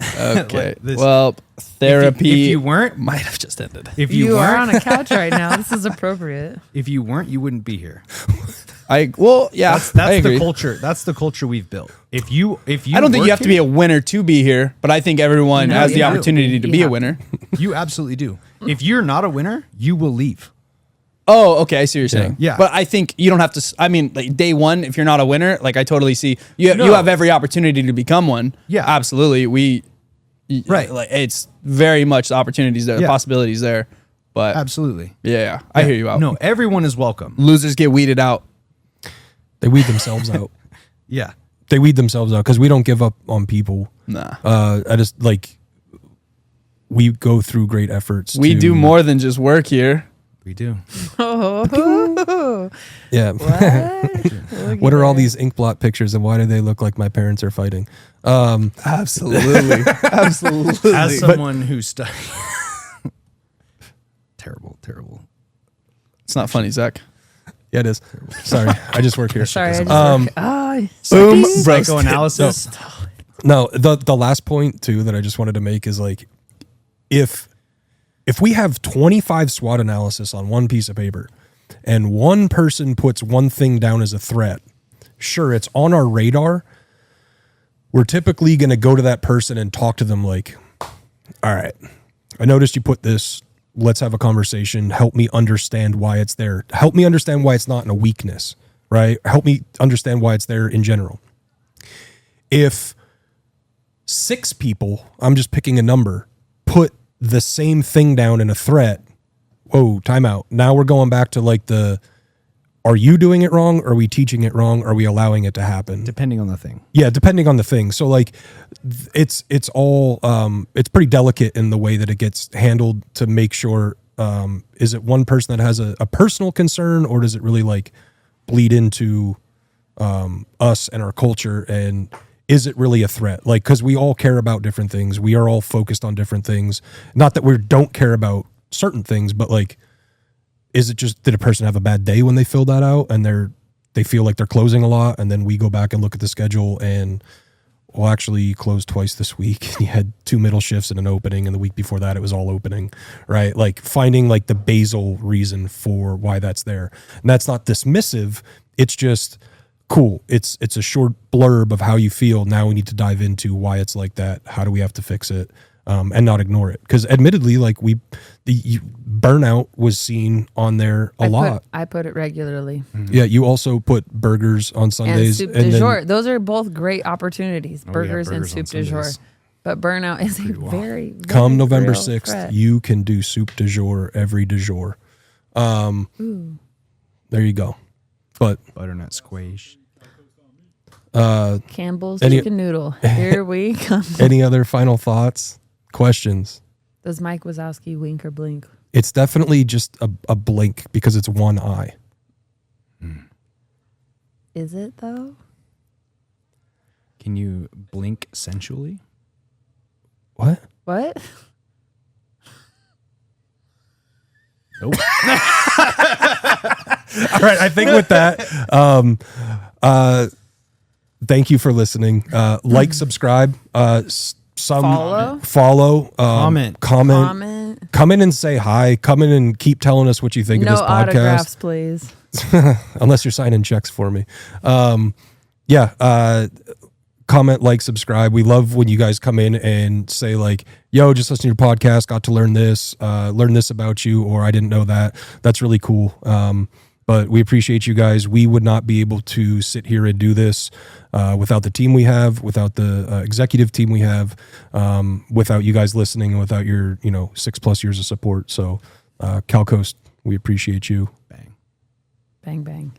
Okay. Like this- Well, therapy If you weren't, might have just ended. if You you are weren't, on a couch right now. This is appropriate. if you weren't, you wouldn't be here. Yeah, That's I agree. the culture. That's the culture we've built. If you I don't think you have to be a winner to be here, but I think everyone No, has the you do. opportunity to You be a have winner. You absolutely do. If you're not a winner, you will leave. Oh, okay. I see what you're saying. Yeah. But I think you don't have to. I mean, like day one, if you're not a winner, like I totally see you. No. You have every opportunity to become one. Yeah. absolutely. Right. Like it's very much the opportunities there, the Yeah. possibilities there. But Absolutely. yeah, I hear you out. No, everyone is welcome. Losers get weeded out. They weed themselves out. Yeah. They weed themselves out because we don't give up on people. Nah. I just like we go through great efforts. We to- do more than just work here. We do. Oh, Yeah. what? What are all these ink blot pictures and why do they look like my parents are fighting? Absolutely. Absolutely. As someone who studied. Terrible. It's not funny, Zach. Yeah, it is. Sorry, I just work here. Sorry, I just Boom. sucky. Psychoanalysis. No, the last point too that I just wanted to make is like if we have 25 SWOT analysis on one piece of paper and one person puts one thing down as a threat, sure, it's on our radar. We're typically going to go to that person and talk to them like, all right, I noticed you put this. Let's have a conversation. Help me understand why it's there. Help me understand why it's not in a weakness, right? Help me understand why it's there in general. If 6 people, I'm just picking a number, put the same thing down in a threat, whoa, timeout. Now we're going back to like are you doing it wrong? Are we teaching it wrong? Are we allowing it to happen? Depending on the thing. Yeah, depending on the thing. So like it's all it's pretty delicate in the way that it gets handled to make sure is it one person that has a personal concern or does it really like bleed into us and our culture, and is it really a threat? Like, because we all care about different things. We are all focused on different things. Not that we don't care about certain things, but like is it just, did a person have a bad day when they filled that out and they feel like they're closing a lot, and then we go back and look at the schedule and, well, actually you closed twice this week. You had 2 middle shifts and an opening, and the week before that it was all opening, right? Like finding like the basal reason for why that's there. And that's not dismissive. It's just cool. It's a short blurb of how you feel. Now we need to dive into why it's like that. How do we have to fix it? And not ignore it. Because admittedly, like burnout was seen on there a lot. I put it regularly. Yeah, you also put burgers on Sundays. And soup du jour. Those are both great opportunities. Oh, yeah, Burgers and burgers on soup du jour. Sundays. But burnout is a very, very come November real 6th, threat. you can do soup du jour every du jour. There you go. But Butternut squash. Campbell's Any- chicken noodle. Here we come. any other final thoughts, questions? Does Mike Wazowski wink or blink? It's definitely just a blink because it's one eye. Is it though? Can you blink sensually? What? What? Nope. All right, I think with that, thank you for listening. Like, subscribe, Follow? follow, Comment. Comment. come in and say hi. Come in and keep telling us what you think No of this podcast. autographs, please. Unless you're signing checks for me. Comment, like, subscribe. We love when you guys come in and say like, yo, just listen to your podcast, got to learn this about you, or I didn't know that. That's really cool. But we appreciate you guys. We would not be able to sit here and do this without the team we have, without the executive team we have, without you guys listening, and without your 6+ years of support. So Cal Coast, we appreciate you. Bang. Bang, bang.